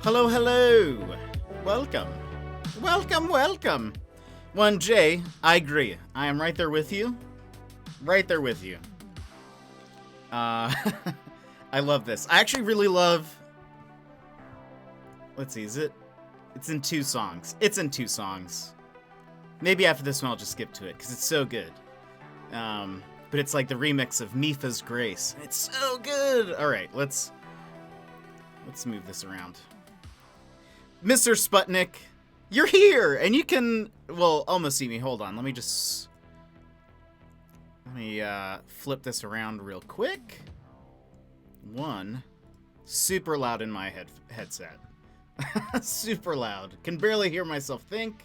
Hello, hello. Welcome. Welcome, welcome. 1J, I agree. I am right there with you. Right there with you. I love this. I actually really love... Let's see, is it? It's in 2 songs. It's in 2 songs. Maybe after this one I'll just skip to it, because it's so good. But it's like the remix of Mipha's Grace. It's so good! Alright, let's move this around. Mr. Sputnik, you're here! And you can, well, almost see me. Hold on, let me flip this around real quick. Super loud in my headset. Super loud. Can barely hear myself think.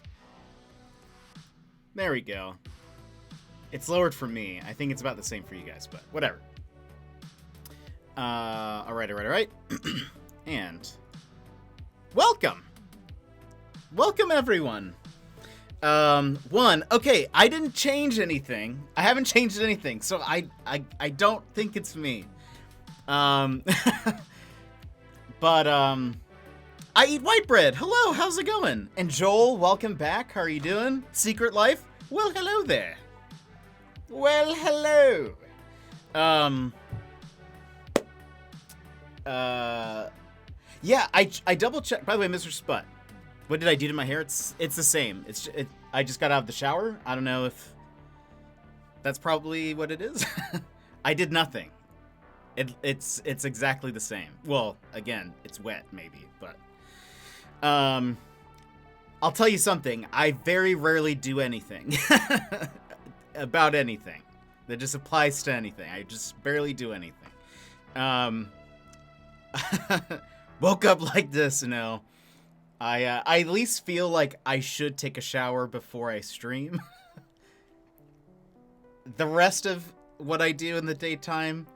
There we go. It's lowered for me. I think it's about the same for you guys, but whatever. Alright. And welcome. Welcome, everyone. Okay, I didn't change anything. I haven't changed anything, so I don't think it's me. But, I eat white bread. Hello, how's it going? And Joel, welcome back. How are you doing? Secret Life? Well, hello there. Well, hello. Yeah, I double checked. By the way, Mr. Sput, what did I do to my hair? It's the same. I just got out of the shower. I don't know if that's probably what it is. I did nothing. It's exactly the same. Well, again, it's wet maybe, but I'll tell you something. I very rarely do anything about anything that just applies to anything. I just barely do anything. Woke up like this, you know. I at least feel like I should take a shower before I stream. The rest of what I do in the daytime,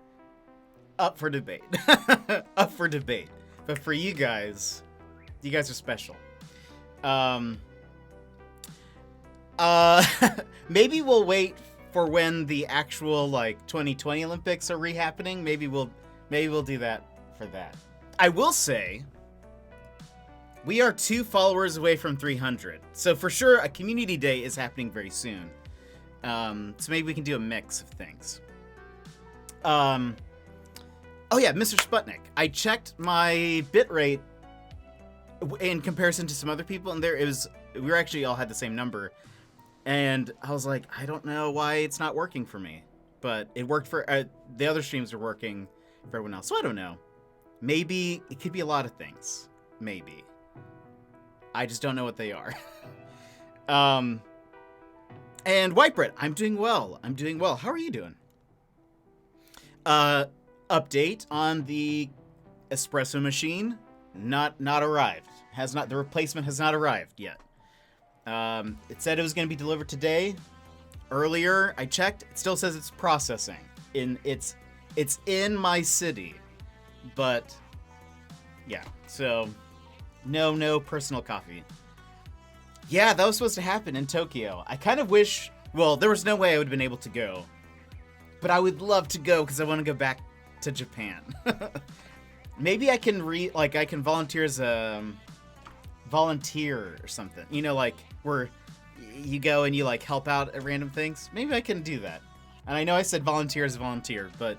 up for debate. Up for debate. But for you guys are special. Maybe we'll wait for when the actual, like, 2020 Olympics are re-happening. Maybe we'll do that for that. I will say, we are 2 followers away from 300. So for sure, a community day is happening very soon. So maybe we can do a mix of things. Oh yeah, Mr. Sputnik. I checked my bitrate in comparison to some other people, and we actually all had the same number. And I was like, I don't know why it's not working for me. But it worked for, the other streams are working for everyone else. So I don't know. Maybe, it could be a lot of things. Maybe. I just don't know what they are. And White Bread, I'm doing well. How are you doing? Update on the espresso machine. Not arrived. The replacement has not arrived yet. It said it was going to be delivered today. Earlier, I checked. It still says it's processing. It's in my city, but yeah. So no personal coffee. Yeah, that was supposed to happen in Tokyo. I kind of wish. Well, there was no way I would have been able to go, but I would love to go because I want to go back to Japan. Maybe I can I can volunteer as a volunteer or something. You know, like where you go and you like help out at random things. Maybe I can do that. And I know I said volunteer as a volunteer, but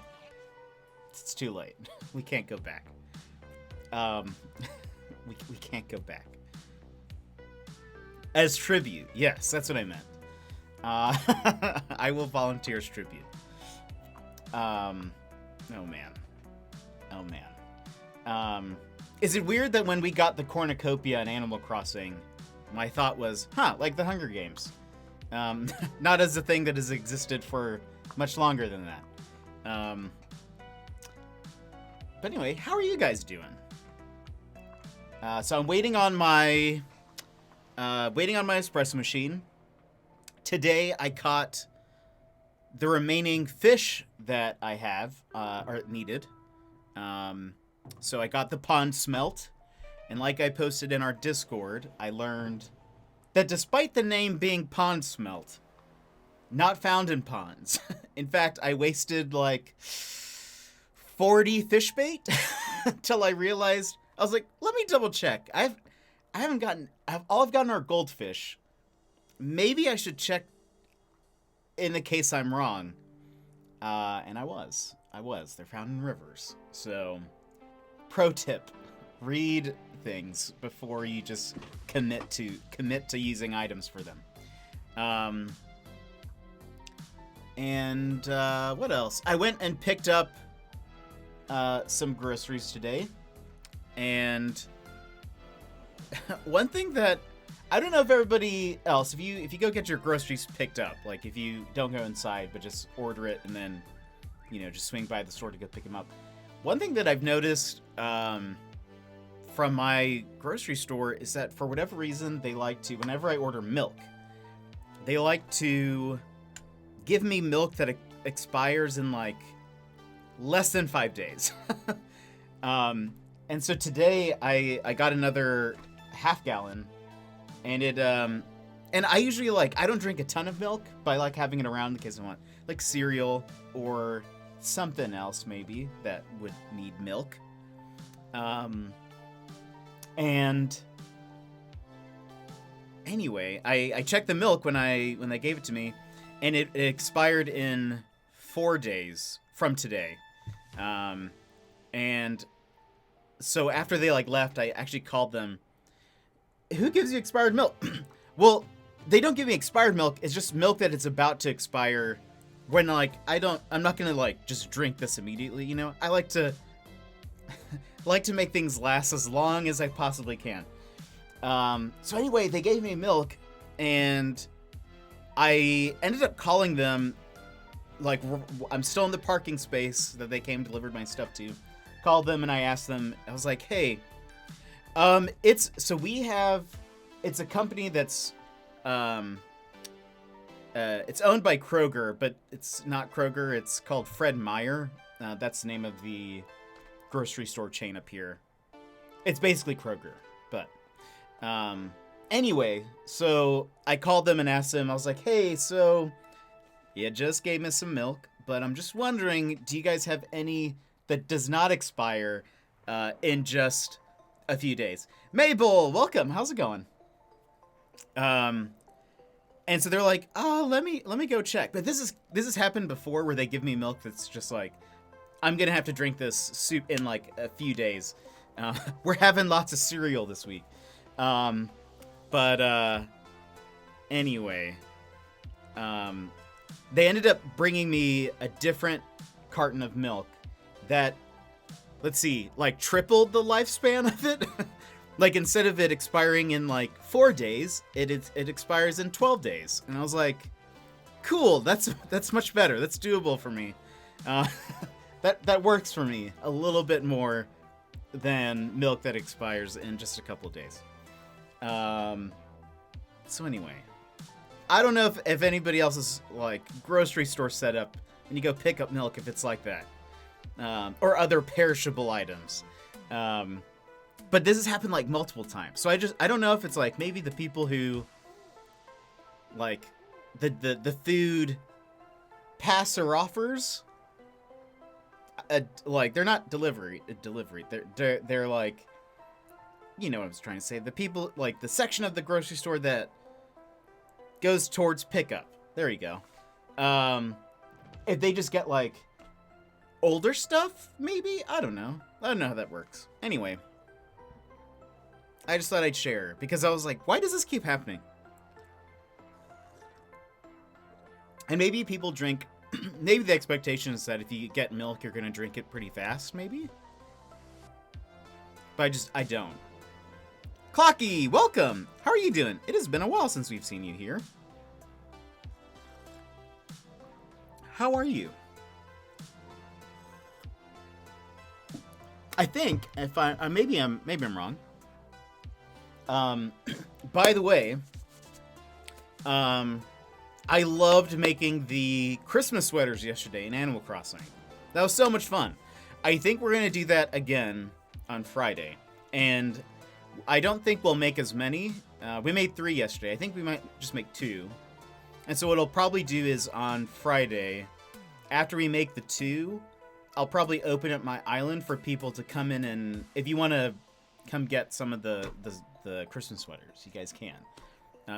it's too late. We can't go back. We can't go back. As tribute. Yes, that's what I meant. I will volunteer as tribute. Oh man. Is it weird that when we got the cornucopia in Animal Crossing, my thought was, like the Hunger Games. Not as a thing that has existed for much longer than that. But anyway, how are you guys doing? So I'm waiting on my espresso machine. Today I caught the remaining fish that I have, or needed. So I got the pond smelt, and like I posted in our Discord, I learned that despite the name being pond smelt, not found in ponds. In fact, I wasted like 40 fish bait until I realized, I was like, let me double check. All I've gotten are goldfish. Maybe I should check in the case I'm wrong. And I was. They're found in rivers. So, pro tip: read things before you just commit to using items for them. And what else? I went and picked up some groceries today, and one thing that I don't know if everybody else, if you go get your groceries picked up, like if you don't go inside but just order it and then just swing by the store to go pick them up. One thing that I've noticed from my grocery store is that for whatever reason they like to, whenever I order milk, they like to give me milk that expires in like less than 5 days. And so today I got another half gallon, and it and I usually I don't drink a ton of milk, but I like having it around in case I want like cereal or something else maybe that would need milk. And anyway, I checked the milk when they gave it to me, and it expired in 4 days from today. And so after they left, I actually called them. Who gives you expired milk? Well, they don't give me expired milk. It's just milk that it's about to expire. When I'm not gonna just drink this immediately. I like to make things last as long as I possibly can. So anyway, they gave me milk, and I ended up calling them. I'm still in the parking space that they came delivered my stuff to. Called them and I asked them. I was like, "Hey, it's a company that's it's owned by Kroger, but it's not Kroger. It's called Fred Meyer. That's the name of the grocery store chain up here. It's basically Kroger, but anyway, so I called them and asked them. I was like, "Hey, so you just gave me some milk, but I'm just wondering, do you guys have any that does not expire in just a few days?" Mabel, welcome. How's it going? And so they're like, "Oh, let me go check." But this has happened before where they give me milk that's just I'm gonna have to drink this soup in a few days. We're having lots of cereal this week. But anyway, they ended up bringing me a different carton of milk that, let's see, tripled the lifespan of it. Instead of it expiring in 4 days, it expires in 12 days. And I was like, cool, that's much better. That's doable for me. That works for me a little bit more than milk that expires in just a couple of days. So anyway, I don't know if anybody else's grocery store setup when you go pick up milk, if it's like that, or other perishable items. But this has happened multiple times. So I don't know if it's maybe the people who the food passer offers. They're not delivery. They're you know what I was trying to say. The people the section of the grocery store that goes towards pickup. There you go. If they just get older stuff, maybe? I don't know how that works. Anyway, I just thought I'd share because I was like, why does this keep happening? And maybe people drink. Maybe the expectation is that if you get milk, you're gonna drink it pretty fast. Maybe. But I don't. Clocky, welcome! How are you doing? It has been a while since we've seen you here. How are you? I think if maybe I'm wrong. By the way, I loved making the Christmas sweaters yesterday in Animal Crossing. That was so much fun. I think we're gonna do that again on Friday, and I don't think we'll make as many. We made 3 yesterday. I think we might just make 2. And so what I'll probably do is on Friday, after we make the 2, I'll probably open up my island for people to come in and if you want to come get some of the Christmas sweaters. You guys can.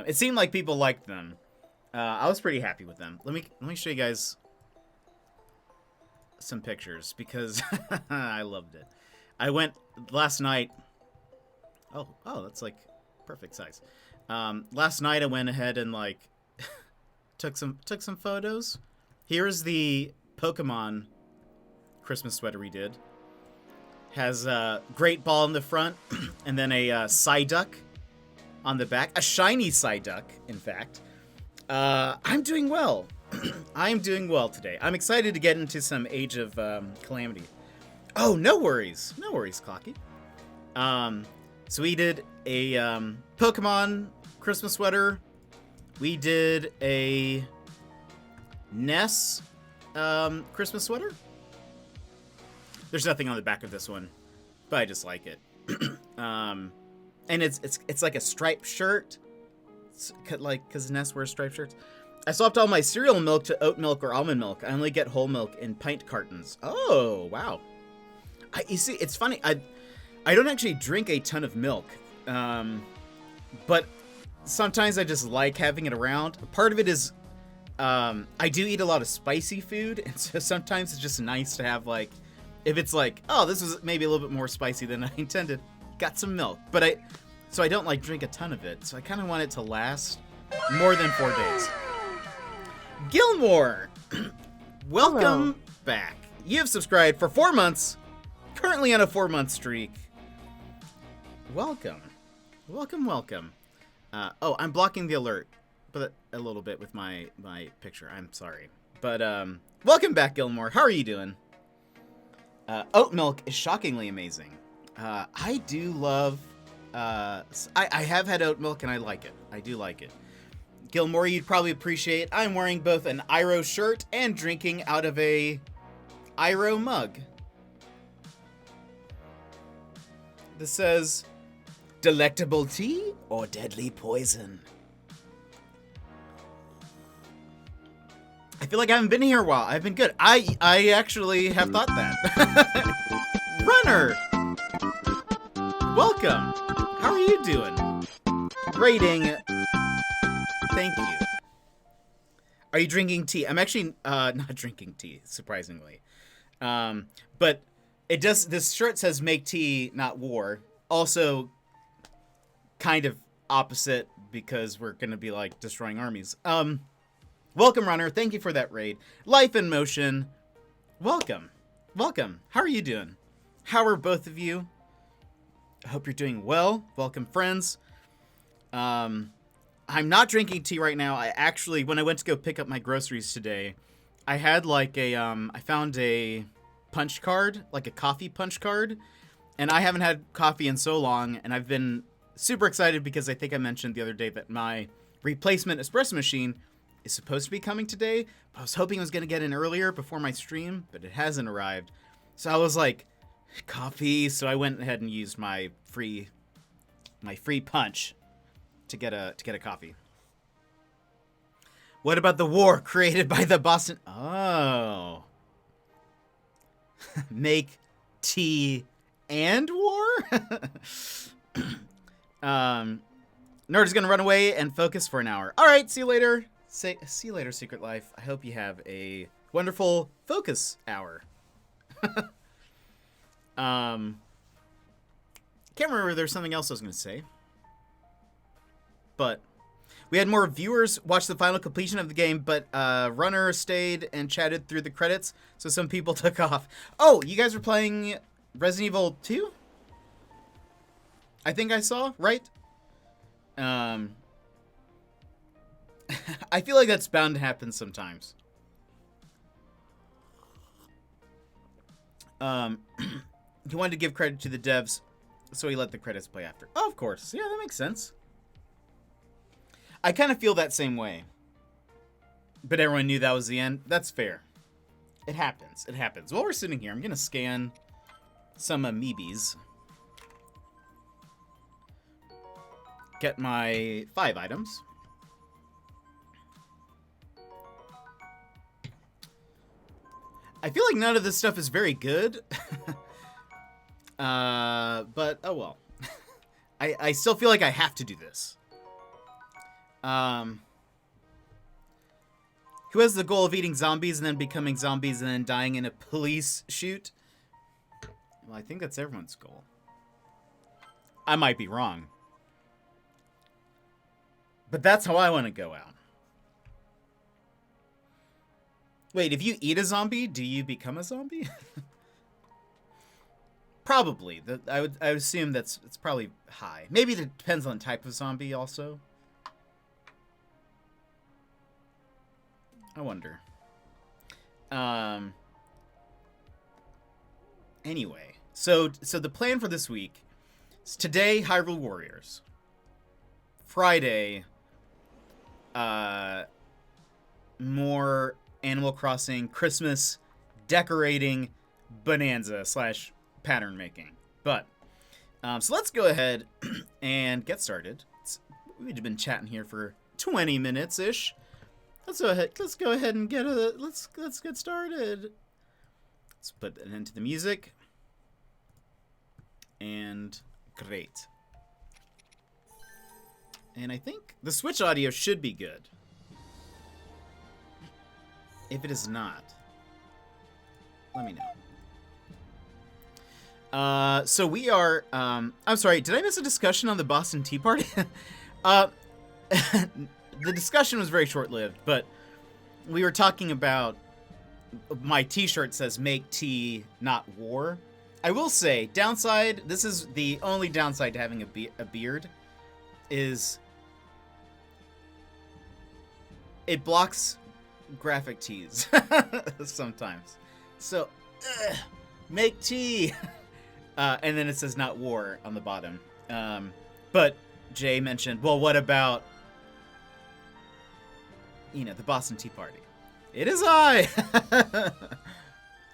It seemed like people liked them. I was pretty happy with them. Let me show you guys some pictures because I loved it. I went last night. Oh, that's like perfect size. Last night I went ahead and like took some photos. Here's the Pokemon Christmas sweater we did. Has a great ball in the front and then a Psyduck on the back. A shiny Psyduck, in fact. I'm doing well. I'm doing well today. I'm excited to get into some Age of Calamity. Oh, no worries. No worries, Clocky. So we did a Pokemon Christmas sweater. We did a Ness Christmas sweater. There's nothing on the back of this one, but I just like it. And it's like a striped shirt. It's like, because Ness wears striped shirts. I swapped all my cereal milk to oat milk or almond milk. I only get whole milk in pint cartons. Oh, wow. You see, it's funny. I don't actually drink a ton of milk, but sometimes I just like having it around. Part of it is I do eat a lot of spicy food, and so sometimes it's just nice to have, like, if it's like, oh, this is maybe a little bit more spicy than I intended, got some milk. But so I don't like drink a ton of it, so I kind of want it to last more than 4 days. Gilmore, welcome back. You have subscribed for 4 months, currently on a 4-month streak. Welcome. Welcome. Oh, I'm blocking the alert but a little bit with my picture. I'm sorry. But welcome back, Gilmore. How are you doing? Oat milk is shockingly amazing. I do love... I have had oat milk and I like it. I do like it. Gilmore, you'd probably appreciate I'm wearing both an Iro shirt and drinking out of a Iro mug. This says, delectable tea or deadly poison? I feel like I haven't been here a while. I've been good. I actually have thought that. Runner! Welcome. How are you doing? Rating. Thank you. Are you drinking tea? I'm actually not drinking tea, surprisingly. But it does. This shirt says "Make tea, not war." Also, kind of opposite because we're gonna be like destroying armies. Welcome, Runner. Thank you for that raid. Life in Motion. Welcome. How are you doing? How are both of you? I hope you're doing well. Welcome, friends. I'm not drinking tea right now. I actually, when I went to go pick up my groceries today, I had like I found a punch card, like a coffee punch card, and I haven't had coffee in so long, and I've been super excited because I think I mentioned the other day that my replacement espresso machine is supposed to be coming today. I was hoping I was going to get in earlier before my stream, but it hasn't arrived. So I was like, coffee. So I went ahead and used my free punch to get a coffee. What about the war created by the Boston? Oh. Make tea and war? Nerd is going to run away and focus for an hour. All right, see you later. See you later, Secret Life. I hope you have a wonderful focus hour. Can't remember if there's something else I was going to say. But we had more viewers watch the final completion of the game, but Runner stayed and chatted through the credits, so some people took off. Oh, you guys were playing Resident Evil 2? I think I saw, right? I feel like that's bound to happen sometimes. He wanted to give credit to the devs, so he let the credits play after. Oh, of course. Yeah, that makes sense. I kind of feel that same way. But everyone knew that was the end. That's fair. It happens. It happens. While we're sitting here, I'm going to scan some amiibis. Get my 5 items. I feel like none of this stuff is very good. But, oh well. I still feel like I have to do this. Who has the goal of eating zombies and then becoming zombies and then dying in a police shoot? Well, I think that's everyone's goal. I might be wrong. But that's how I want to go out. Wait, if you eat a zombie, do you become a zombie? Probably. I would assume it's probably high. Maybe it depends on the type of zombie also. I wonder. Anyway, so the plan for this week is today Hyrule Warriors. Friday, more Animal Crossing Christmas decorating bonanza / pattern making. But so let's go ahead and get started. We've been chatting here for 20 minutes ish. Let's go ahead and let's get started. Let's put it into the music. And great. And I think the Switch audio should be good. If it is not, let me know. So we are, I'm sorry, did I miss a discussion on the Boston Tea Party? The discussion was very short-lived, but we were talking about, my t-shirt says make tea, not war. I will say, downside, this is the only downside to having a beard, is it blocks graphic tees sometimes. So, make tea! And then it says not war on the bottom. But Jay mentioned, well, what about, the Boston Tea Party? It is I!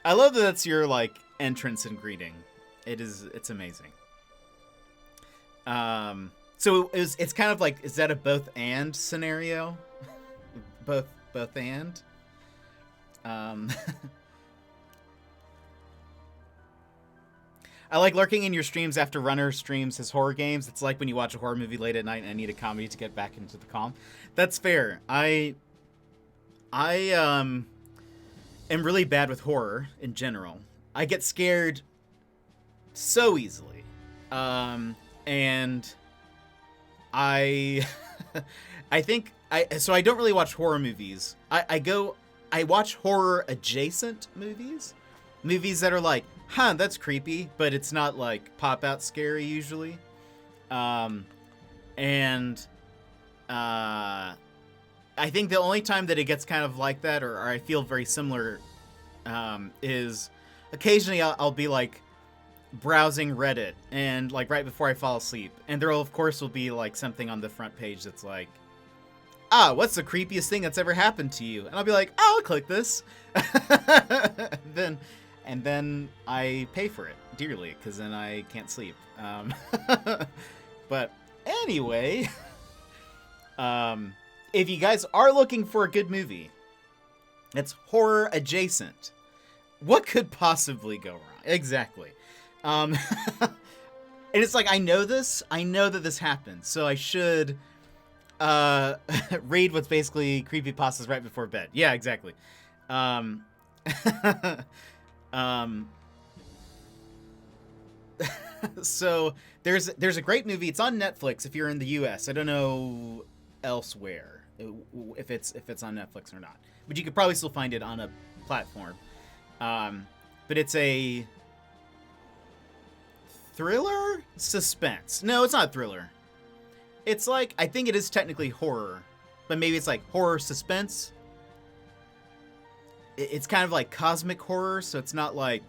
I love that that's your, entrance and greeting. It's amazing. So it's kind of like, is that a both and scenario? both and? I like lurking in your streams after Runner streams his horror games. It's like when you watch a horror movie late at night and I need a comedy to get back into the calm. That's fair. I am really bad with horror in general. I get scared so easily. And I think so I don't really watch horror movies. I watch horror adjacent movies. Movies that are like, that's creepy, but it's not like pop out scary usually. I think the only time that it gets kind of like that, or I feel very similar, is occasionally I'll be like browsing Reddit and like right before I fall asleep, and there will of course will be like something on the front page that's like, what's the creepiest thing that's ever happened to you? And I'll be like, I'll click this. And then I pay for it dearly because then I can't sleep. But anyway, if you guys are looking for a good movie that's horror adjacent, what could possibly go wrong? Exactly. And it's like, I know that this happens, so I should read what's basically creepypastas right before bed. Yeah, exactly. So there's a great movie. It's on Netflix if you're in the US. I don't know elsewhere if it's on Netflix or not, but you could probably still find it on a platform. But it's a thriller suspense. No, it's not a thriller. It's like, I think it is technically horror, but maybe it's like horror suspense. It's kind of like cosmic horror, so it's not like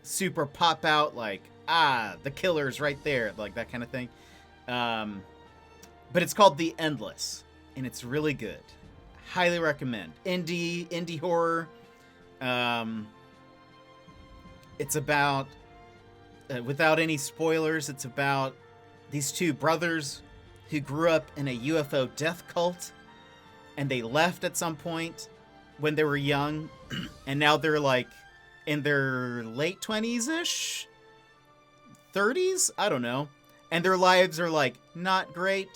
super pop out like, the killer's right there, like that kind of thing. But it's called The Endless, and it's really good. Highly recommend. Indie horror. It's about, without any spoilers, it's about these two brothers who grew up in a UFO death cult, and they left at some point when they were young, and now they're like in their late 20s-ish, 30s, I don't know, and their lives are like not great.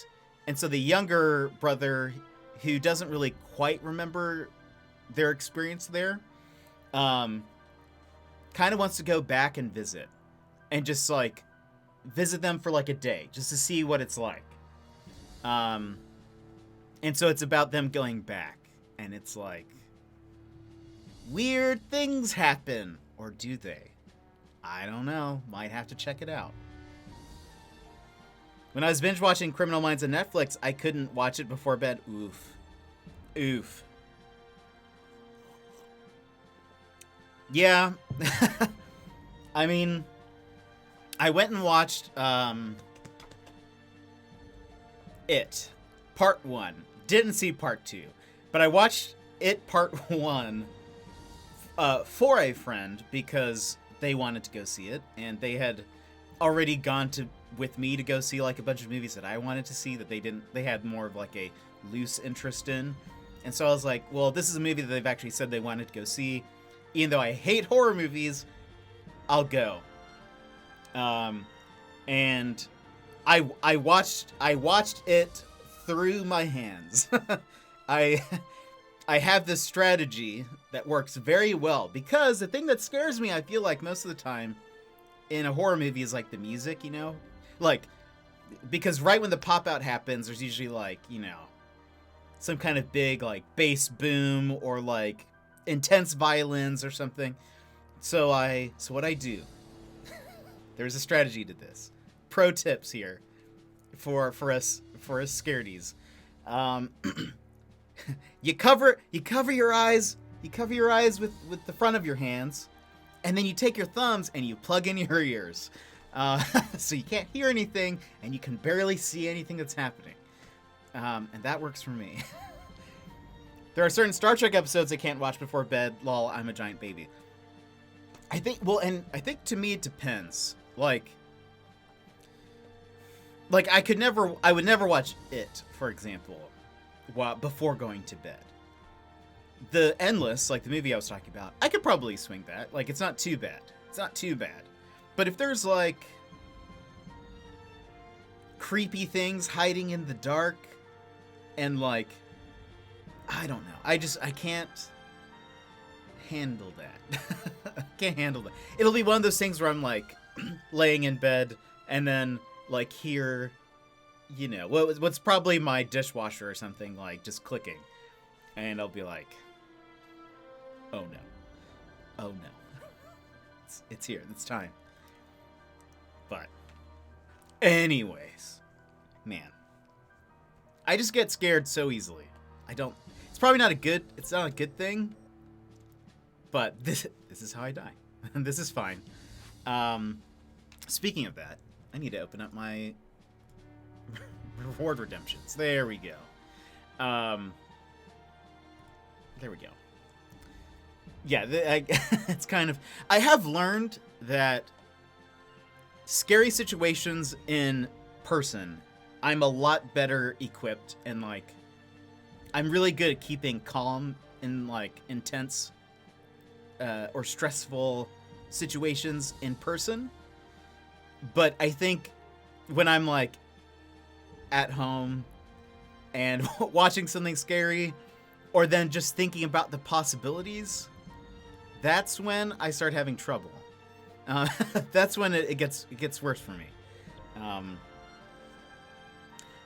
And so the younger brother, who doesn't really quite remember their experience there, kind of wants to go back and visit, and just like visit them for like a day, just to see what it's like. And so it's about them going back, and it's like weird things happen, or do they? I don't know. Might have to check it out. When I was binge watching Criminal Minds on Netflix, I couldn't watch it before bed. Oof. Yeah. I mean, I went and watched It Part 1. Didn't see Part 2. But I watched It Part 1 for a friend because they wanted to go see it, and they had already gone with me to go see like a bunch of movies that I wanted to see that they had more of like a loose interest in. And so I was like, well, this is a movie that they've actually said they wanted to go see. Even though I hate horror movies, I'll go. And I watched it through my hands. I have this strategy that works very well, because the thing that scares me, I feel like most of the time in a horror movie, is like the music, you know? Like, because right when the pop out happens, there's usually like, you know, some kind of big like bass boom or like intense violins or something. So what I do, there's a strategy to this. Pro tips here for us scaredies. You cover your eyes with the front of your hands, and then you take your thumbs and you plug in your ears. So you can't hear anything, and you can barely see anything that's happening. And that works for me. There are certain Star Trek episodes I can't watch before bed. Lol, I'm a giant baby. I think to me it depends. Like I would never watch It, for example, before going to bed. The Endless, like the movie I was talking about, I could probably swing that. Like, it's not too bad. But if there's like creepy things hiding in the dark, and like, I don't know. I can't handle that. Can't handle that. It'll be one of those things where I'm like laying in bed and then like hear, you know, what's probably my dishwasher or something, like just clicking, and I'll be like, oh no, it's here, it's time. But anyways, man, I just get scared so easily. It's probably not a good thing, but this is how I die. This is fine. Speaking of that, I need to open up my reward redemptions. There we go. There we go. Yeah, it's kind of... I have learned that scary situations in person, I'm a lot better equipped, and like, I'm really good at keeping calm in like intense or stressful situations in person. But I think when I'm like at home and watching something scary, or then just thinking about the possibilities, that's when I start having trouble. That's when it gets worse for me.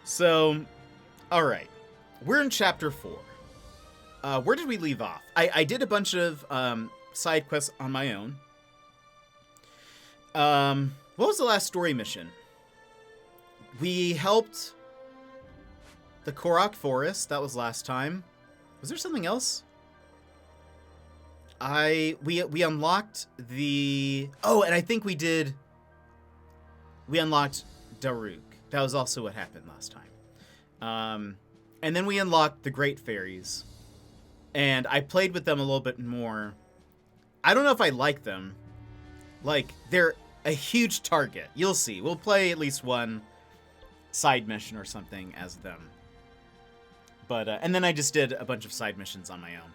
So, all right, we're in chapter 4. Where did we leave off? I did a bunch of side quests on my own. What was the last story mission? We helped the Korok Forest. That was last time. Was there something else? We unlocked the... Oh, and I think we unlocked Daruk. That was also what happened last time. And then we unlocked the Great Fairies. And I played with them a little bit more. I don't know if I like them. Like, they're a huge target. You'll see. We'll play at least one side mission or something as them. But, and then I just did a bunch of side missions on my own.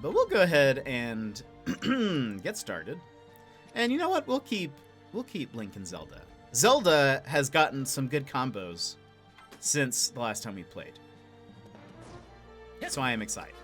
But we'll go ahead and get started. And you know what? We'll keep We'll keep Link and Zelda. Zelda has gotten some good combos since the last time we played. So I am excited.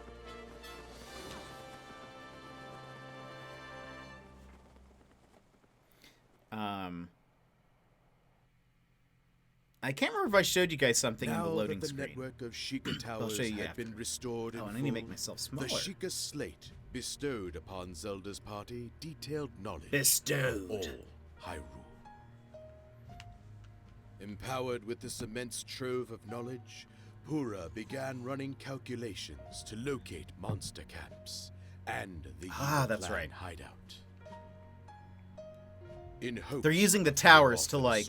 I can't remember if I showed you guys something in the loading screen. Now that the network of Sheikah Towers had been restored in full, I need to make myself smaller. the Sheikah Slate bestowed upon Zelda's party detailed knowledge Bestowed. of all Hyrule. Empowered with this immense trove of knowledge, Pura began running calculations to locate monster camps and the that's right. hideout. In hope They're using the towers to like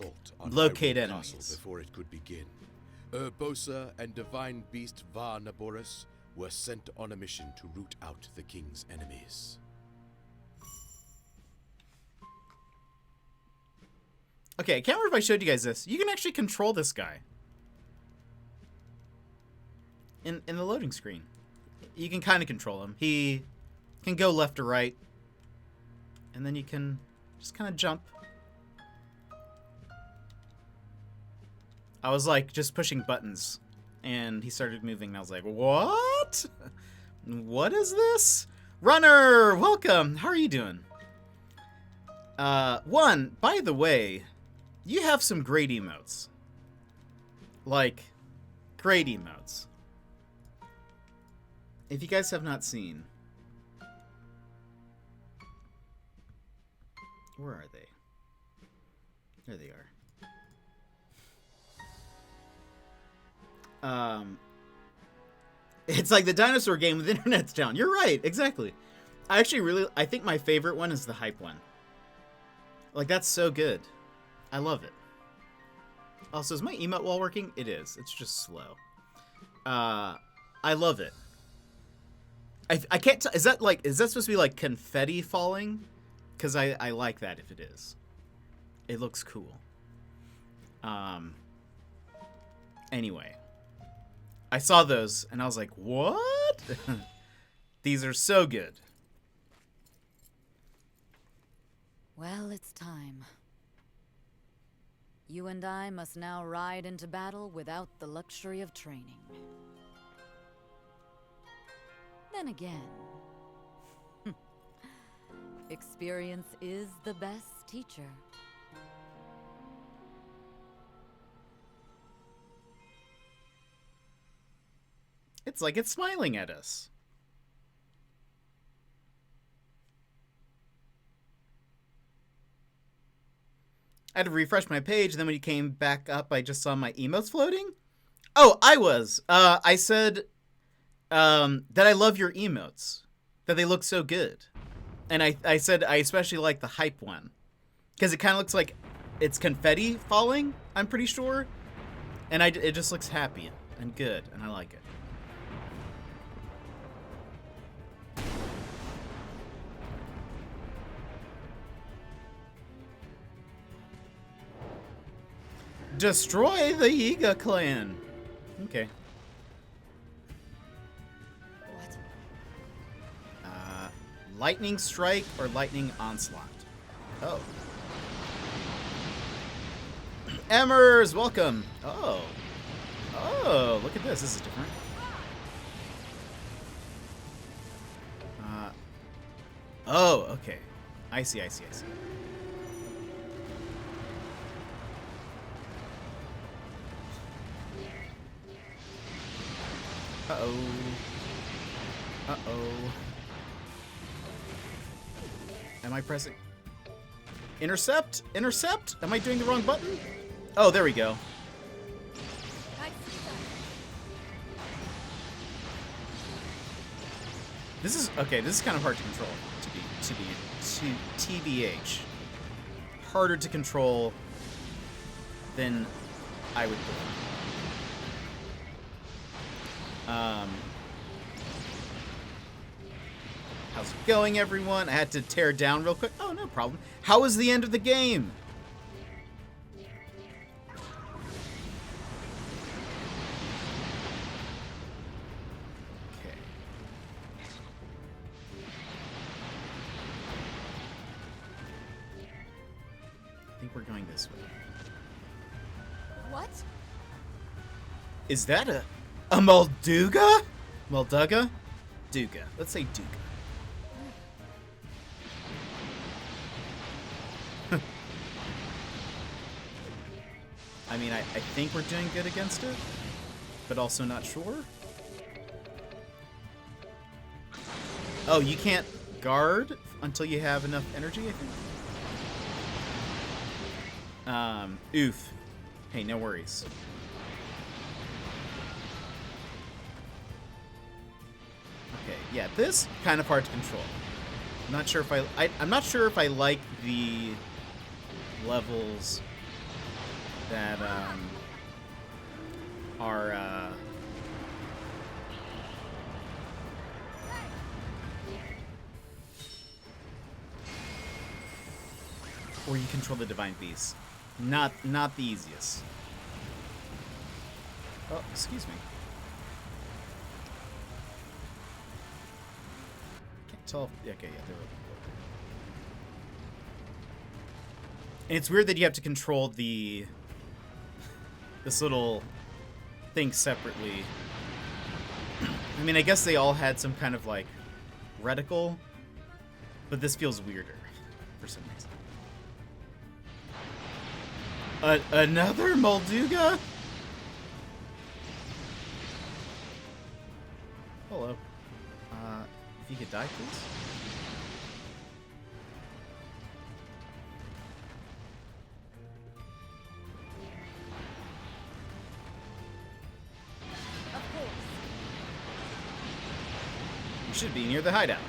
locate enemies. Before it could begin, Urbosa and divine beast Va Naboris were sent on a mission to root out the king's enemies. Okay, I can't remember if I showed you guys this. You can actually control this guy. In the loading screen. You can kind of control him. He can go left or right. And then you can just kind of jump. I was like just pushing buttons and he started moving and I was like, what? What is this? Runner, welcome. How are you doing? One, by the way, you have some great emotes. Like, great emotes. If you guys have not seen, where are they? There they are. It's like the dinosaur game with internet's down. You're right, exactly. I think my favorite one is the hype one. Like, that's so good. I love it. Also, is my emote wall working? It is. It's just slow. I love it. I can't tell. Is that supposed to be like confetti falling? Because I like that if it is. It looks cool. Anyway. I saw those and I was like, what? These are so good. Well, it's time. You and I must now ride into battle without the luxury of training. Then again, experience is the best teacher. It's like it's smiling at us. I had to refresh my page, and then when you came back up, I just saw my emotes floating. Oh, I said that I love your emotes, that they look so good. And I said I especially like the hype one, because it kind of looks like it's confetti falling, I'm pretty sure. And it just looks happy and good, and I like it. Destroy the Yiga clan. Okay. What? Lightning strike or lightning onslaught. Oh. Emmers, welcome. Oh. Oh, look at this. This is different. Oh, okay. I see. Uh-oh. Am I pressing? Intercept? Intercept? Am I doing the wrong button? Oh, there we go. This is kind of hard to control, TBH. Harder to control than I would believe. How's it going, everyone? I had to tear down real quick. Oh, no problem. How was the end of the game? Okay. going this way. What? Is that a Molduga? Molduga? Duga. Let's say Duga. I mean, I think we're doing good against it, but also not sure. Oh, you can't guard until you have enough energy, I think. Oof. Hey, no worries. Okay, yeah, this kind of hard to control. I'm not sure if I'm not sure if I like the levels that are where you control the divine beast. Not the easiest. Oh, excuse me. Can't tell. Okay, yeah, they're open. And it's weird that you have to control this little thing separately. I mean, I guess they all had some kind of like reticle, but this feels weirder for some reason. Another Molduga? Hello. If you could die, please. Of course. You should be near the hideout.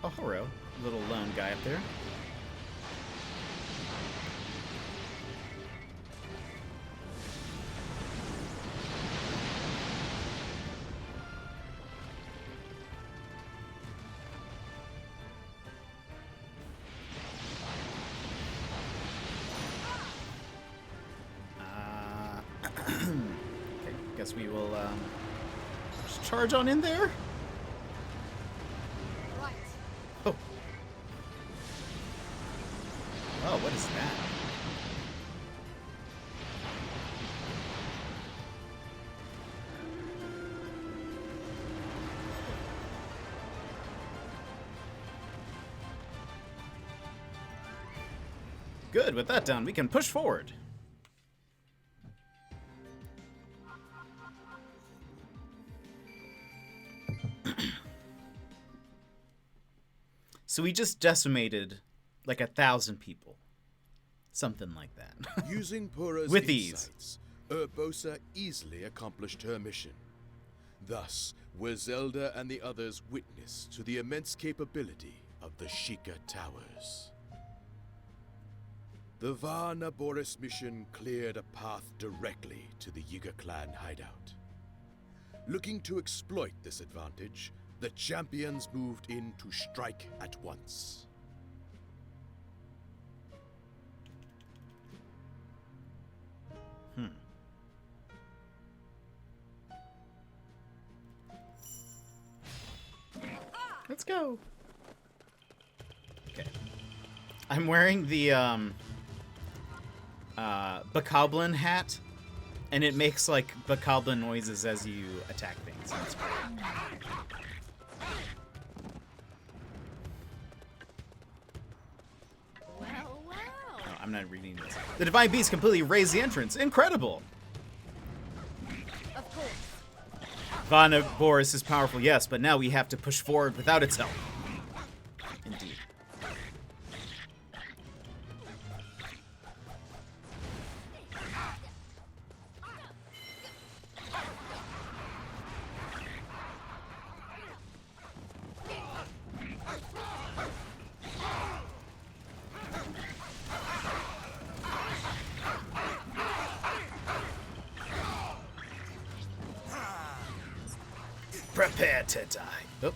Oh, hello. Little lone guy up there. Okay, guess we will just charge on in there. Right. Oh. Oh, what is that? Good, with that done, we can push forward. So we just decimated like 1,000 people. Something like that. Using Pura's With ease. insights, Urbosa easily accomplished her mission. Thus, were Zelda and the others witness to the immense capability of the Sheikah Towers. The Va Naboris mission cleared a path directly to the Yiga clan hideout. Looking to exploit this advantage, the champions moved in to strike at once. Let's go. Okay. I'm wearing the Bokoblin hat, and it makes like Bokoblin noises as you attack things. That's great. Well, well. Oh, I'm not reading this. The Divine Beast completely raised the entrance. Incredible! Of course. Vana Boris is powerful, yes, but now we have to push forward without its help. Indeed. Prepare to die. Oh.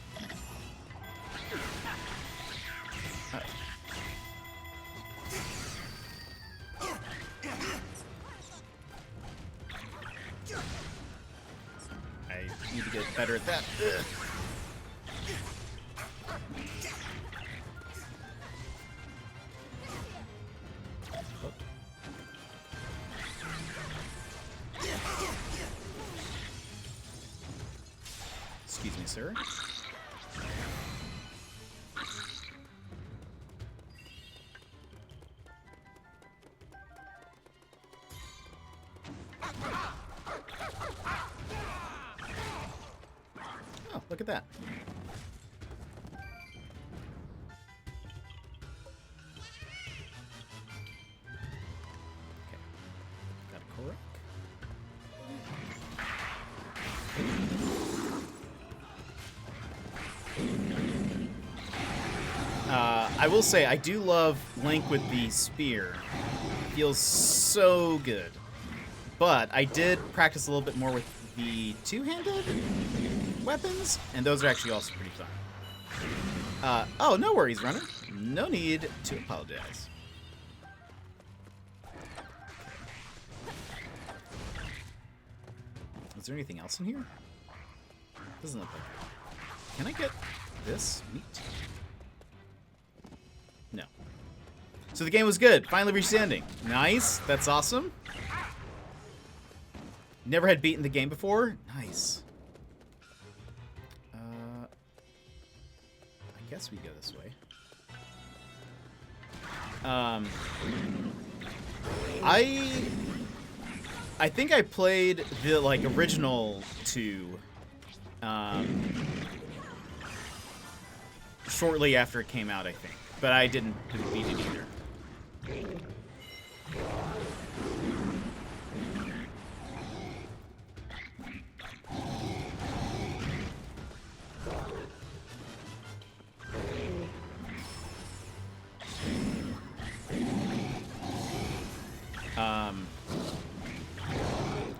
better at that. Ugh. Excuse me, sir. Oh, look at that. Okay. Got a Korok. I will say, I do love Link with the spear. It feels so good. But I did practice a little bit more with the two-handed weapons, and those are actually also pretty fun. Oh, no worries, runner. No need to apologize. Is there anything else in here? Doesn't look like it. Can I get this meat? No. So the game was good. Finally reached the ending. Nice. That's awesome. Never had beaten the game before. Nice. I guess we go this way. I think I played the original 2 shortly after it came out, I think. But I didn't beat it either.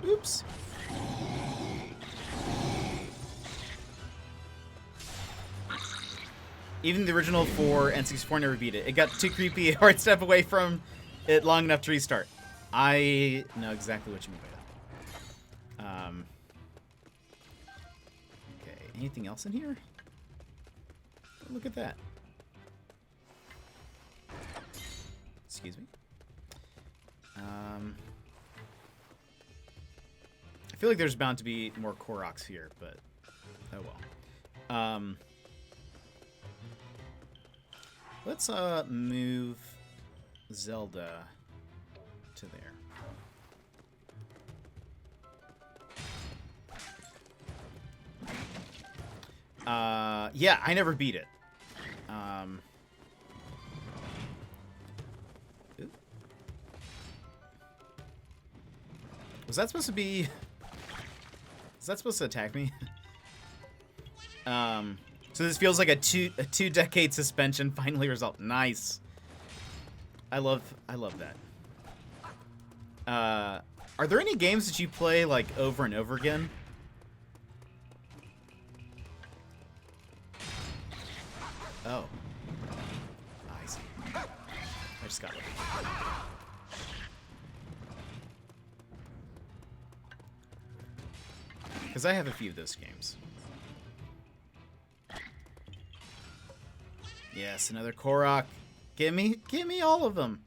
Oops. Even the original for N64 never beat it. It got too creepy, hard step away from it long enough to restart. I know exactly what you mean by that. Okay, anything else in here? Oh, look at that. Excuse me. I feel like there's bound to be more Koroks here, but oh well. Let's move Zelda to there. Yeah, I never beat it. Ooh. Was that supposed to be... Is that supposed to attack me? So this feels like a two-decade suspension finally resolved. Nice. I love that. Are there any games that you play over and over again? Oh. I see. I just got it. Because I have a few of those games. Yes, another Korok. Give me all of them.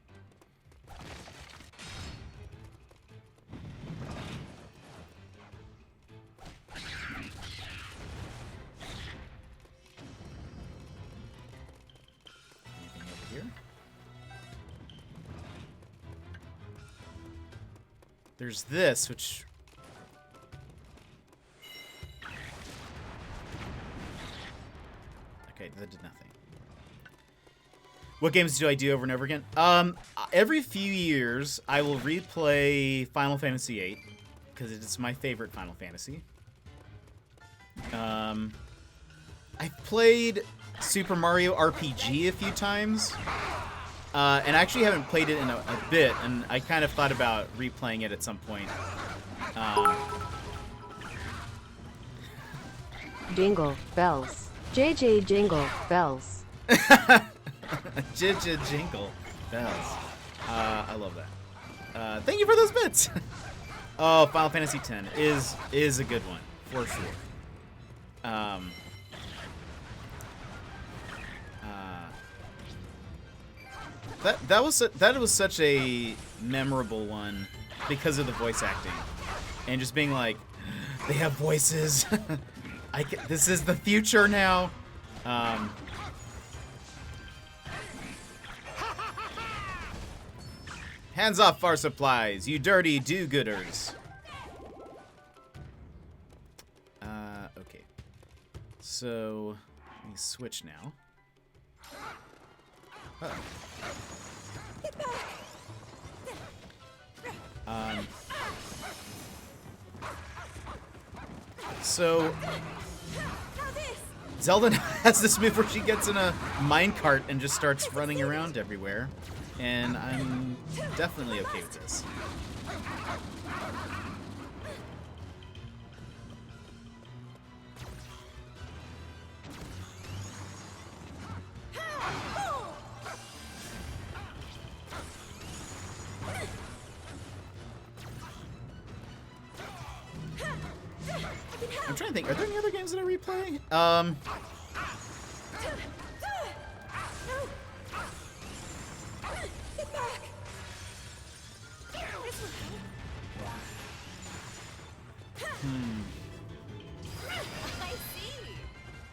Anything over here? There's this, which... Okay, that did nothing. What games do I do over and over again? Every few years, I will replay Final Fantasy VIII, because it's my favorite Final Fantasy. I've played Super Mario RPG a few times, and I actually haven't played it in a bit, and I kind of thought about replaying it at some point. Jingle bells. JJ Jingle bells. Jingle bells. I love that. Thank you for those bits. Oh, Final Fantasy X is a good one for sure. Um, that was such a memorable one because of the voice acting and just being like, they have voices. This is the future now. Hands off our supplies, you dirty do-gooders. Okay. So, let me switch now. Oh. So, Zelda has this move where she gets in a minecart and just starts running around everywhere. And I'm definitely okay with this. I'm trying to think, are there any other games that I replay?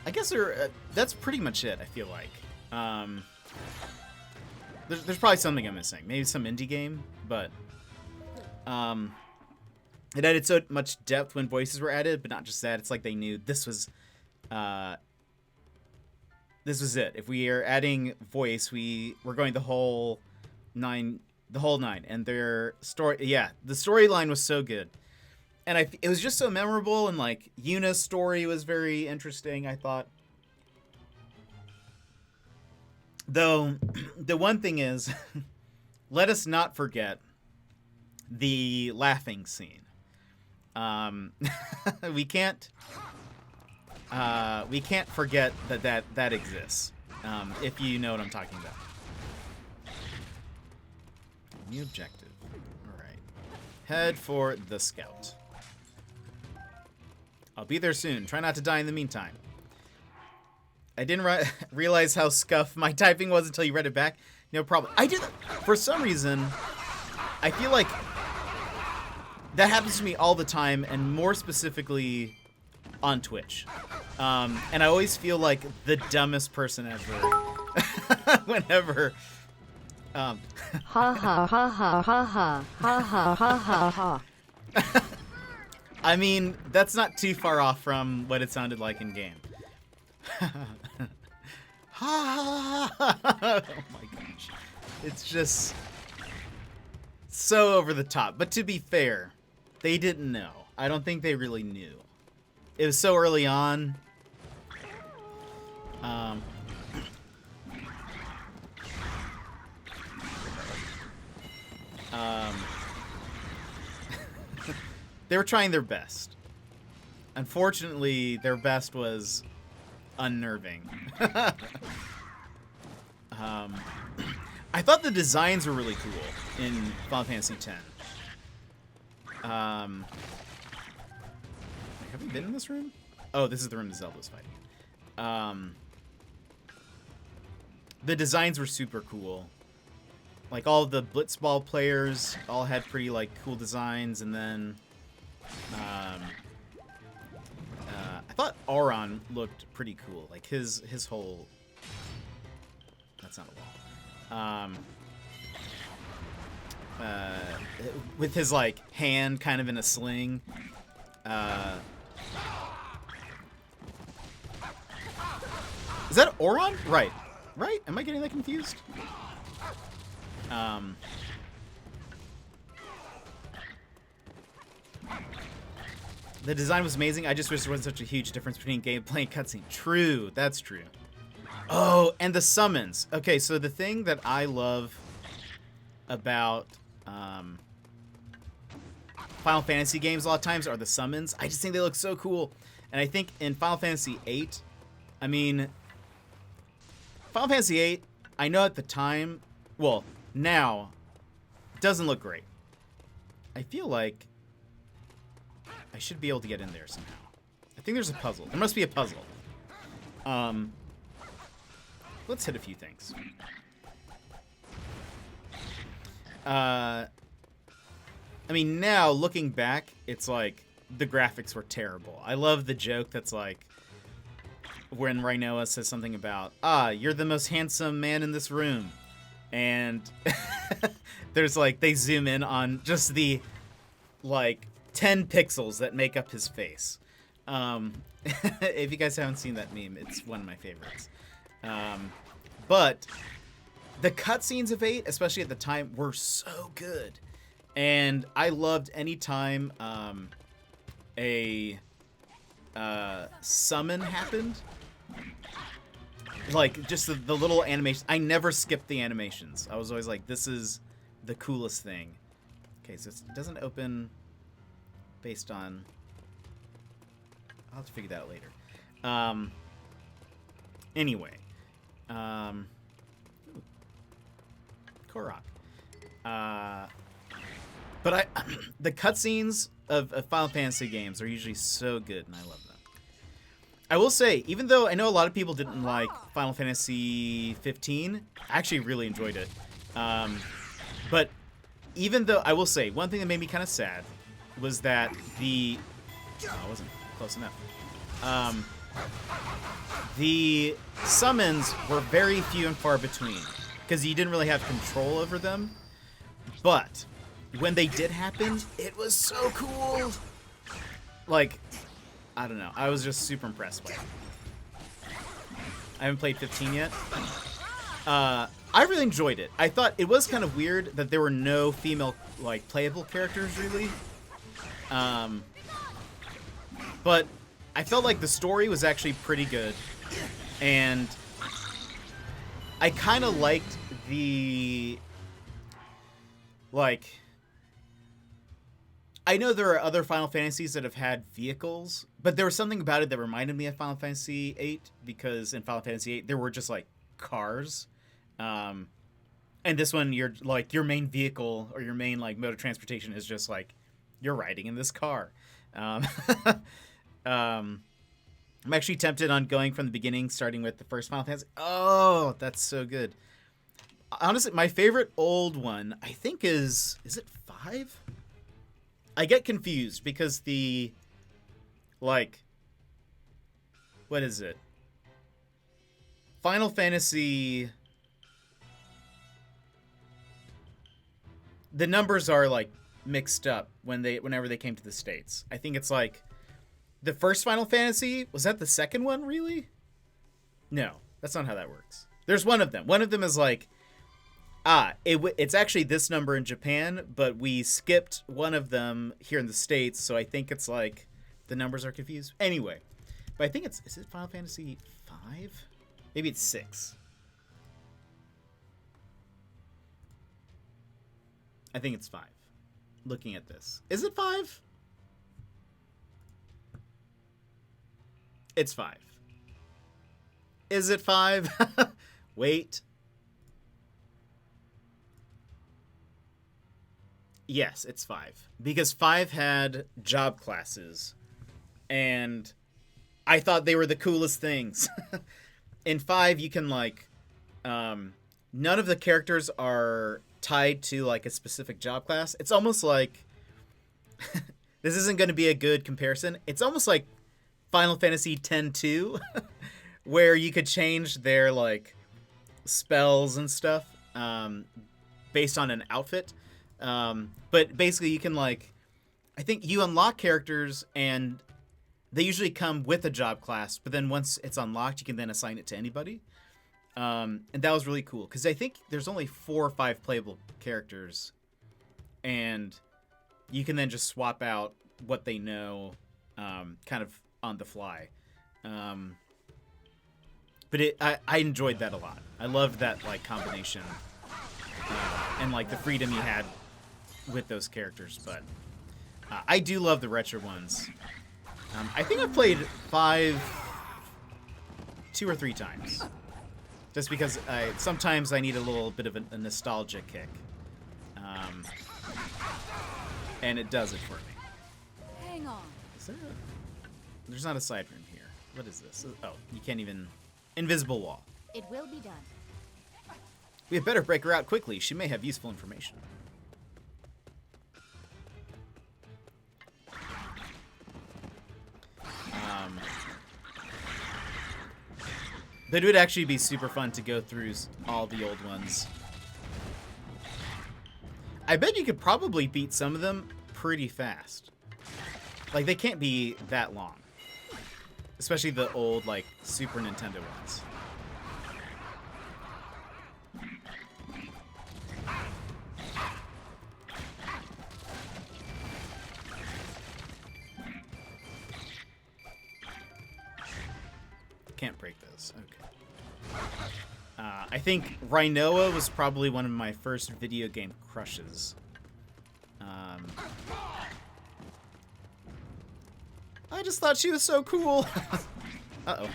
I guess that's pretty much it, I feel like. There's probably something I'm missing. Maybe some indie game, but it added so much depth when voices were added, but not just that. It's like they knew this was it. If we are adding voice, we're going the whole nine. And their story, yeah, the storyline was so good. And it was just so memorable, and like Yuna's story was very interesting, I thought. Though the one thing is, let us not forget the laughing scene. We can't forget that exists. If you know what I'm talking about. New objective. All right. Head for the scout. I'll be there soon. Try not to die in the meantime. I didn't realize how scuffed my typing was until you read it back. No problem. I did. For some reason, I feel like that happens to me all the time, and more specifically on Twitch. And I always feel like the dumbest person ever whenever... Ha ha ha ha ha ha ha ha ha ha ha. I mean, that's not too far off from what it sounded like in game. Oh my gosh. It's just so over the top. But to be fair, they didn't know. I don't think they really knew. It was so early on. They were trying their best. Unfortunately, their best was unnerving. I thought the designs were really cool in Final Fantasy X. Have we been in this room? Oh, this is the room that Zelda's fighting. The designs were super cool. Like, all of the Blitzball players all had pretty, like, cool designs, and then... I thought Auron looked pretty cool. Like, his whole... That's not a wall. With his, like, hand kind of in a sling. Is that Auron? Right. Right? Am I getting that confused? The design was amazing. I just wish there wasn't such a huge difference between gameplay and cutscene. True. That's true. Oh, and the summons. Okay, so the thing that I love about Final Fantasy games a lot of times are the summons. I just think they look so cool. And I think in Final Fantasy VIII, I mean, Final Fantasy VIII, I know at the time, well, now, it doesn't look great. I feel like I should be able to get in there somehow. think there's a puzzle. There must be a puzzle. Let's hit a few things. I mean, now, looking back, it's like, the graphics were terrible. I love the joke that's like, when Rhinoa says something about, you're the most handsome man in this room. And there's like, they zoom in on just the, like, 10 pixels that make up his face. If you guys haven't seen that meme, it's one of my favorites. But the cutscenes of 8, especially at the time, were so good. And I loved any time a summon happened. Like, just the little animation. I never skipped the animations. I was always like, this is the coolest thing. Okay, so it doesn't open based on... I'll have to figure that out later. Anyway. Korok. But the cutscenes of Final Fantasy games are usually so good, and I love them. I will say, even though I know a lot of people didn't like Final Fantasy 15, I actually really enjoyed it. But even though, I will say, one thing that made me kind of sad was that I wasn't close enough. The summons were very few and far between, because you didn't really have control over them. But when they did happen, it was so cool. Like, I don't know. I was just super impressed by it. I haven't played 15 yet. I really enjoyed it. I thought it was kind of weird that there were no female, like, playable characters, really. But I felt like the story was actually pretty good. And I kind of liked the... Like... I know there are other Final Fantasies that have had vehicles, but there was something about it that reminded me of Final Fantasy VIII, because in Final Fantasy VIII, there were just, like, cars. And this one, your main vehicle, or your main, like, mode of transportation is just, like, you're riding in this car. I'm actually tempted on going from the beginning, starting with the first Final Fantasy. Oh, that's so good. Honestly, my favorite old one, I think is it 5? I get confused because the, like, what is it? Final Fantasy, the numbers are, like, mixed up whenever they came to the States. I think it's like, the first Final Fantasy, was that the second one, really? No, that's not how that works. There's one of them. One of them is like, it's actually this number in Japan, but we skipped one of them here in the States, so I think it's like the numbers are confused. Anyway, but I think is it Final Fantasy 5? Maybe it's 6. I think it's 5. Looking at this. Is it 5? It's 5. Is it 5? Wait. Yes, it's 5. Because 5 had job classes. And I thought they were the coolest things. In 5, you can, like... none of the characters are tied to, like, a specific job class. It's almost like... this isn't going to be a good comparison. It's almost like Final Fantasy X-2, where you could change their, like, spells and stuff based on an outfit. But basically you can, like, I think you unlock characters and they usually come with a job class, but then once it's unlocked, you can then assign it to anybody. And that was really cool, because I think there's only 4 or 5 playable characters, and you can then just swap out what they know, kind of on the fly. But I enjoyed that a lot. I loved that, like, combination, and, like, the freedom you had with those characters. But I do love the retro ones. I think I've played 5 2 or 3 times. Just because sometimes I need a little bit of a nostalgia kick. And it does it for me. Hang on. Is there There's not a side room here. What is this? Oh, you can't even... Invisible wall. It will be done. We had better break her out quickly. She may have useful information. But it would actually be super fun to go through all the old ones. I bet you could probably beat some of them pretty fast. Like, they can't be that long. Especially the old, like, Super Nintendo ones. Can't break those. Okay. I think Rhinoa was probably one of my first video game crushes. I just thought she was so cool. Uh-oh.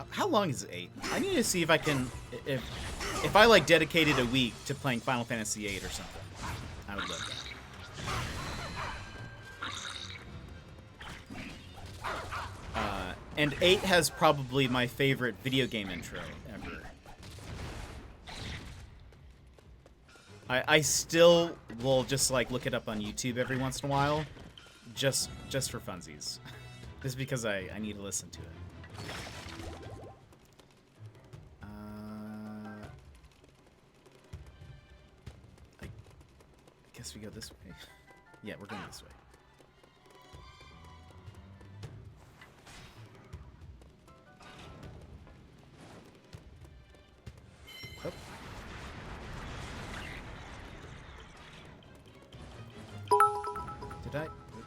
How long is it? 8? I need to see if I can... If I, like, dedicated a week to playing Final Fantasy VIII or something. I would love that. And 8 has probably my favorite video game intro ever. I still will just, like, look it up on YouTube every once in a while. Just for funsies. Just because I need to listen to it. I guess we go this way. Yeah, we're going this way. Oh.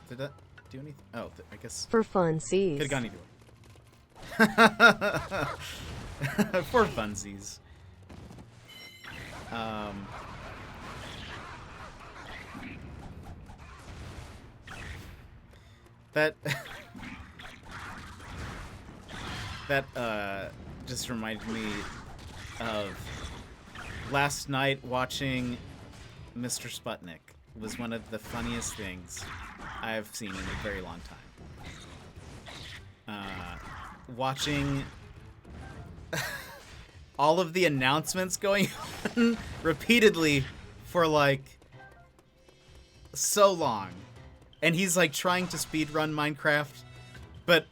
Did that do anything? Oh, I guess. For funsies. Could have gone either way. For funsies. That just reminded me of last night watching Mr. Sputnik. Was one of the funniest things I've seen in a very long time. Watching all of the announcements going on repeatedly for like so long. And he's like trying to speedrun Minecraft, but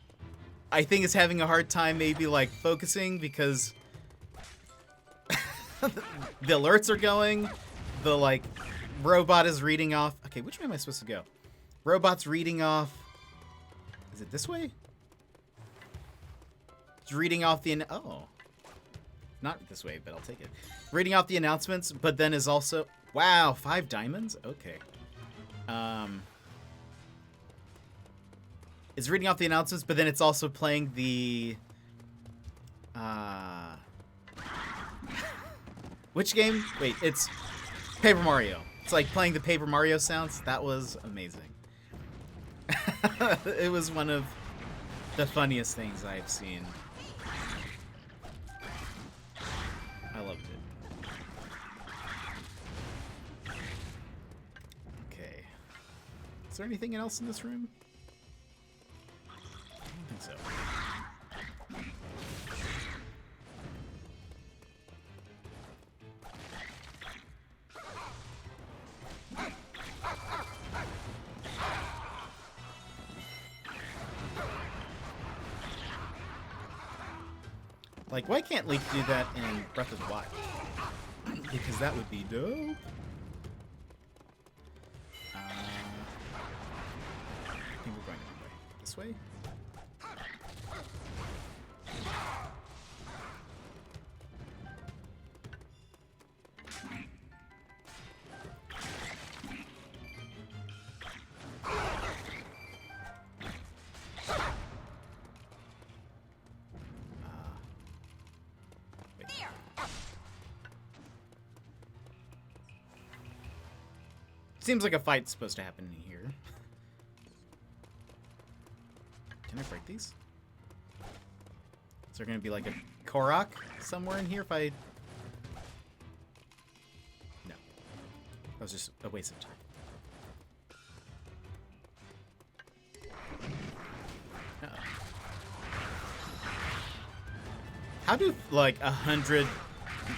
I think is having a hard time maybe like focusing because the alerts are going, the like robot is reading off. Okay, which way am I supposed to go? Robot's reading off. Is it this way? It's reading off the not this way, but I'll take it. Reading off the announcements, but then is also wow, 5 diamonds? Okay. It's reading off the announcements, but then it's also playing the which game? Wait, it's Paper Mario. It's like playing the Paper Mario sounds. That was amazing. It was one of the funniest things I've seen. I loved it. Okay. Is there anything else in this room? I don't think so. Like, why can't Link do that in Breath of the Wild? Because that would be dope. I think we're going the wrong way. This way? Seems like a fight's supposed to happen in here. Can I break these? Is there gonna be like a Korok somewhere in here if I That was just a waste of time. Uh-oh. How do, like, 100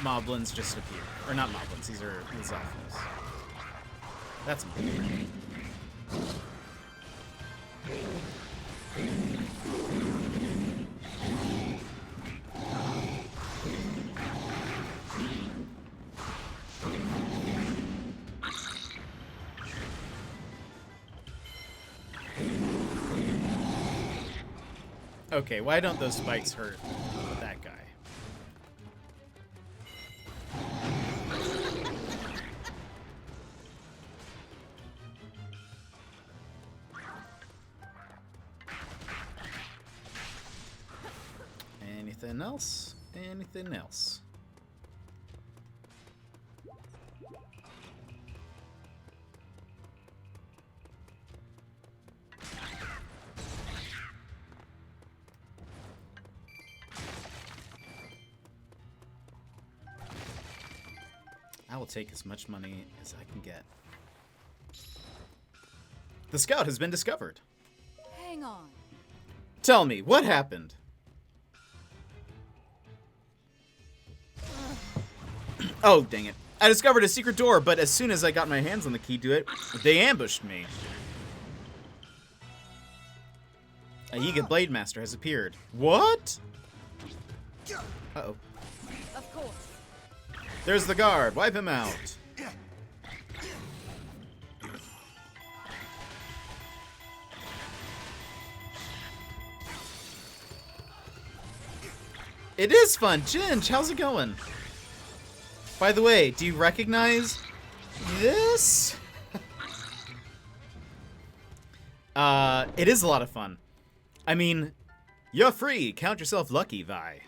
moblins just appear? Or not moblins, these are Lizalfos. That's amazing. Okay, why don't those spikes hurt that guy? Anything else? Anything else? I will take as much money as I can get. The scout has been discovered. Hang on. Tell me, what happened? Oh, dang it. I discovered a secret door, but as soon as I got my hands on the key to it, they ambushed me. A Yiga Blade Master has appeared. What? Uh-oh. Of course. There's the guard. Wipe him out. It is fun. Ginge, how's it going? By the way, do you recognize this? It is a lot of fun. I mean, you're free. Count yourself lucky, Vi.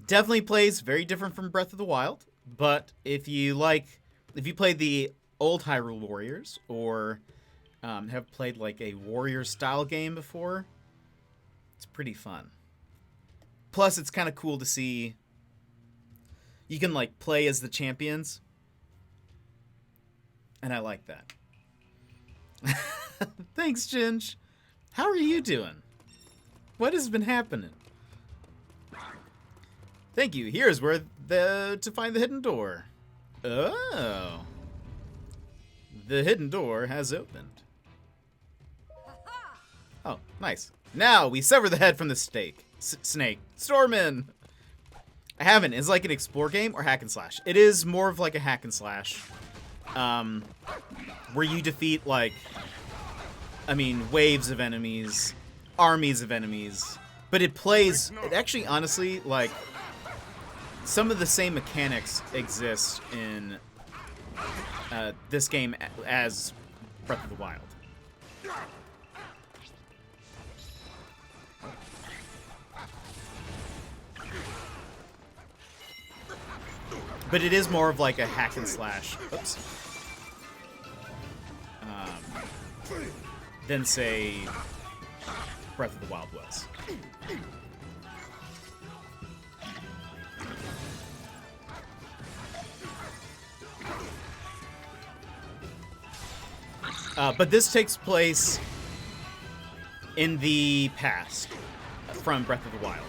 Definitely plays very different from Breath of the Wild, but if you played the old Hyrule Warriors, or have played like a warrior style game before, it's pretty fun. Plus, it's kind of cool to see you can like play as the champions, and I like that. Thanks, Ginge. How are you doing? What has been happening? Thank you. Here's where to find the hidden door. Oh. The hidden door has opened. Oh, nice. Now we sever the head from the snake. Storm in. I haven't. It's like an explore game or hack and slash. It is more of like a hack and slash. Where you defeat like, I mean, waves of enemies, armies of enemies. But it actually, honestly, like, some of the same mechanics exist in this game as Breath of the Wild. But it is more of like a hack and slash. Oops. Than, say, Breath of the Wild was. But this takes place in the past from Breath of the Wild.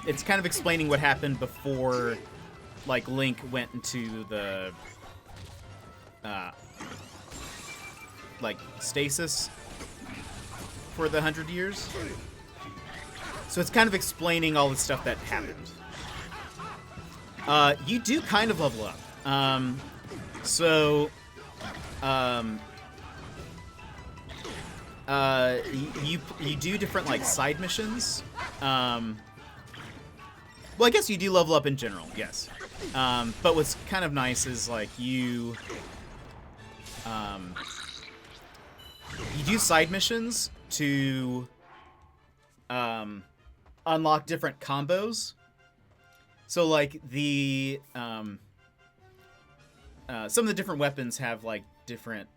It's kind of explaining what happened before, like, Link went into the, like, stasis for the 100 years. So it's kind of explaining all the stuff that happened. You do kind of level up. You do different, like, side missions. Well, I guess you do level up in general, yes. But what's kind of nice is, like, you do side missions to unlock different combos. So, like, some of the different weapons have, like, different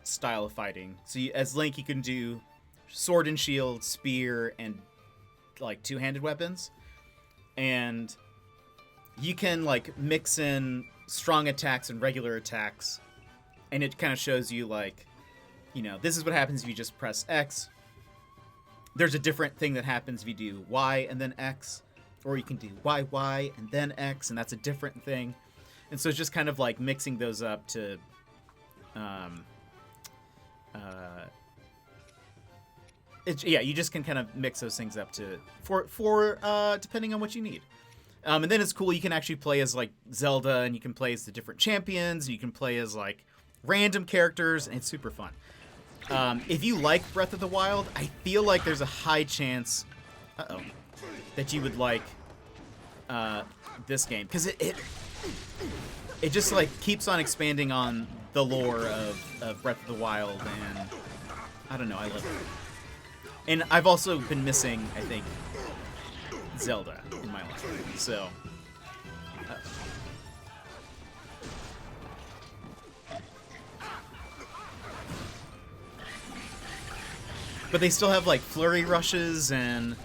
style of fighting. So as Link, you can do sword and shield, spear, and, like, two-handed weapons. And you can like mix in strong attacks and regular attacks, and it kind of shows you like, you know, this is what happens if you just press X. There's a different thing that happens if you do Y and then X, or you can do Y and then X, and that's a different thing. And so it's just kind of like mixing those up to you just can kind of mix those things up to for depending on what you need. And then it's cool, you can actually play as like Zelda, and you can play as the different champions, and you can play as like random characters, and it's super fun. If you like Breath of the Wild, I feel like there's a high chance that you would like this game, because it just like keeps on expanding on the lore of Breath of the Wild, and I don't know, I love it. And I've also been missing, I think, Zelda in my life, so but they still have like flurry rushes, and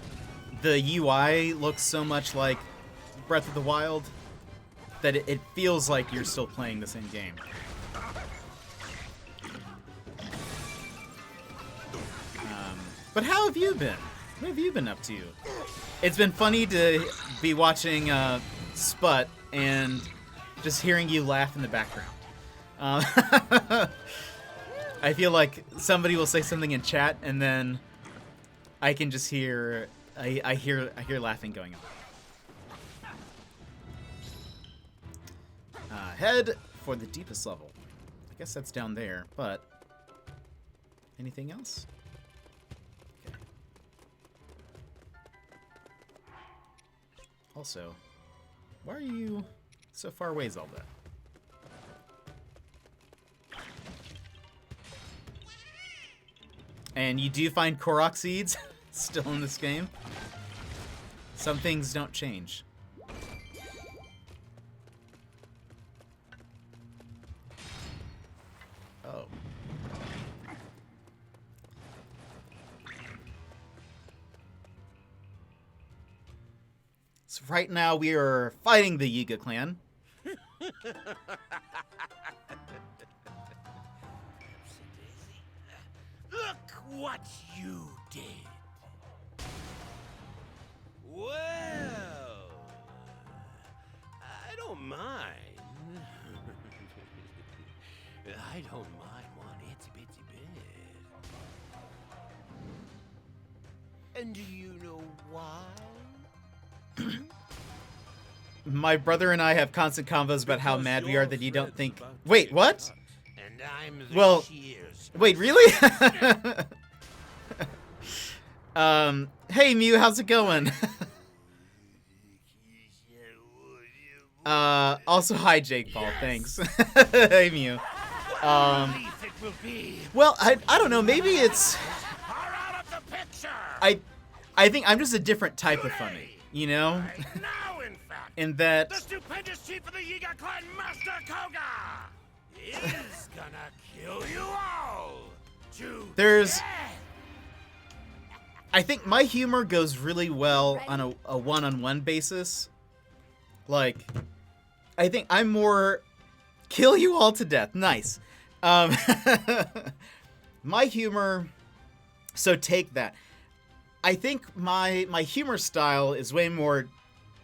the UI looks so much like Breath of the Wild that it feels like you're still playing the same game. But how have you been? What have you been up to? It's been funny to be watching Sput and just hearing you laugh in the background. I feel like somebody will say something in chat, and then I can just hear I hear laughing going on. Head for the deepest level. I guess that's down there, but anything else? Okay. Also, why are you so far away, Zelda? And you do find Korok seeds still in this game. Some things don't change. Oh. So right now we are fighting the Yiga clan. Look what you did. Well, I don't mind. I don't mind one itsy bitsy bit. And do you know why? My brother and I have constant convos about how mad we are that you don't think. Wait, what? And I'm the Well, shears. wait, really? Hey Mew, how's it going? Also hi Jake Paul, thanks. Hey Mew. Well, I don't know, maybe it's I think I'm just a different type of funny, you know? Now, in fact, In that the stupendous chief of the Yiga clan, Master Koga, is gonna kill you all. there's I think my humor goes really well on a one-on-one basis. Like, I think I'm more kill you all to death. Nice. My humor, so take that. I think my humor style is way more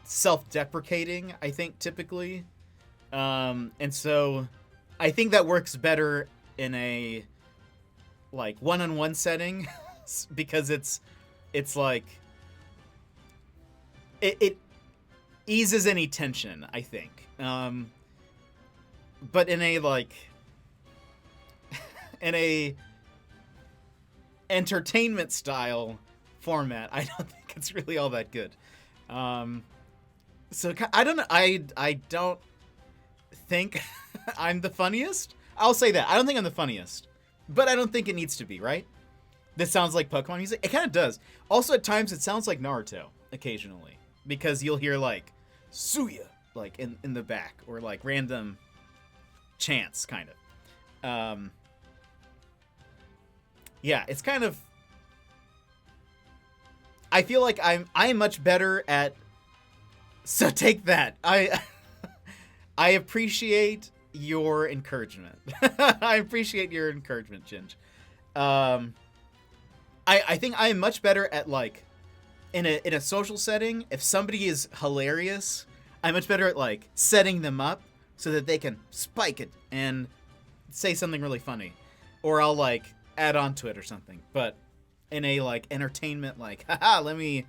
self-deprecating, I think, typically. And so I think that works better in a like one-on-one setting because it's like it eases any tension, I think. But in a like in a entertainment style format, I don't think it's really all that good. So I don't know. I don't think I'm the funniest. I'll say that. I don't think I'm the funniest, but I don't think it needs to be, right? This sounds like Pokemon music. It kind of does. Also, at times, it sounds like Naruto occasionally, because you'll hear like Suya like in the back, or like random chants, kind of. Yeah, it's kind of. I feel like I'm much better at So take that. I appreciate your encouragement. I appreciate your encouragement, Ginge. I think I am much better at, like, in a social setting, if somebody is hilarious, I'm much better at, like, setting them up so that they can spike it and say something really funny. Or I'll, like, add on to it or something. But in a, like, entertainment, like, haha, let me,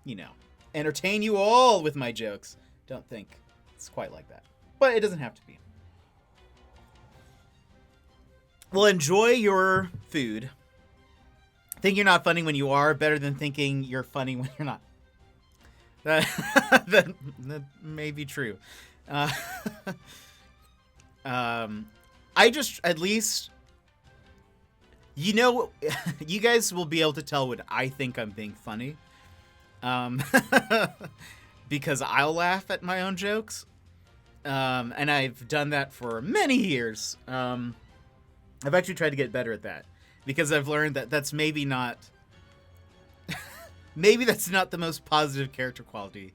you know, entertain you all with my jokes. Don't think it's quite like that. But it doesn't have to be. Well, enjoy your food. Think you're not funny when you are, better than thinking you're funny when you're not. That may be true. I just, at least, you know, you guys will be able to tell when I think I'm being funny. Because I'll laugh at my own jokes. And I've done that for many years. I've actually tried to get better at that. Because I've learned that that's maybe not... maybe that's not the most positive character quality.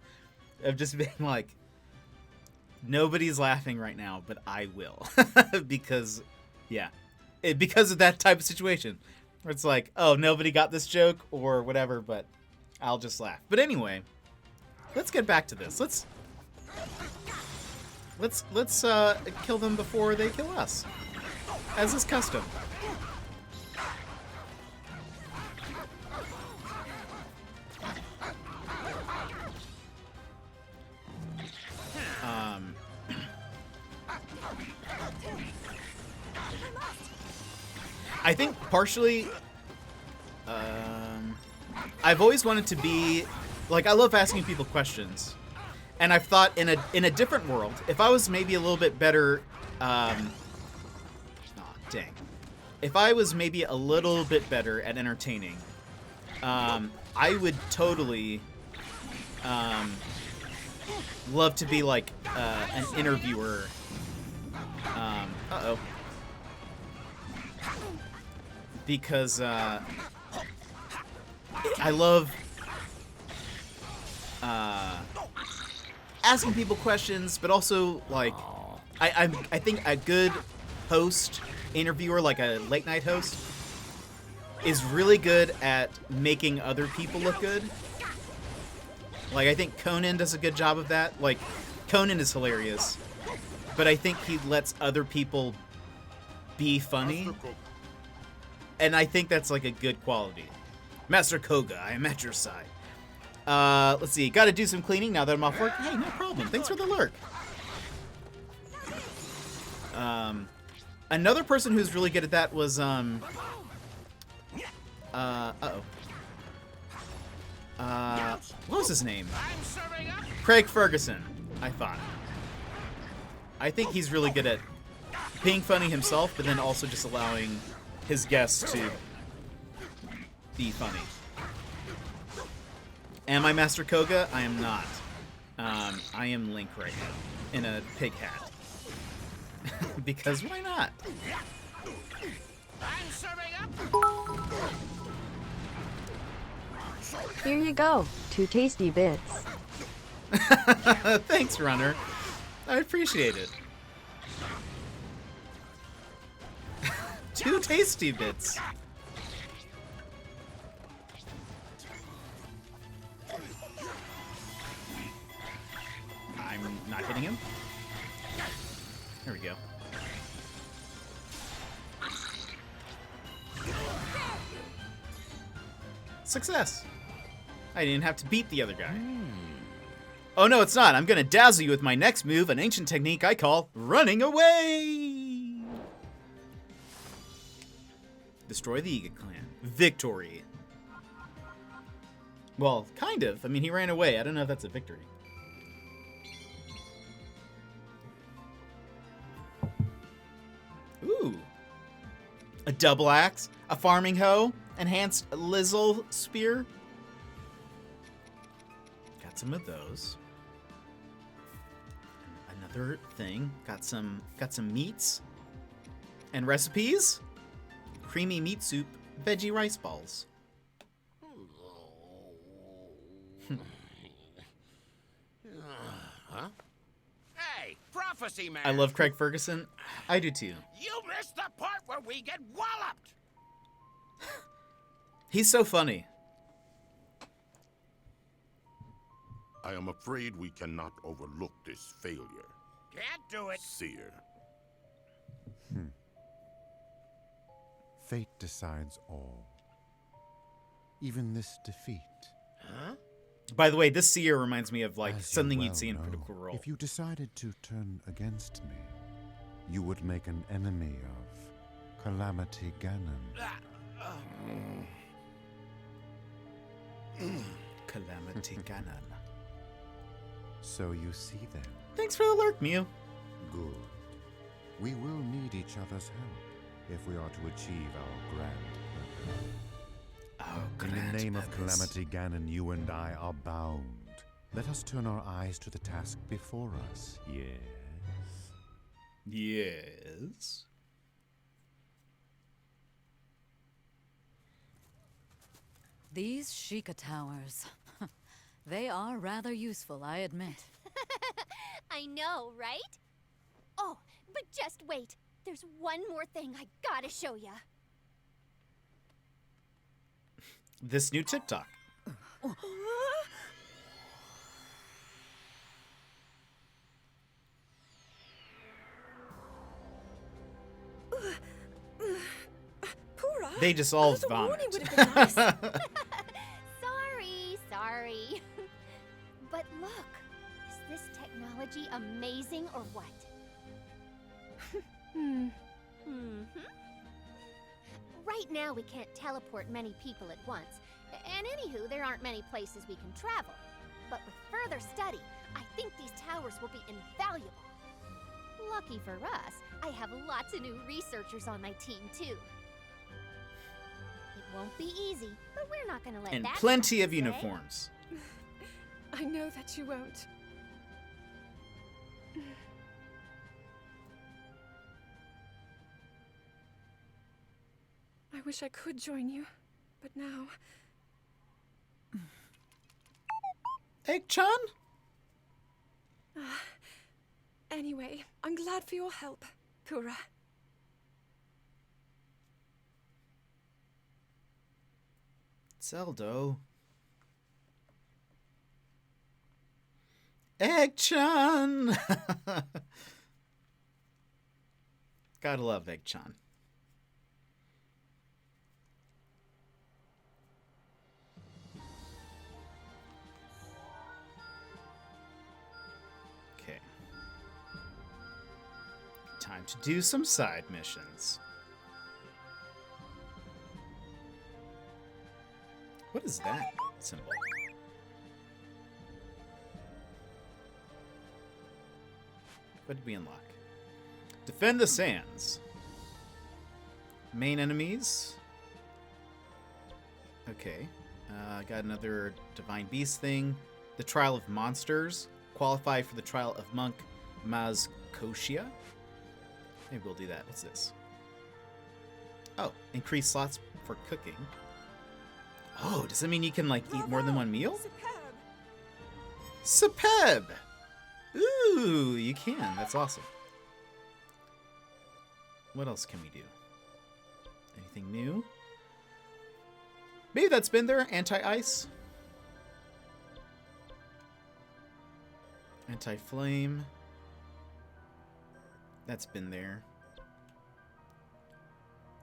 Of just being like... Nobody's laughing right now, but I will. Because, yeah. Because of that type of situation. Where it's like, oh, nobody got this joke, or whatever, but I'll just laugh. But anyway, let's get back to this. Let's kill them before they kill us. As is custom. I think partially, I've always wanted to be, like, I love asking people questions, and I've thought in a different world, if I was maybe a little bit better, if I was maybe a little bit better at entertaining, I would totally, love to be like, an interviewer, because I love asking people questions, but also, like, I think a good host, interviewer, like a late night host, is really good at making other people look good. Like, I think Conan does a good job of that. Like, Conan is hilarious, but I think he lets other people be funny. And I think that's, like, a good quality. Master Koga, I am at your side. Let's see. Gotta do some cleaning now that I'm off work. Hey, no problem. Thanks for the lurk. Another person who's really good at that was, what was his name? Craig Ferguson, I thought. I think he's really good at being funny himself, but then also just allowing his guests to be funny. Am I Master Koga? I am not. I am Link right now, in a pig hat. Because why not? Here you go. 2 tasty bits. Thanks, Runner. I appreciate it. 2 tasty bits. I'm not hitting him. There we go. Success. I didn't have to beat the other guy. Oh no, it's not. I'm gonna dazzle you with my next move, an ancient technique I call running away. Destroy the Yiga clan. Victory. Well, kind of. I mean, he ran away. I don't know if that's a victory. Ooh. A double axe, a farming hoe, enhanced Lizzle spear. Got some of those. Another thing, got some meats and recipes. Creamy meat soup, veggie rice balls. prophecy, man. I love Craig Ferguson. I do too. You missed the part where we get walloped. He's so funny. I am afraid we cannot overlook this failure, Can't do it. Seer. Fate decides all. Even this defeat. Huh? By the way, this seer reminds me of like As you something you'd well see in know, Critical Role. If you decided to turn against me, you would make an enemy of Calamity Ganon. Calamity Ganon. So you see then. Thanks for the lurk, Mew. Good. We will need each other's help if we are to achieve our grand purpose. Oh, In the name of purpose. Calamity Ganon, you and I are bound. Let us turn our eyes to the task before us. Yes. Yes. These Sheikah towers. They are rather useful, I admit. I know, right? Oh, but just wait. There's one more thing I gotta show ya. This new TikTok. Pura, They just all a little vomit. warning would have been nice. Sorry. But look, is this technology amazing or what? Right now we can't teleport many people at once. And anywho, there aren't many places we can travel. But with further study, I think these towers will be invaluable. Lucky for us, I have lots of new researchers on my team too. It won't be easy, but we're not gonna let And that plenty stop of us, eh? uniforms. I know that you won't. I wish I could join you, but now... Egg-chan? Anyway, I'm glad for your help, Pura. Zeldo. Egg-chan! Gotta love Egg-chan. Okay. Time to do some side missions. What is that symbol? What did we unlock? Defend the sands. Main enemies. Okay. Got another Divine Beast thing. The Trial of Monsters. Qualify for the Trial of Monk Maz Koshia. Maybe we'll do that. What's this? Oh, increase slots for cooking. Oh, does that mean you can, like, eat more than one meal? Superb! Ooh, you can. That's awesome. What else can we do? Anything new? Maybe that's been there. Anti-ice. Anti-flame. That's been there.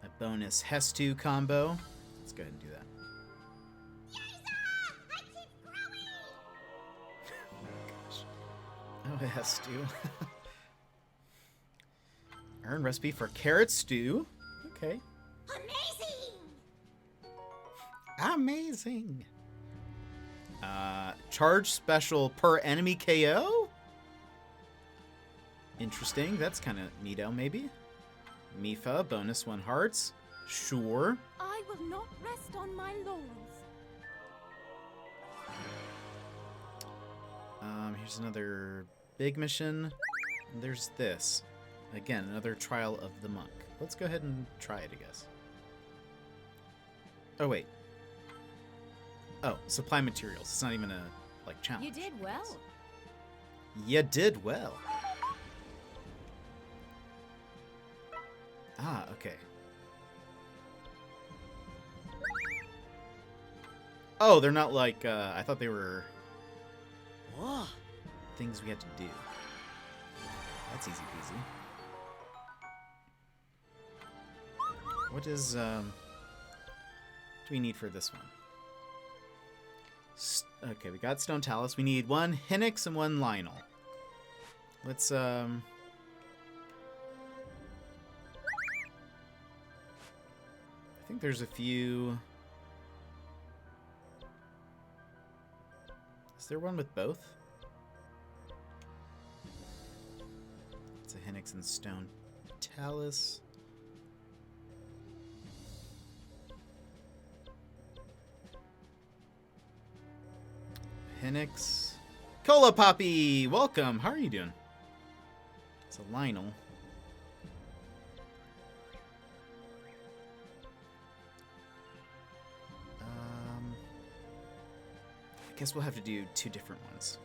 A bonus Hestu combo. Let's go ahead and do that. Oh, Hestu. Earn recipe for carrot stew. Okay. Amazing. Charge special per enemy KO? Interesting. That's kind of neato, maybe. Mipha, bonus 1 hearts. Sure. I will not rest on my laurels. Here's another big mission. And there's this. Again, another trial of the monk. Let's go ahead and try it, I guess. Oh, wait. Oh, supply materials. It's not even a, like, challenge. You did well. You did well. Ah, okay. Oh, they're not like, I thought they were things we had to do. That's easy peasy. What is, do we need for this one? Okay, we got Stone Talus. We need one Hinnix and one Lionel. Let's, I think there's a few... Is there one with both? It's a Hinnix and Stone Talus. Hinnix. Cola Poppy! Welcome! How are you doing? It's a Lionel. I guess we'll have to do two different ones.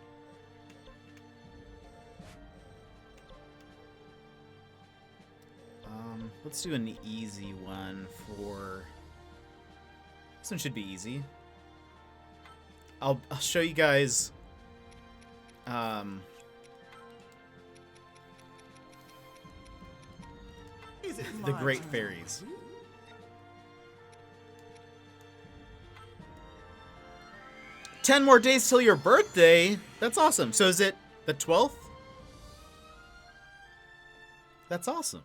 Let's do an easy one for... This one should be easy. I'll show you guys the Great Fairies. "10 more days till your birthday." That's awesome. So is it the 12th? That's awesome.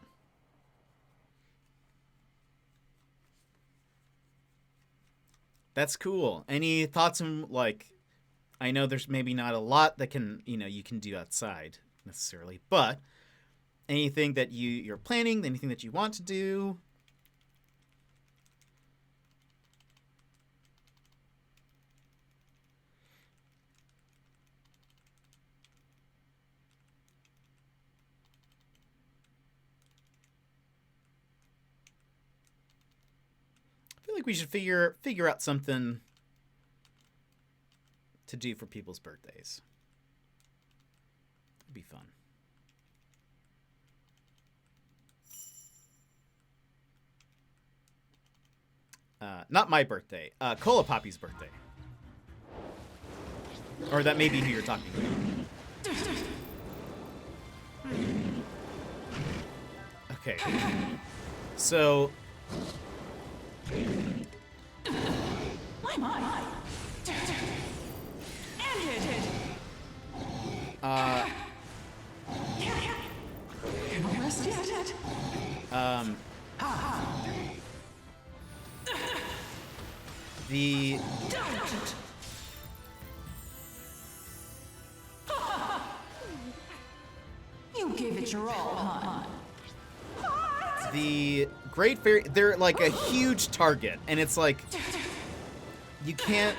That's cool. Any thoughts on, like, I know there's maybe not a lot that can, you can do outside necessarily, but anything that you're planning, anything that you want to do? I feel like we should figure out something to do for people's birthdays. It'd be fun. Not my birthday. Cola Poppy's birthday. Or that may be who you're talking about. Okay. So... My. The You gave it your all, hon. the Great Fairy, they're like a huge target, and it's like you can't.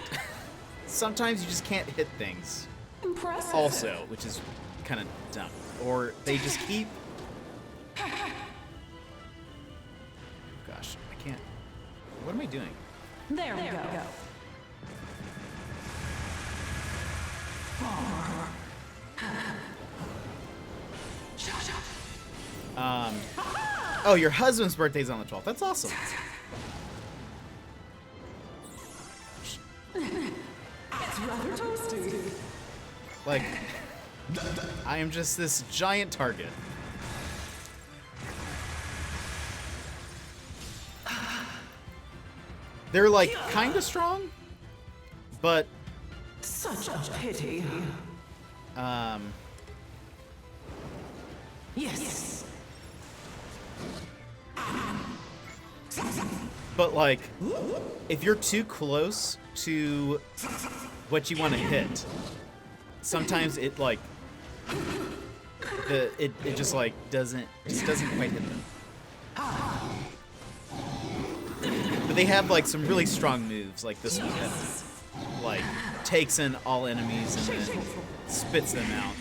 Sometimes you just can't hit things. Impressive. Also, which is kind of dumb, or they just keep. Gosh, I can't. What am I doing? There we go. Oh, your husband's birthday's on the 12th. That's awesome. It's rather toasty. Like, I am just this giant target. They're like kind of strong, but Such a pity. Yes. But like, if you're too close to what you want to hit, sometimes it like it just like doesn't quite hit them. But they have like some really strong moves, like this one that like takes in all enemies and then spits them out.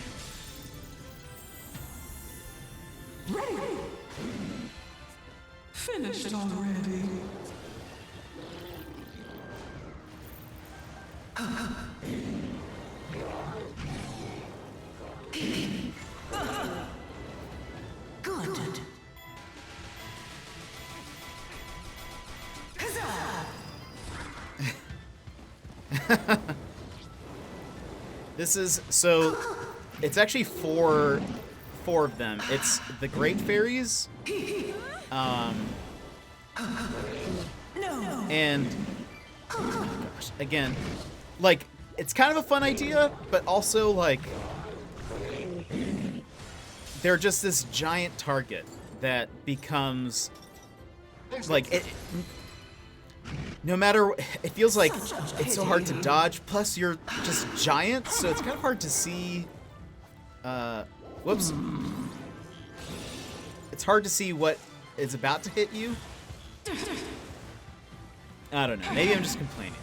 Ready. Finished already. Good. This is so. It's actually four of them. It's the Great Fairies, and oh gosh, again, like it's kind of a fun idea, but also like they're just this giant target that becomes like it. No matter, it feels like it's so hard to dodge. Plus, you're just giant, so it's kind of hard to see. Whoops. It's hard to see what is about to hit you. I don't know. Maybe I'm just complaining.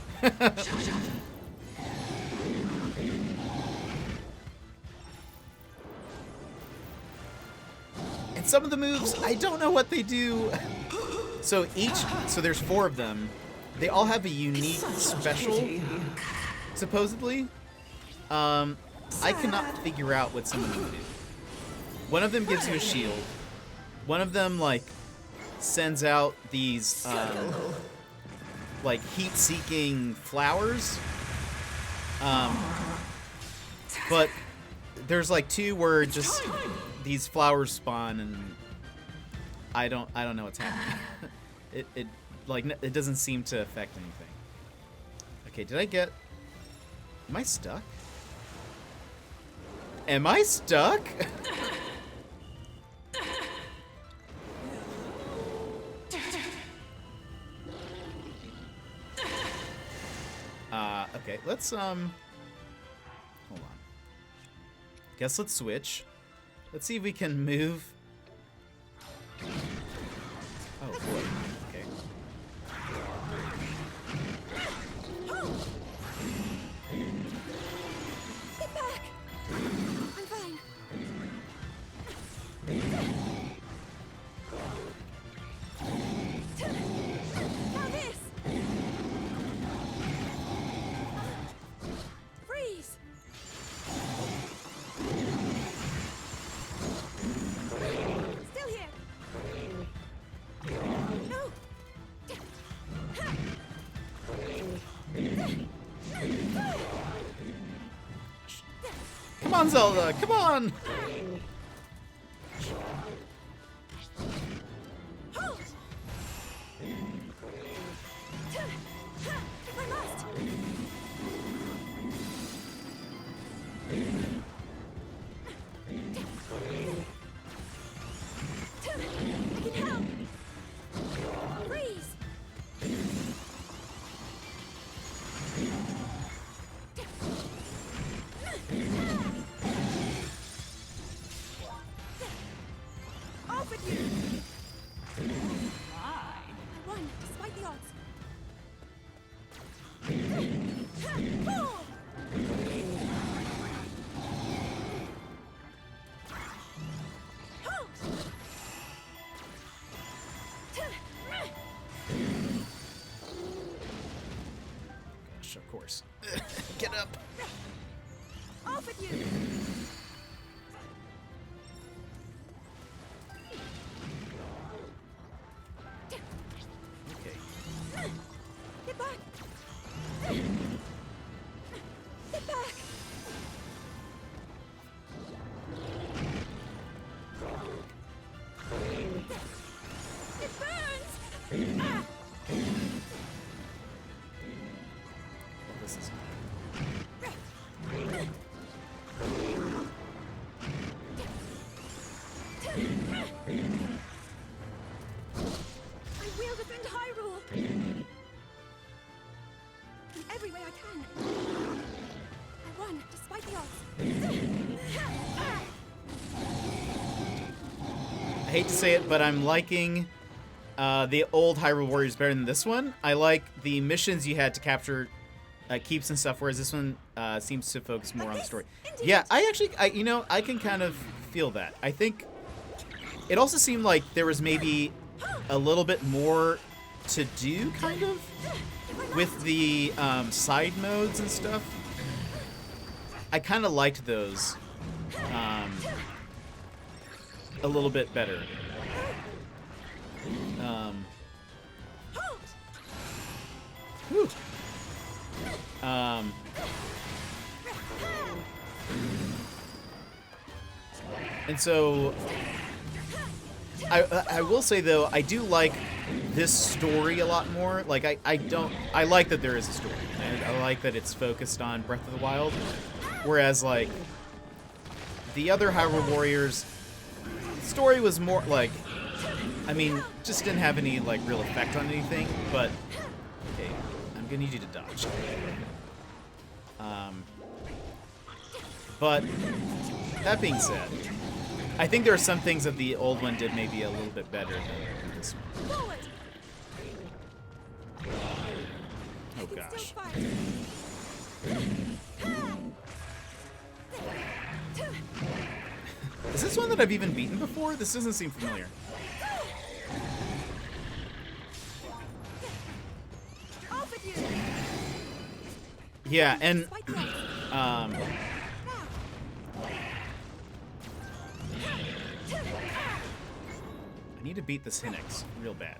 And some of the moves, I don't know what they do. So there's 4 of them. They all have a unique special, supposedly. I cannot figure out what some of them do. One of them gives you a shield. One of them, like, sends out these, like, heat-seeking flowers. But there's, like, 2 where just these flowers spawn, and I don't know what's happening. It doesn't seem to affect anything. Okay, did I get... Am I stuck? Am I stuck? Okay, let's, hold on. Guess let's switch. Let's see if we can move. Oh, boy. Okay. Get back! I'm fine. Now this! Freeze! Still here! No! Come on, Zelda! Come on! If I must! I can help! Freeze! Off with you! I won, despite the odds. Gosh, of course. Get up! Off with you! Okay. Get back! Get back! It burns! Ah! This is... I will defend Hyrule! In every way I can. I won, despite the odds. I hate to say it, but I'm liking the old Hyrule Warriors better than this one. I like the missions you had to capture keeps and stuff, whereas this one seems to focus more on the story. Yeah, I can kind of feel that. I think it also seemed like there was maybe a little bit more to do, kind of, with the side modes and stuff. I kind of liked those a little bit better. Whew. And so I will say though, I do like this story a lot more. Like I like that there is a story. I like that it's focused on Breath of the Wild. Whereas like the other Hyrule Warriors story was more like, I mean, just didn't have any like real effect on anything, but okay, I'm gonna need you to dodge. But that being said, I think there are some things that the old one did maybe a little bit better than this one. Oh gosh. Is this one that I've even beaten before? This doesn't seem familiar. Yeah, and I need to beat this Hinix real bad.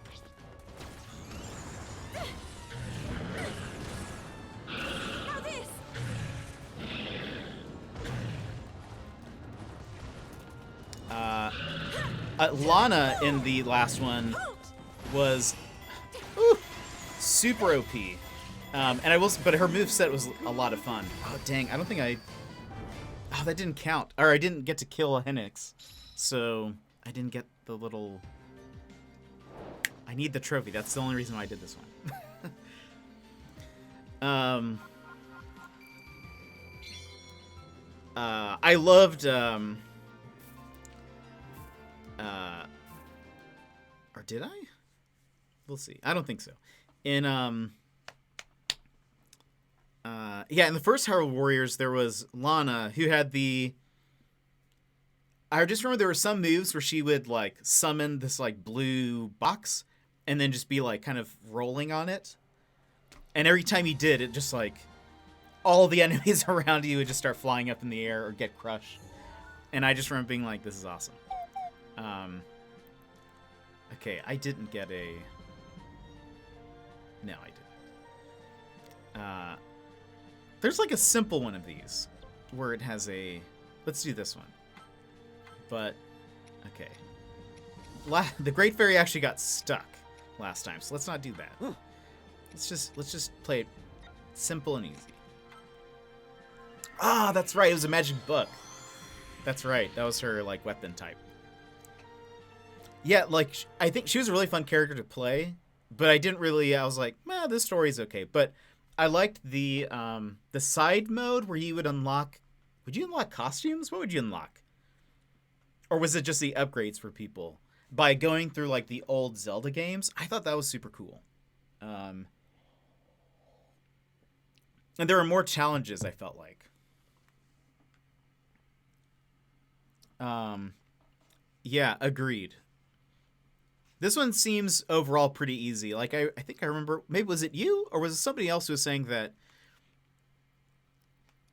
Lana in the last one was super OP. And but her moveset was a lot of fun. Oh dang, I don't think oh, that didn't count. Or I didn't get to kill a Hinix. So I didn't get the little... I need the trophy. That's the only reason why I did this one. I loved or did I? We'll see. I don't think so. In yeah, in the first Hyrule Warriors, there was Lana who had the... I just remember there were some moves where she would like summon this like blue box and then just be like kind of rolling on it. And every time he did, it just like all the enemies around you would just start flying up in the air or get crushed. And I just remember being like, this is awesome. Okay, I didn't get a... No, I didn't. There's like a simple one of these where it has a... Let's do this one. But, okay. The Great Fairy actually got stuck last time, so let's not do that. Let's just play it simple and easy. Ah, that's right. It was a magic book. That's right. That was her like weapon type. Yeah, like I think she was a really fun character to play, but I didn't really. I was like, this story's okay. But I liked the side mode where you would unlock. Would you unlock costumes? What would you unlock? Or was it just the upgrades for people by going through like the old Zelda games? I thought that was super cool. And there were more challenges, I felt like. Yeah, agreed. This one seems overall pretty easy. Like, I think I remember, maybe was it you? Or was it somebody else who was saying that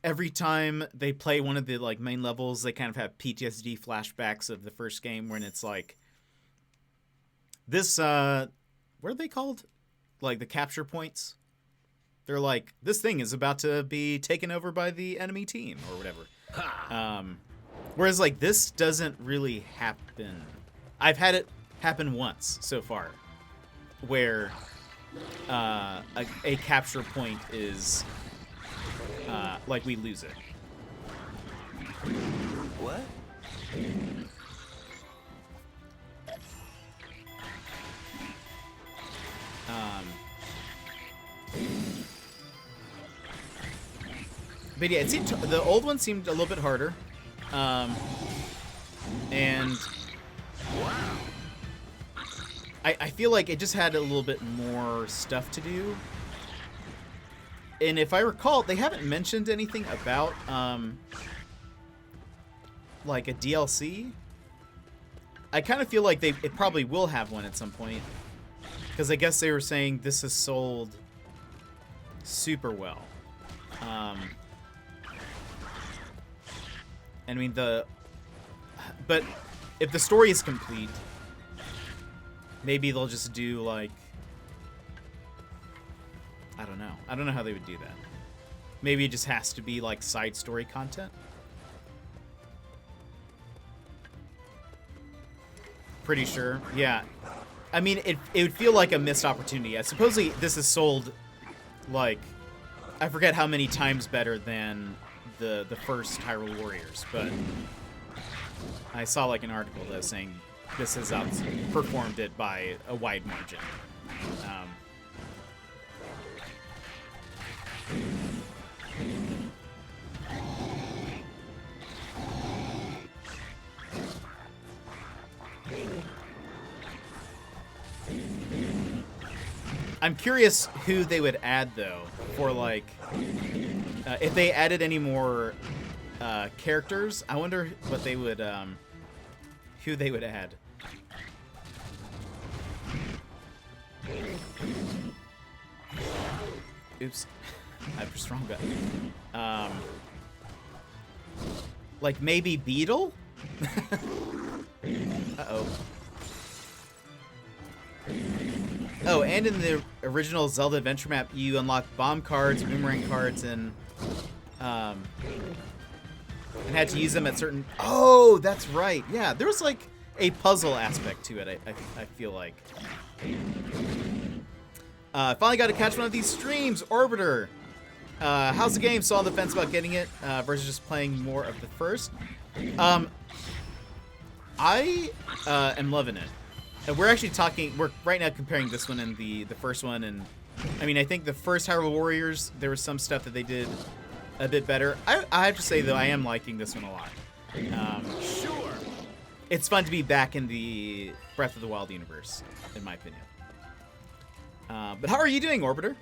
every time they play one of the, like, main levels, they kind of have PTSD flashbacks of the first game when it's like, this, what are they called? Like, the capture points? They're like, this thing is about to be taken over by the enemy team, or whatever. Whereas, like, this doesn't really happen. I've had it happen once so far, where a capture point is, like, we lose it. What? But yeah, it seemed the old one seemed a little bit harder, and I feel like it just had a little bit more stuff to do. And if I recall, they haven't mentioned anything about like a DLC. I kind of feel like it probably will have one at some point, because I guess they were saying this has sold super well. I mean, but if the story is complete, maybe they'll just do like, I don't know how they would do that. Maybe it just has to be like side story content. Pretty sure. Yeah. I mean, it would feel like a missed opportunity. Supposedly, this is sold, like, I forget how many times better than the first Hyrule Warriors, but I saw, like, an article that was saying this has outperformed it by a wide margin. I'm curious who they would add, though, for, like, if they added any more characters. I wonder what they would, who they would add. Oops. I pressed wrong button. Like, maybe Beetle? Uh-oh. Oh, and in the original Zelda Adventure map, you unlock bomb cards, boomerang cards, and had to use them at certain... Oh, that's right. Yeah, there was, like, a puzzle aspect to it, I feel like. Finally got to catch one of these streams. Orbiter. How's the game? Saw the fence about getting it versus just playing more of the first. I am loving it. We're actually talking, we're right now comparing this one and the first one, and I mean, I think the first Hyrule Warriors, there was some stuff that they did a bit better. I have to say, though, I am liking this one a lot. Sure. It's fun to be back in the Breath of the Wild universe, in my opinion. But how are you doing, Orbiter?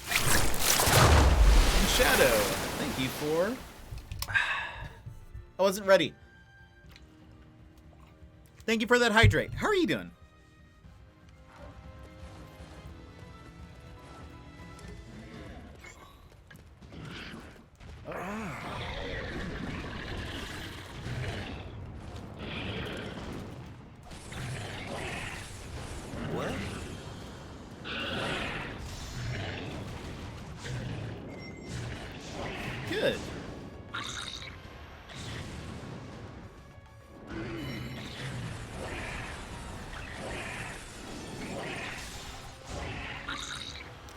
And Shadow, thank you for... I wasn't ready. Thank you for that hydrate. How are you doing? What? Good.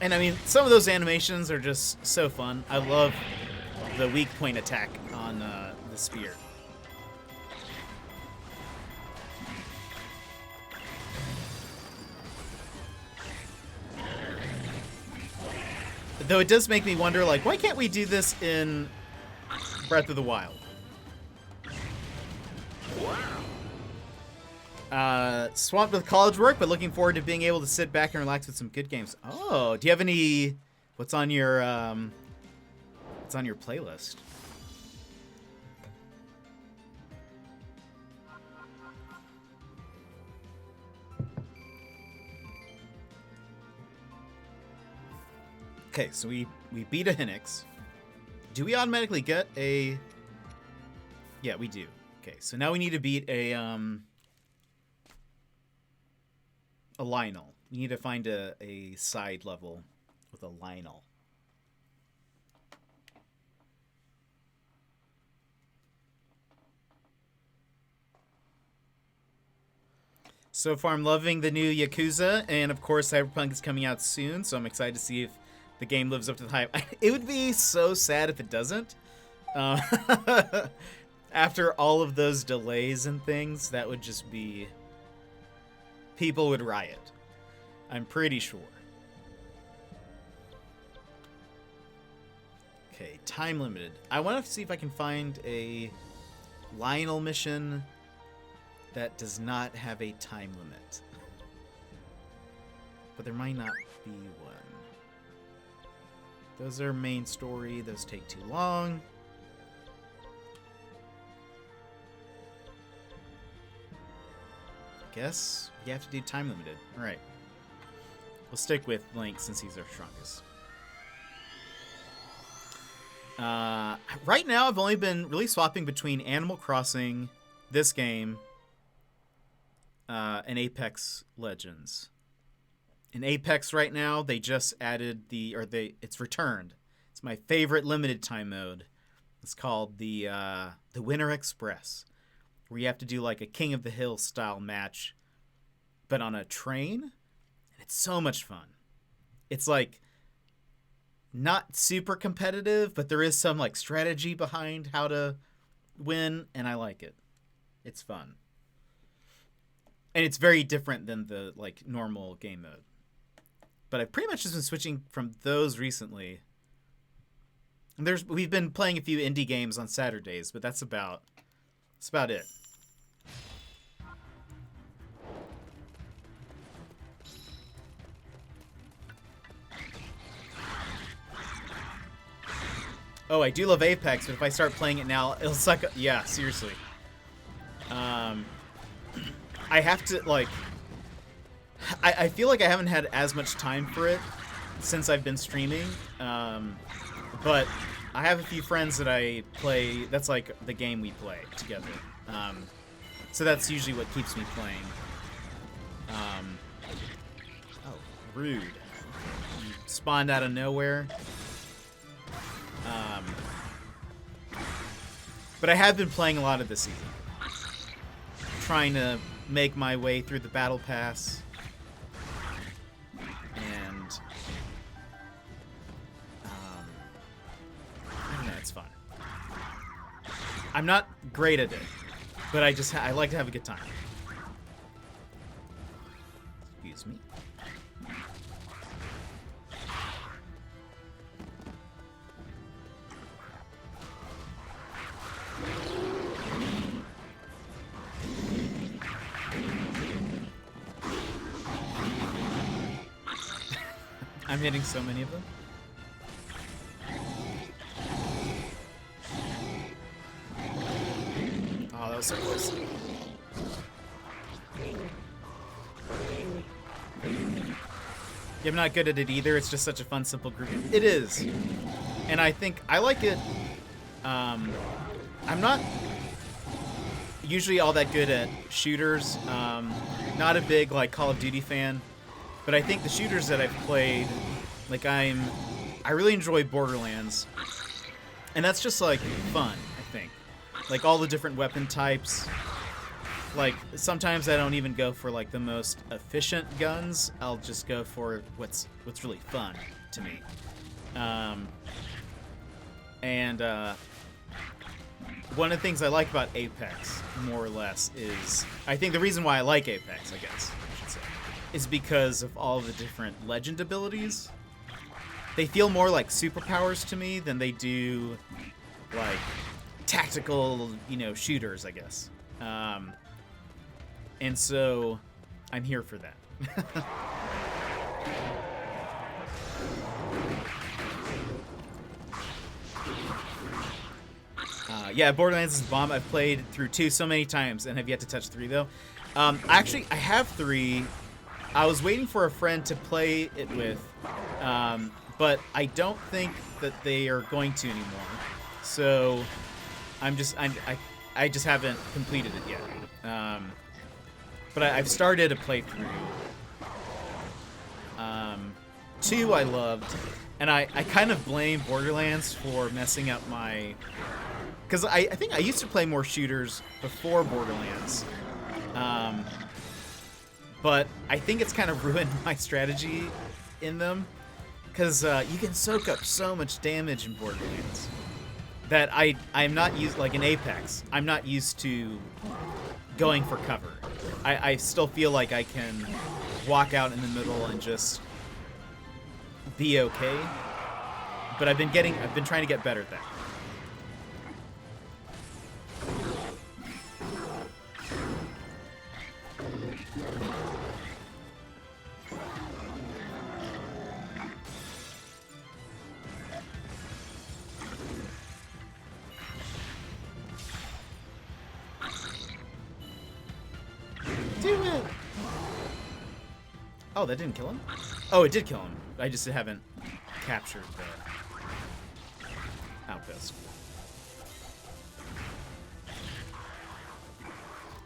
And I mean, some of those animations are just so fun. I love the weak point attack on the spear. Though it does make me wonder, like, why can't we do this in Breath of the Wild? Swamped with college work, but looking forward to being able to sit back and relax with some good games. Oh, do you have any... What's on your playlist? Okay, so we beat a Hynix. Do we automatically get a... Yeah, we do. Okay, so now we need to beat a Lionel. We need to find a side level with a Lionel. So far, I'm loving the new Yakuza, and of course, Cyberpunk is coming out soon, so I'm excited to see if the game lives up to the hype. It would be so sad if it doesn't. After all of those delays and things, that would just be... People would riot. I'm pretty sure. Okay, time limited. I want to see if I can find a Lionel mission that does not have a time limit. But there might not be one. Those are main story. Those take too long. Guess you have to do time limited. All right. We'll stick with Link since he's our strongest. Right now, I've only been really swapping between Animal Crossing, this game, and Apex Legends. In Apex right now, they just added it's returned. It's my favorite limited time mode. It's called the Winter Express, where you have to do like a King of the Hill style match, but on a train. And it's so much fun. It's like not super competitive, but there is some like strategy behind how to win, and I like it. It's fun. And it's very different than the like normal game mode. But I've pretty much just been switching from those recently. And we've been playing a few indie games on Saturdays, but that's about it. Oh, I do love Apex, but if I start playing it now, it'll suck. Yeah, seriously. I have to, like... I feel like I haven't had as much time for it since I've been streaming. But I have a few friends that I play... That's, like, the game we play together. So that's usually what keeps me playing. Oh, rude. You spawned out of nowhere. But I have been playing a lot of this season. Trying to make my way through the battle pass. And I don't know, it's fun. I'm not great at it, but I like to have a good time. Excuse me. I'm hitting so many of them. Oh, that was so close. Yeah, I'm not good at it either. It's just such a fun, simple group. It is. And I think I like it. I'm not usually all that good at shooters. Not a big, like, Call of Duty fan. But I think the shooters that I've played, like I really enjoy Borderlands. And that's just like fun, I think. Like all the different weapon types. Like sometimes I don't even go for like the most efficient guns. I'll just go for what's really fun to me. One of the things I like about Apex, more or less, is I think the reason why I like Apex, I guess I should say, is because of all the different legend abilities. They feel more like superpowers to me than they do like tactical, shooters, I guess. And so I'm here for that. Yeah, Borderlands is a bomb. I've played through 2 so many times and have yet to touch 3 though. Actually, I have 3. I was waiting for a friend to play it with, but I don't think that they are going to anymore. So I just haven't completed it yet. But I've started a playthrough. 2 I loved, and I kind of blame Borderlands for messing up my... Because I think I used to play more shooters before Borderlands. But I think it's kind of ruined my strategy in them. Because you can soak up so much damage in Borderlands that I'm not used, like in Apex, I'm not used to going for cover. I still feel like I can walk out in the middle and just be okay. But I've been trying to get better at that. Do it! Oh, that didn't kill him? Oh, it did kill him. I just haven't captured the outpost.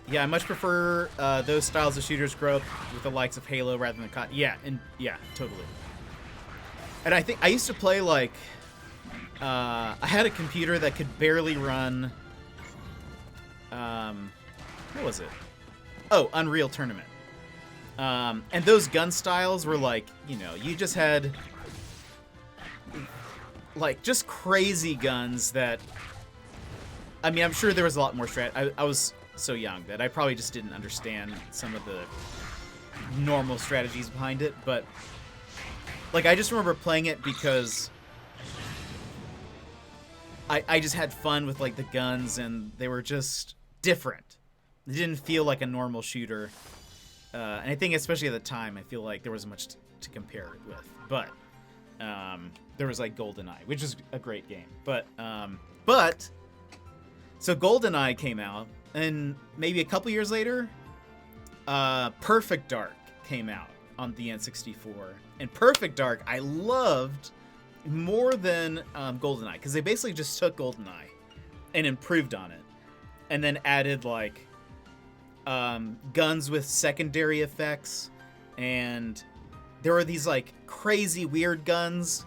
Yeah, I much prefer those styles of shooters grow up with the likes of Halo rather than yeah, totally. And I think I used to play like I had a computer that could barely run what was it? Oh, Unreal Tournament. And those gun styles were like, you know, you just had like just crazy guns that I mean, I'm sure there was a lot more I was so young that I probably just didn't understand some of the normal strategies behind it, but like I just remember playing it because I just had fun with like the guns and they were just different. They didn't feel like a normal shooter. And I think especially at the time, I feel like there wasn't much to compare it with. But there was like GoldenEye, which is a great game. But so GoldenEye came out, and maybe a couple years later, Perfect Dark came out on the N64. And Perfect Dark, I loved more than GoldenEye, because they basically just took GoldenEye and improved on it, and then added like guns with secondary effects, and there were these like crazy weird guns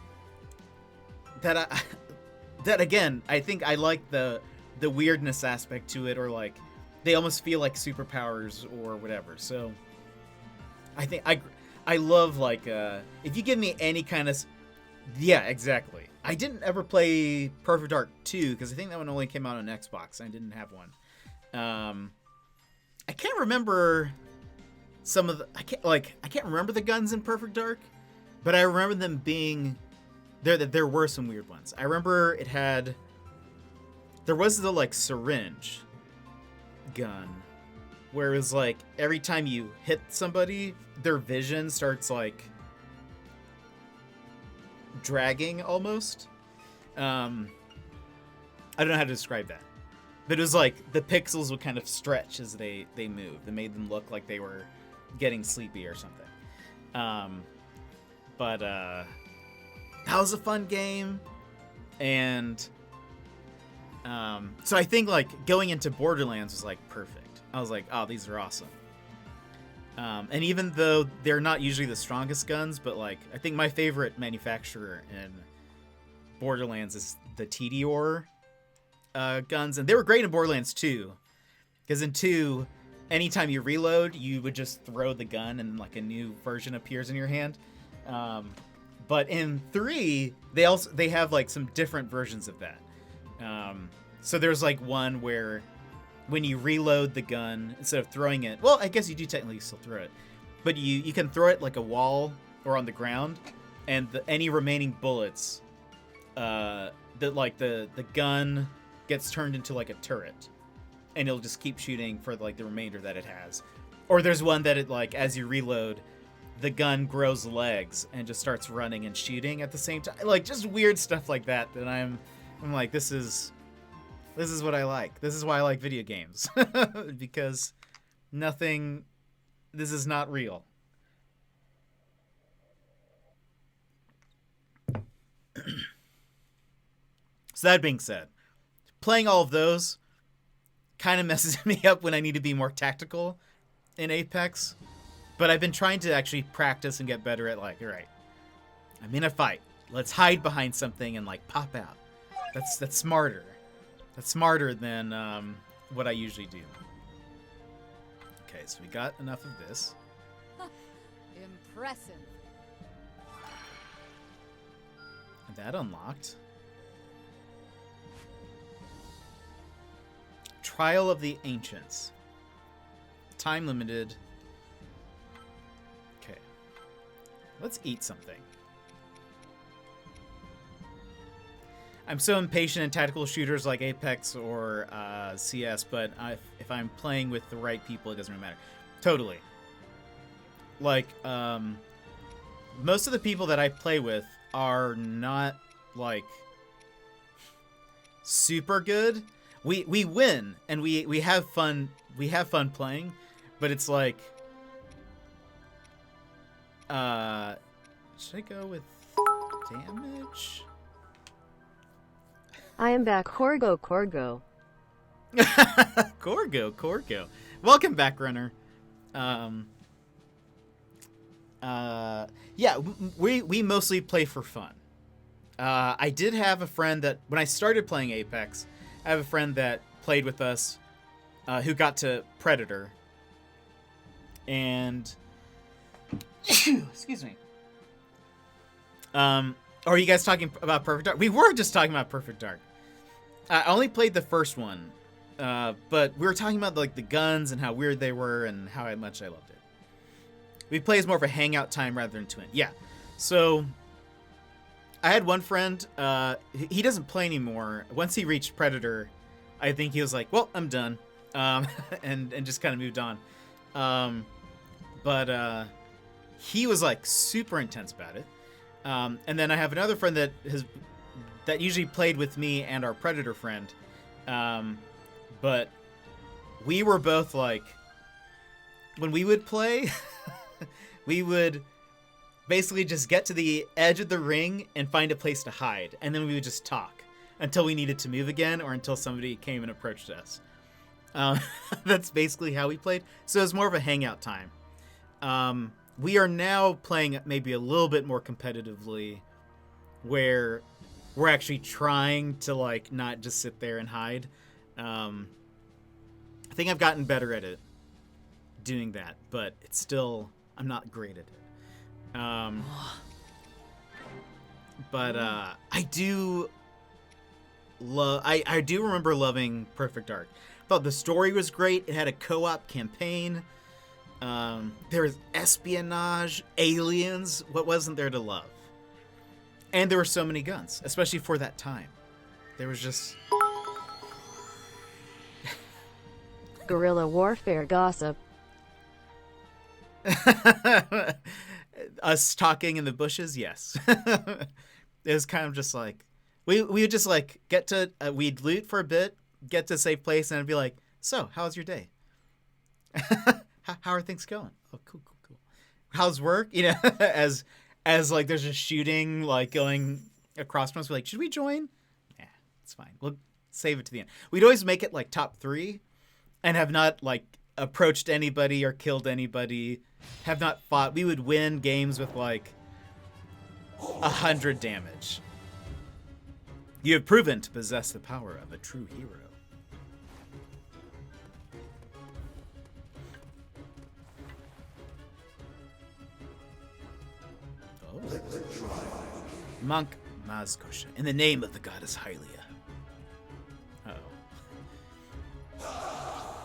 that that again I think I like the weirdness aspect to it, or like they almost feel like superpowers or whatever. So I think I love like if you give me any kind of yeah, exactly. I didn't ever play Perfect Dark 2 because I think that one only came out on Xbox. I didn't have one. I can't remember some of the I can't remember the guns in Perfect Dark, but I remember them being there were some weird ones. I remember there was the like syringe gun where it was like every time you hit somebody, their vision starts like dragging almost. I don't know how to describe that. But it was like the pixels would kind of stretch as they moved. It made them look like they were getting sleepy or something. But that was a fun game. And so I think like going into Borderlands was like perfect. I was like, oh, these are awesome. And even though they're not usually the strongest guns, but like I think my favorite manufacturer in Borderlands is the Tediore guns, and they were great in Borderlands 2, because in 2, anytime you reload, you would just throw the gun and like a new version appears in your hand. But in 3, they have like some different versions of that. So there's like one where when you reload the gun, instead of throwing it, well, I guess you do technically still throw it, but you can throw it like a wall or on the ground, and any remaining bullets, the gun gets turned into like a turret, and it'll just keep shooting for like the remainder that it has. Or there's one that it like as you reload, the gun grows legs and just starts running and shooting at the same time. Like just weird stuff like that I'm like, this is what I like. This is why I like video games. Because this is not real. So that being said, playing all of those kind of messes me up when I need to be more tactical in Apex. But I've been trying to actually practice and get better at like, all right, I'm in a fight. Let's hide behind something and like pop out. That's smarter. That's smarter than what I usually do. Okay, so we got enough of this. Impressive. And that unlocked. Trial of the Ancients. Time limited. Okay. Let's eat something. I'm so impatient in tactical shooters like Apex or CS, but if I'm playing with the right people, it doesn't really matter. Totally. Like, most of the people that I play with are not, like, super good. We win, and we have fun. We have fun playing, but it's like, should I go with damage? I am back, Corgo. Corgo. Welcome back, Runner. Yeah, we mostly play for fun. I did have a friend that, when I started playing Apex, I have a friend that played with us who got to Predator. And... excuse me. Are you guys talking about Perfect Dark? We were just talking about Perfect Dark. I only played the first one, but we were talking about like the guns and how weird they were and how much I loved it. We play as more of a hangout time rather than to win. Yeah. So I had one friend, he doesn't play anymore. Once he reached Predator, I think he was like, well, I'm done. And just kind of moved on. But he was like super intense about it. And then I have another friend that usually played with me and our Predator friend. But we were both like, when we would play, we would basically just get to the edge of the ring and find a place to hide. And then we would just talk until we needed to move again or until somebody came and approached us. That's basically how we played. So it was more of a hangout time. We are now playing maybe a little bit more competitively where we're actually trying to like not just sit there and hide. I think I've gotten better at it doing that, but it's still, I'm not great at it. But I do remember loving Perfect Dark. Thought the story was great. It had a co-op campaign. There was espionage, aliens. What wasn't there to love? And there were so many guns, especially for that time. There was just... Guerrilla warfare gossip. Us talking in the bushes, yes. It was kind of just like... We would just like get to... we'd loot for a bit, get to a safe place, and I'd be like, so, how's your day? How are things going? Oh, cool. How's work? You know, as like there's a shooting like going across from us. We're like, should we join? Yeah, it's fine. We'll save it to the end. We'd always make it like top 3 and have not like approached anybody or killed anybody, have not fought. We would win games with like 100 damage. You have proven to possess the power of a true hero. Monk Mazkosha, in the name of the goddess Hylia.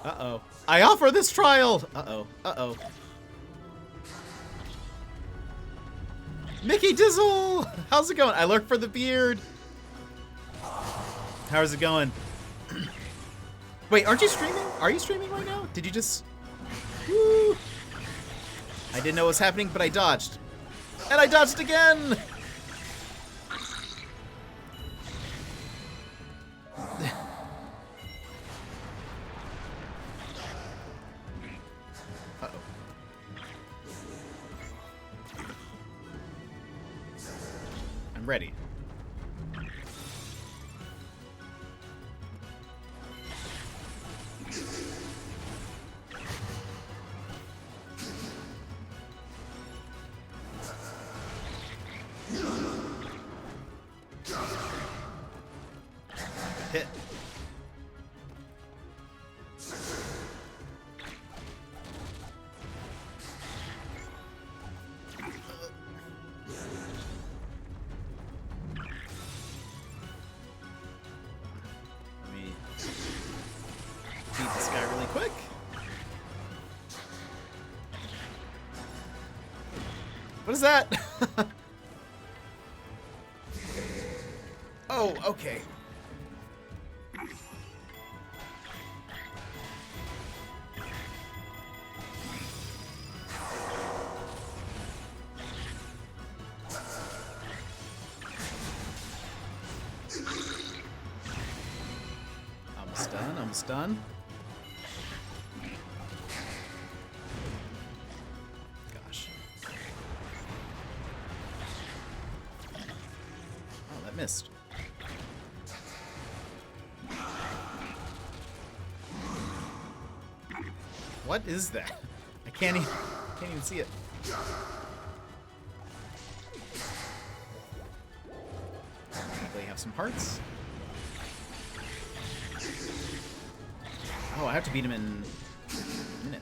Uh-oh. I offer this trial! Uh-oh. Mickey Dizzle! How's it going? I lurk for the beard. How's it going? Wait, aren't you streaming? Are you streaming right now? Did you just... Woo! I didn't know what was happening, but I dodged. And I dodged again! Uh-oh. I'm ready. Hit. Let me beat this guy really quick. What is that? Oh, okay. Almost done. Gosh. Oh, that missed. What is that? I can't even see it. They have some hearts. Oh, I have to beat him in a minute.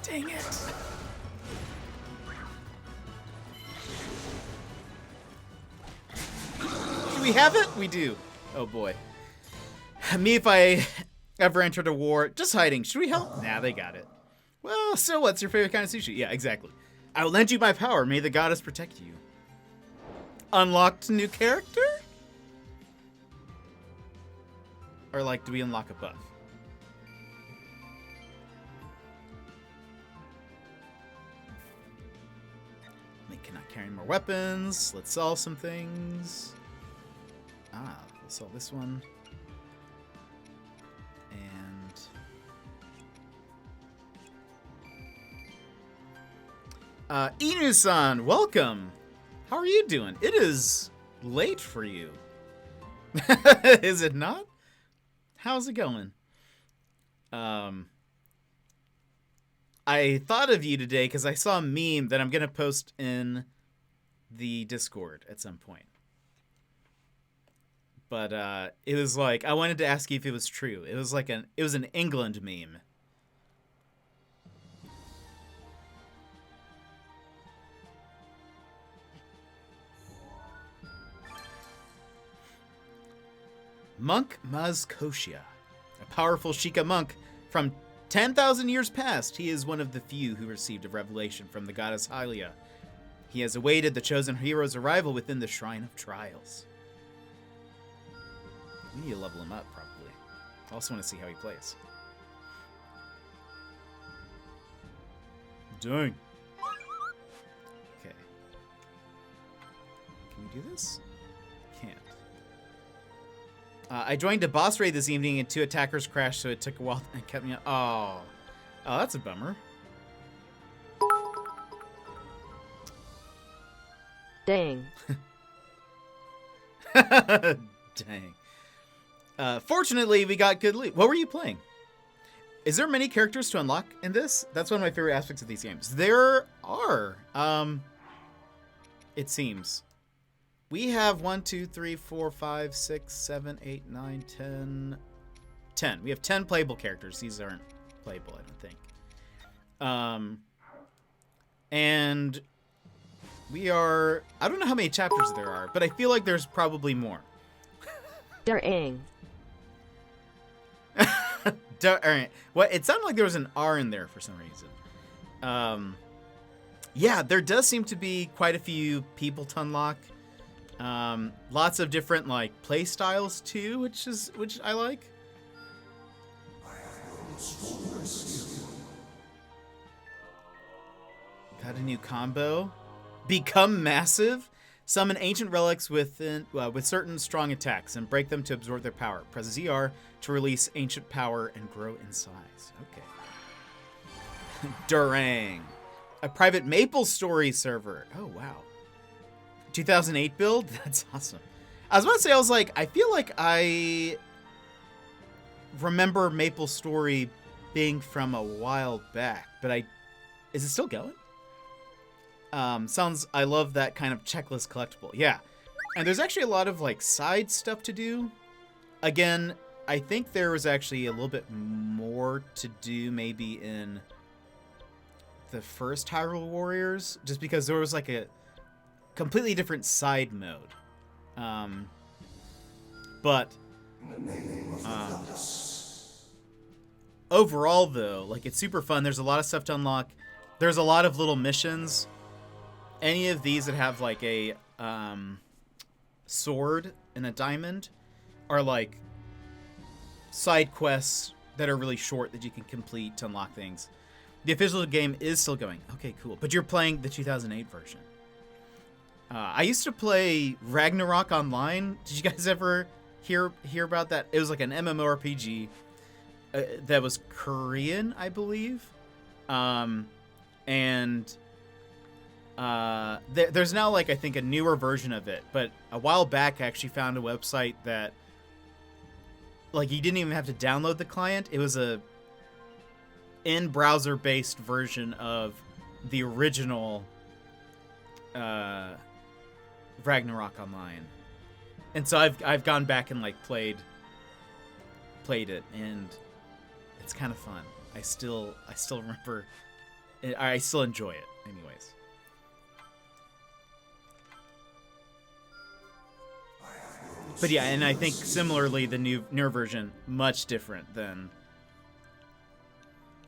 Dang it. Do we have it? We do. Oh boy. Me if I ever entered a war, just hiding. Should we help? Nah, they got it. Well, so what's your favorite kind of sushi? Yeah, exactly. I will lend you my power. May the goddess protect you. Unlocked new character? Or like, do we unlock a buff? They cannot carry more weapons. Let's sell some things. Ah, we'll sell this one. And Inu-san, welcome. How are you doing? It is late for you. Is it not? How's it going? I thought of you today because I saw a meme that I'm gonna post in the Discord at some point. But it was like I wanted to ask you if it was true. It was like it was an England meme. Monk Mazkoshia, a powerful Sheikah monk from 10,000 years past. He is one of the few who received a revelation from the goddess Hylia. He has awaited the chosen hero's arrival within the Shrine of Trials. We need to level him up, probably. I also want to see how he plays. Dang. Okay. Can we do this? Can't. I joined a boss raid this evening and 2 attackers crashed, so it took a while and kept me. Oh, that's a bummer. Dang. Dang. Fortunately, we got good loot. What were you playing? Is there many characters to unlock in this? That's one of my favorite aspects of these games. There are. It seems. We have 1, 2, 3, 4, 5, 6, 7, 8, 9, 10. 10. We have 10 playable characters. These aren't playable, I don't think. And we are... I don't know how many chapters there are, but I feel like there's probably more. Dang. Alright. Well, it sounded like there was an R in there for some reason. Yeah, there does seem to be quite a few people to unlock. Lots of different like play styles too, which I like. Got a new combo. Become massive. Summon ancient relics with certain strong attacks and break them to absorb their power. Press ZR to release ancient power and grow in size. Okay. Durang. A private Maple Story server. Oh, wow. 2008 build? That's awesome. I was about to say, I feel like I remember Maple Story being from a while back, but is it still going? I love that kind of checklist collectible. Yeah. And there's actually a lot of like side stuff to do. Again, I think there was actually a little bit more to do maybe in the first Hyrule Warriors, just because there was like a completely different side mode. Overall though, like it's super fun. There's a lot of stuff to unlock. There's a lot of little missions. Any of these that have like a sword and a diamond are like side quests that are really short that you can complete to unlock things. The official game is still going. Okay, cool. But you're playing the 2008 version. I used to play Ragnarok online. Did you guys ever hear about that. It was like an MMORPG that was Korean, I believe. There's now like I think a newer version of it, but a while back I actually found a website that like you didn't even have to download the client. It was a in-browser based version of the original Ragnarok Online. And so I've gone back and like played it, and it's kind of fun. I still remember I still enjoy it anyways. But yeah, and I think similarly the newer version much different than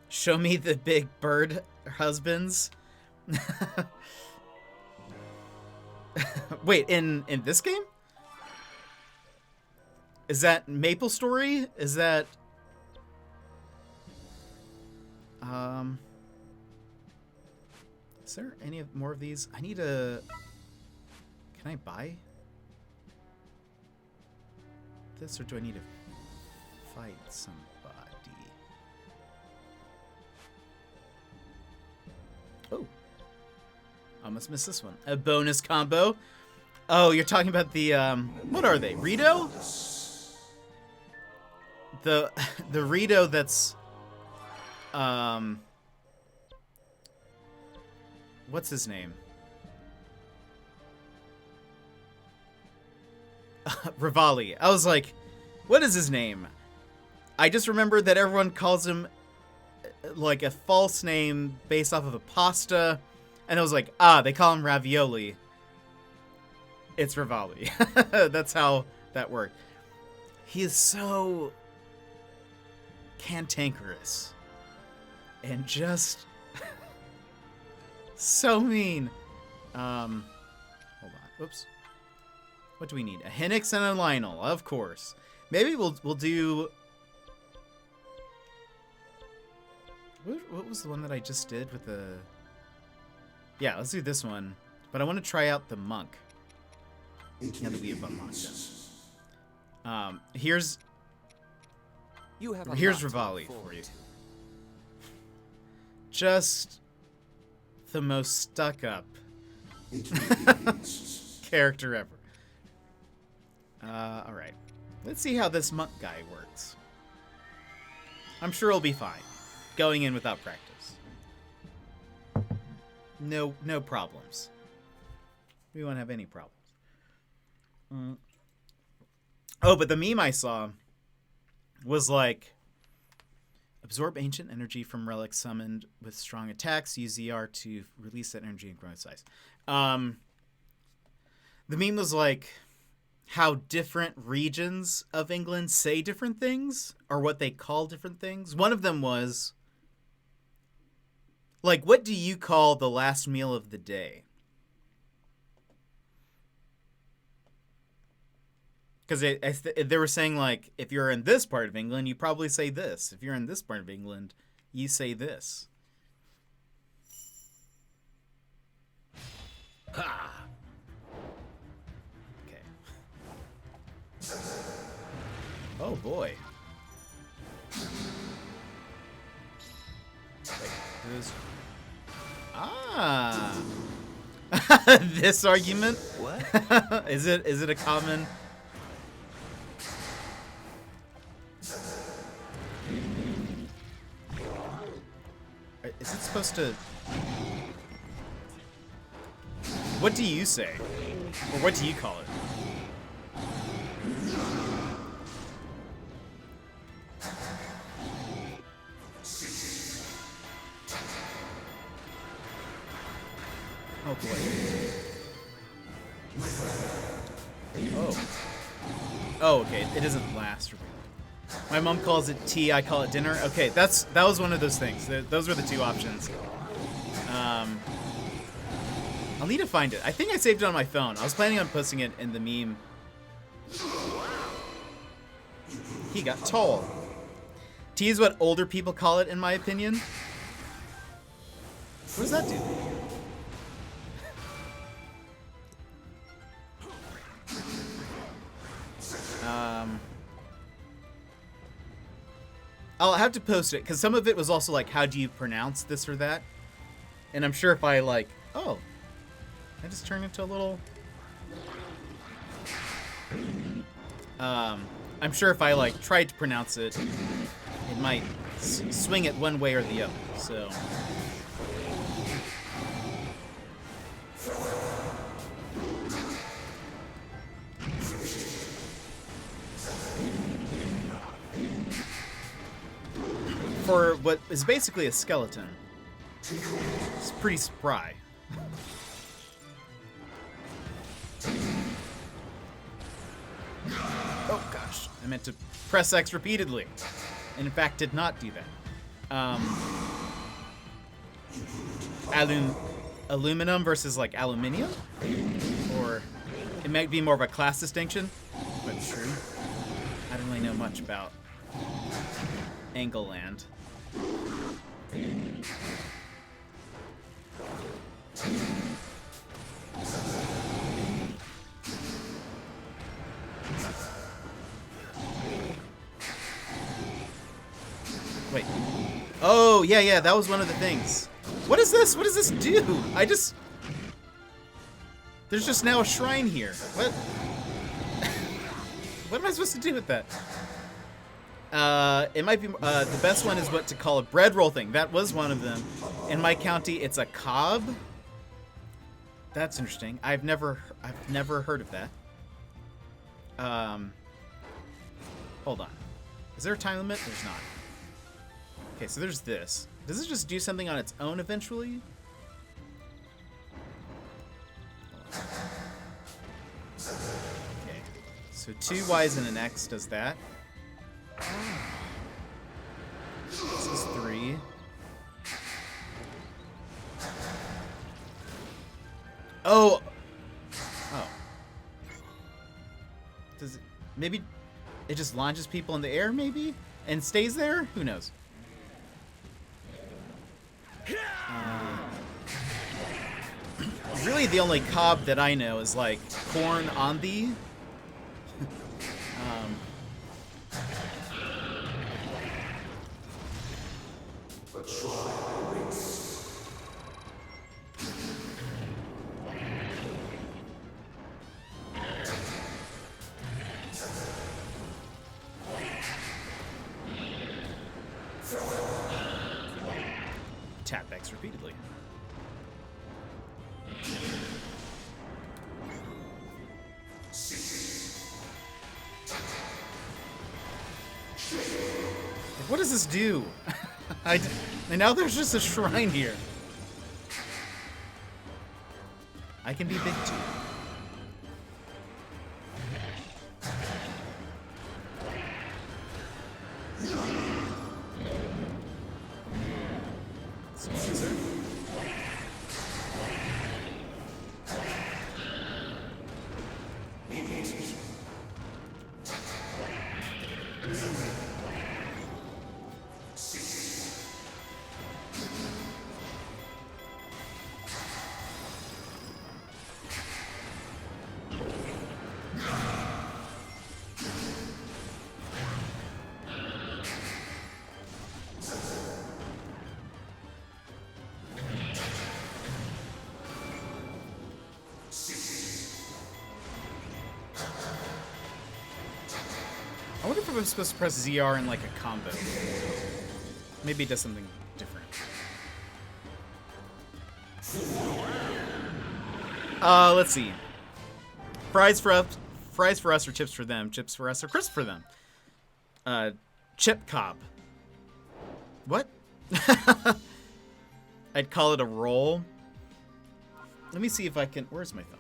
show me the big bird husbands. Wait, in this game? Is that Maple Story? Is that is there any more of these? I need a can I buy this, or do I need to fight somebody? Oh, I almost missed this one. A bonus combo. Oh, you're talking about the what are they? Rito? The Rito that's what's his name? Rivali. I was like, what is his name? I just remember that everyone calls him like a false name based off of a pasta, and I was like, they call him Ravioli. It's Rivali. That's how that worked. He is so cantankerous and just so mean. Hold on. Whoops. What do we need? A Hinnix and a Lionel, of course. Maybe we'll do. What was the one that I just did with the? Yeah, let's do this one. But I want to try out the monk. Now that we have unlocked him. Here's Rivali for you. Just the most stuck-up character ever. All right. Let's see how this monk guy works. I'm sure he'll be fine. Going in without practice. No problems. We won't have any problems. Oh, but the meme I saw was like, absorb ancient energy from relics summoned with strong attacks. Use ZR to release that energy and grow in size. The meme was like how different regions of England say different things, or what they call different things. One of them was like, what do you call the last meal of the day? Because they were saying, like, if you're in this part of England, you probably say this. If you're in this part of England, you say this. Ha! Okay. Oh, boy. Wait, who's... Ah! This argument? What? Is it a common... Is it supposed to... What do you say? Or what do you call it? Oh boy. Oh. Oh, okay. It doesn't last. My mom calls it tea, I call it dinner. Okay, that was one of those things. Those were the two options. I'll need to find it. I think I saved it on my phone. I was planning on posting it in the meme. He got tall. Tea is what older people call it, in my opinion. What does that do? I'll have to post it, because some of it was also like, how do you pronounce this or that? And I'm sure if I like, oh, I just turned into a little... I'm sure if I like tried to pronounce it, it might swing it one way or the other, so... For what is basically a skeleton, it's pretty spry. Oh gosh, I meant to press X repeatedly, and in fact did not do that. Aluminum versus like aluminium? Or it might be more of a class distinction, but it's true. I don't really know much about Angleland. Wait. Oh, yeah, that was one of the things. What is this? What does this do? There's just now a shrine here. What? What am I supposed to do with that? It might be, the best one is what to call a bread roll thing. That was one of them. In my county, it's a cob. That's interesting. I've never heard of that. Hold on. Is there a time limit? There's not. Okay, so there's this. Does it just do something on its own eventually? Okay. So 2 Ys and an X does that. This is 3. Oh! Oh. Does it... Maybe it just launches people in the air, maybe? And stays there? Who knows? Really, the only cob that I know is, like, corn on thee. Tap X repeatedly. What does this do? And now there's just a shrine here. I can be big too. I wonder if I'm supposed to press ZR in like a combo. Maybe it does something different. Let's see. Fries for us or chips for them. Chips for us or crisps for them. Chip cob. What? I'd call it a roll. Let me see if I can... Where's my phone?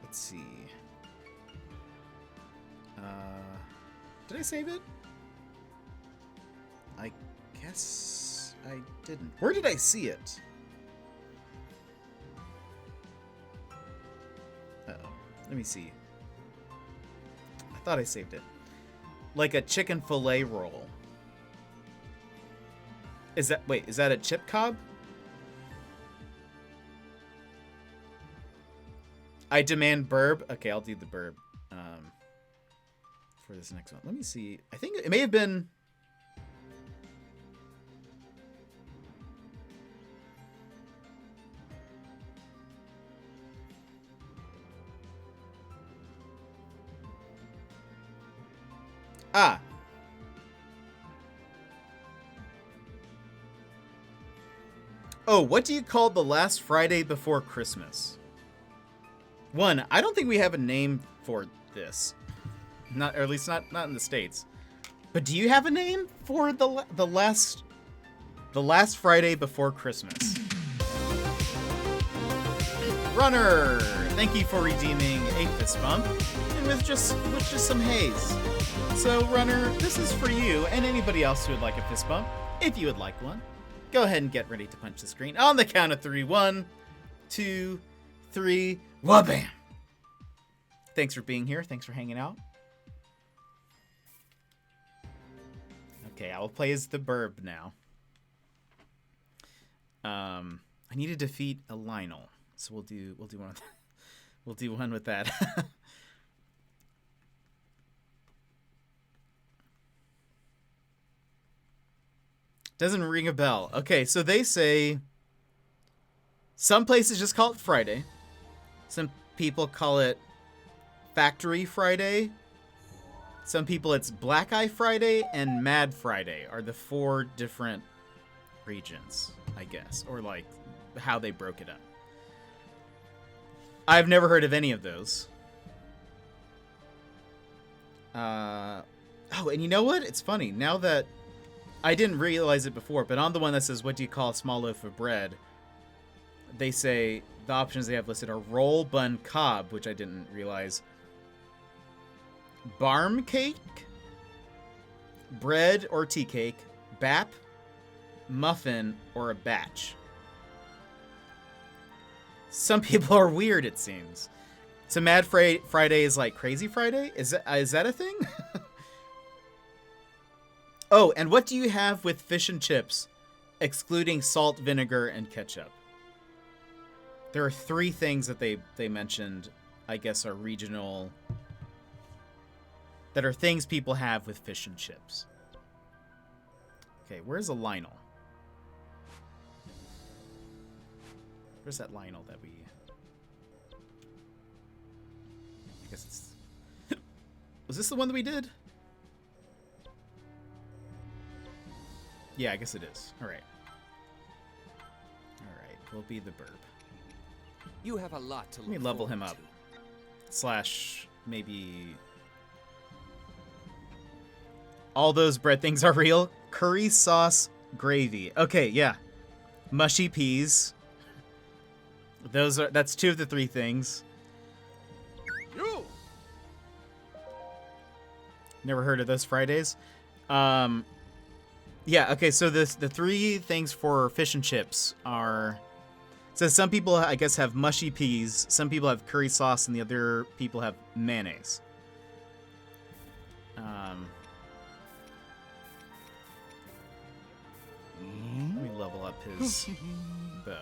Let's see. Did I save it? I guess I didn't. Where did I see it? Uh-oh. Let me see. I thought I saved it. Like a chicken fillet roll. Is that a chip cob? I demand burb. Okay, I'll do the burb for this next one. Let me see. I think it may have been. Ah. Oh, what do you call the last Friday before Christmas? One, I don't think we have a name for this. Not, or at least not in the States. But do you have a name for the last Friday before Christmas? Runner, thank you for redeeming a fist bump, and with just some haze. So, Runner, this is for you and anybody else who would like a fist bump, if you would like one. Go ahead and get ready to punch the screen on the count of 3. 1, 2, 3. Wabam! Thanks for being here. Thanks for hanging out. Okay, I will play as the burb now. I need to defeat a Lionel, so we'll do one. We'll do one with that. Doesn't ring a bell. Okay, so they say some places just call it Friday. Some people call it Factory Friday. Some people it's Black Eye Friday and Mad Friday are the 4 different regions, I guess, or like how they broke it up. I've never heard of any of those. Oh, and you know what? It's funny. Now that I didn't realize it before, but on the one that says, what do you call a small loaf of bread? They say the options they have listed are roll, bun, cob, which I didn't realize. Barm cake, bread or tea cake, bap, muffin, or a batch. Some people are weird, it seems. So Mad Friday is like Crazy Friday? Is that a thing? Oh, and what do you have with fish and chips, excluding salt, vinegar, and ketchup? There are 3 things that they mentioned, I guess, are regional, that are things people have with fish and chips. Okay, where's a Lionel? Where's that Lionel that we... I guess it's... Was this the one that we did? Yeah, I guess it is. Alright. Alright, we'll be the burb. You have a lot to Let me level him up. Slash, maybe... All those bread things are real. Curry sauce gravy. Okay, yeah. Mushy peas. That's 2 of the 3 things. You. Never heard of those Fridays. Yeah, okay, so the 3 things for fish and chips are... So some people, I guess, have mushy peas, some people have curry sauce, and the other people have mayonnaise. Let me level up his bow.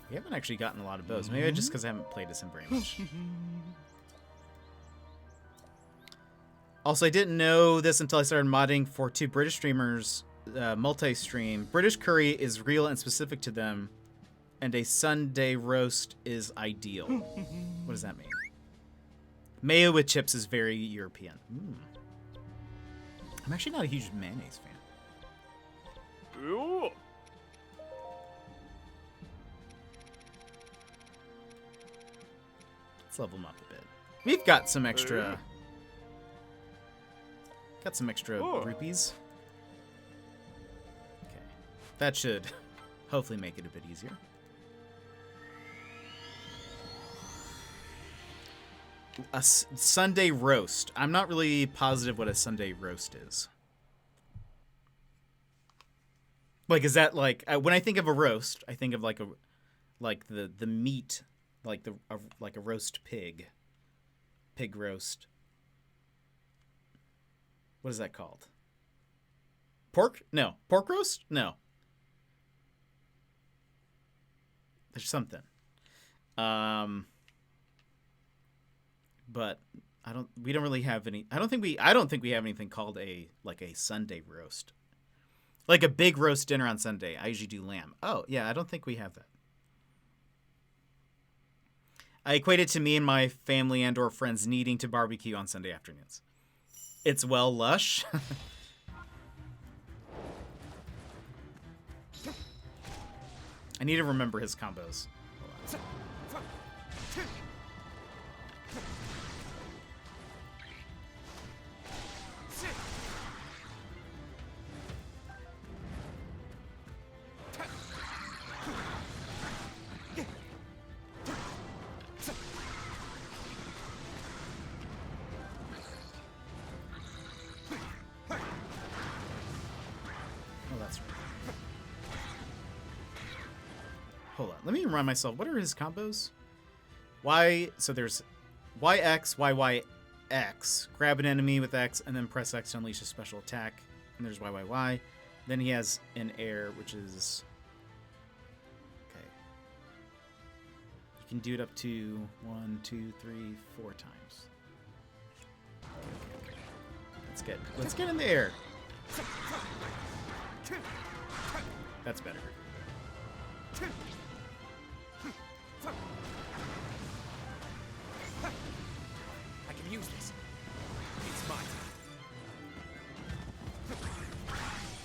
We haven't actually gotten a lot of bows. Maybe just because I haven't played as him very much. Also, I didn't know this until I started modding for 2 British streamers, multi-stream. British curry is real and specific to them, and a Sunday roast is ideal. What does that mean? Mayo with chips is very European. I'm actually not a huge mayonnaise fan. You. Let's level him up a bit. We've got some extra... Got some extra rupees. Okay. That should hopefully make it a bit easier. A Sunday roast. I'm not really positive what a Sunday roast is. Like, is that like... when I think of a roast, I think of like like the meat, like like a roast pig roast. What is that called? Pork? No. Pork roast? No. There's something. But we don't really have any. I don't think we have anything called a Sunday roast. Like a big roast dinner on Sunday. I usually do lamb. Oh, yeah, I don't think we have that. I equate it to me and my family and or friends needing to barbecue on Sunday afternoons. It's well lush. I need to remember his combos. Hold on. Hold on. Let me remind myself. What are his combos? So there's YX, YYX. Grab an enemy with X and then press X to unleash a special attack. And there's YYY. Then he has an air, which is... Okay. You can do it up to 1, 2, 3, 4 times. Okay. Let's get in the air. That's better. I can use this. It's mine.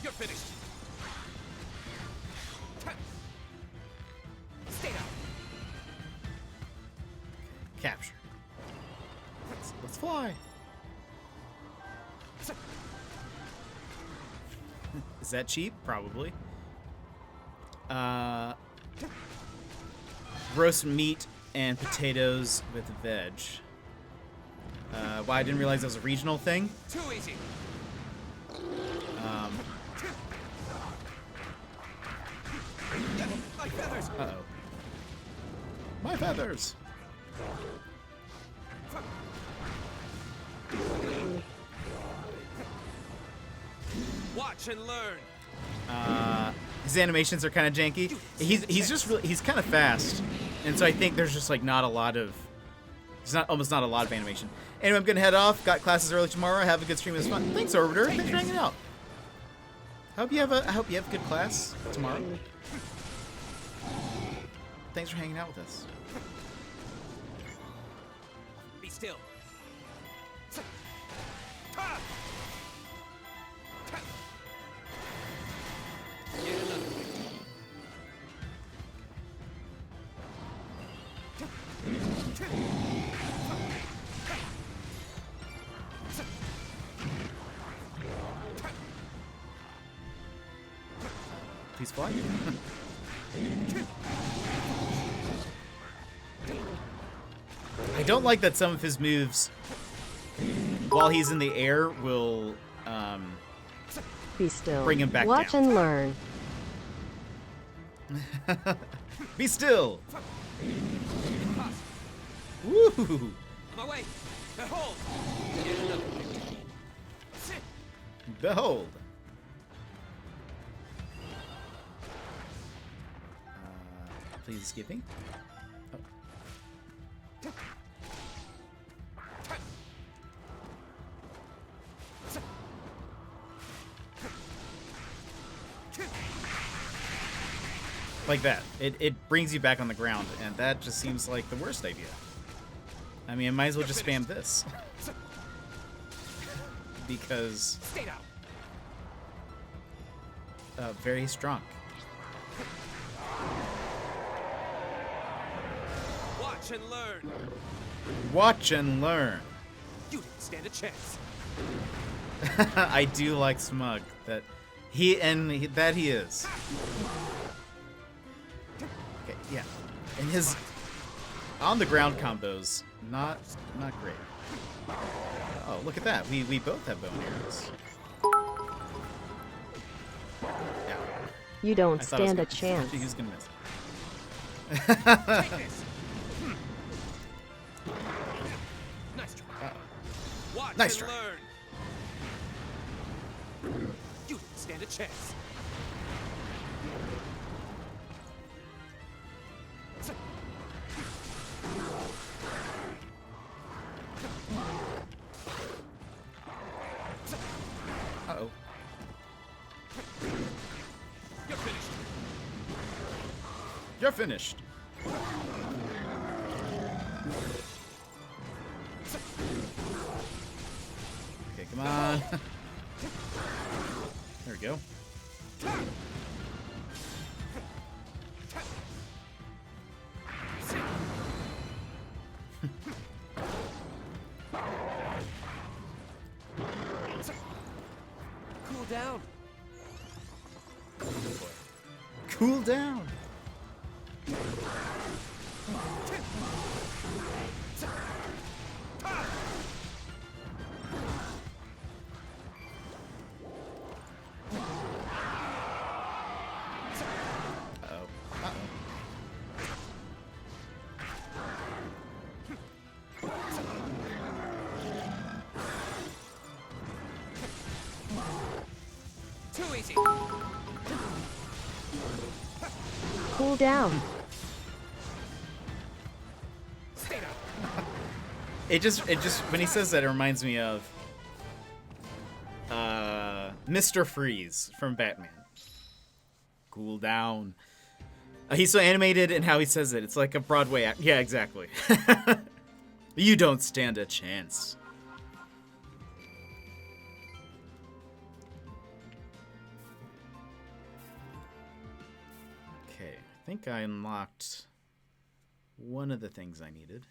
You're finished. Stay down. Capture. Let's fly. Is that cheap? Probably. Roast meat and potatoes with veg. Why I didn't realize that was a regional thing. Too easy. My feathers. Uh-oh. My feathers. Watch and learn. His animations are kind of janky. He's kind of fast, and so I think there's just like not a lot of, almost not a lot of animation. Anyway, I'm gonna head off. Got classes early tomorrow. Have a good stream. It was fun. Thanks, Orbiter. Thanks for hanging out. I hope you have a good class tomorrow. Thanks for hanging out with us. Be still. Please fly. I don't like that some of his moves, while he's in the air, will Be still. bring him back Watch down. and learn. Be still. Woo! On my way. Behold. Behold. Please skip me. Oh. Like that. It brings you back on the ground, and that just seems like the worst idea. I mean, I might as well just spam this. Because... Stay down. Very strong. Watch and learn. Watch and learn. You didn't stand a chance. I do like Smug. That he is. Okay, yeah. And his on the ground combos, not great. Oh, look at that. We both have bow and arrows. Yeah. You don't I thought I was stand a gonna- chance. He was gonna miss. Take this. Nice try. Watch Nice and try. learn. You didn't stand a chance. Uh-oh. You're finished. You're finished. Okay, come on. There we go. Cool down. Cool down. Uh-oh. Uh-oh. Too easy. Cool down. Stay down. It just when he says that, it reminds me of Mr. Freeze from Batman. Cool down. He's so animated in how he says it. It's like a Broadway act. Yeah, exactly. You don't stand a chance. Okay, I think I unlocked one of the things I needed.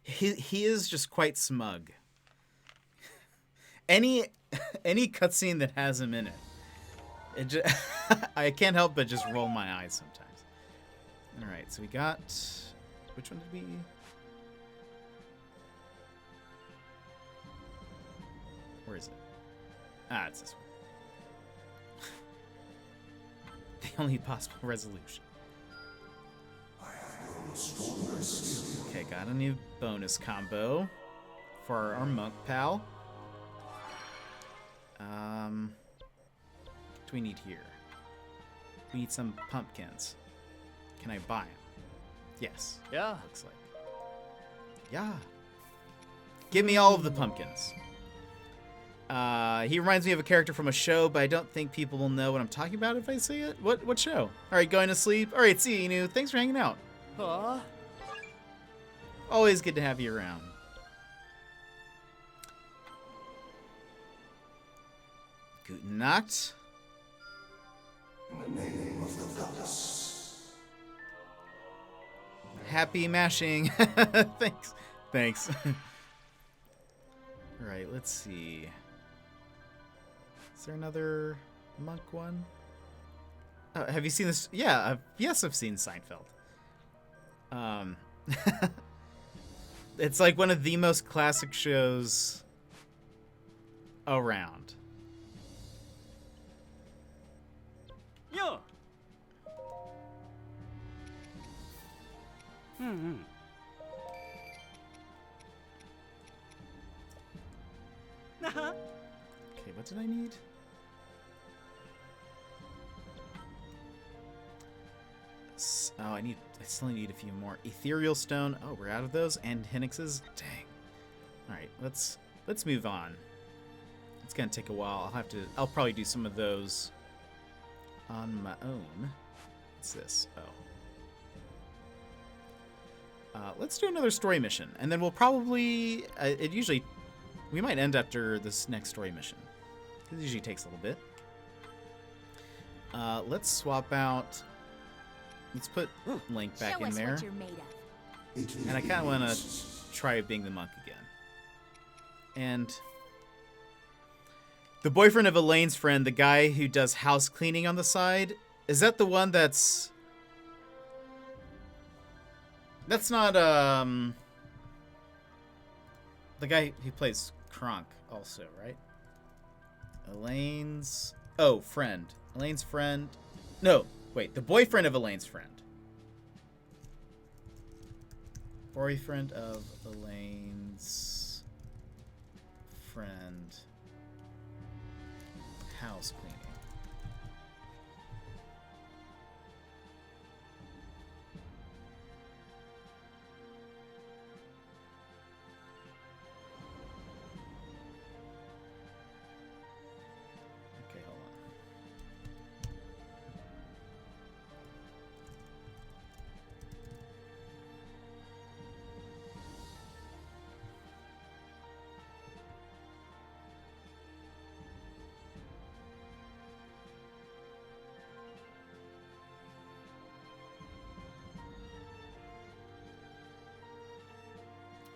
He is just quite smug. Any cutscene that has him in it just, I can't help but just roll my eyes sometimes. All right, so we got, which one did we? Where is it? Ah, it's this one. The only possible resolution. Okay, got a new bonus combo for our monk pal. What do we need here? We need some pumpkins. Can I buy them? Yes. Yeah. Looks like. Yeah. Give me all of the pumpkins. He reminds me of a character from a show, but I don't think people will know what I'm talking about if I say it. What show? All right, going to sleep. All right, see you, Inu. Thanks for hanging out. Aw. Always good to have you around. Guten Nacht. Happy mashing. Thanks. All right, let's see. Is there another monk one? Oh, have you seen this? Yeah, yes, I've seen Seinfeld. It's like one of the most classic shows around. Yeah. Mm-hmm. Uh-huh. Okay, what did I need? I still need a few more. Ethereal Stone. Oh, we're out of those. And Hennix's. Dang. Alright, let's move on. It's gonna take a while. I'll probably do some of those on my own. What's this? Oh. Let's do another story mission, and then we'll probably we might end after this next story mission. It usually takes a little bit. Let's swap out. Let's put Link back in there. What you're made of. And I kind of want to try being the monk again. And the boyfriend of Elaine's friend, the guy who does house cleaning on the side, is that the one that's not The guy who plays Kronk also, right? Elaine's... Oh, friend. Elaine's friend. No, wait. The boyfriend of Elaine's friend. Boyfriend of Elaine's friend. House cleaning. Okay, hold on.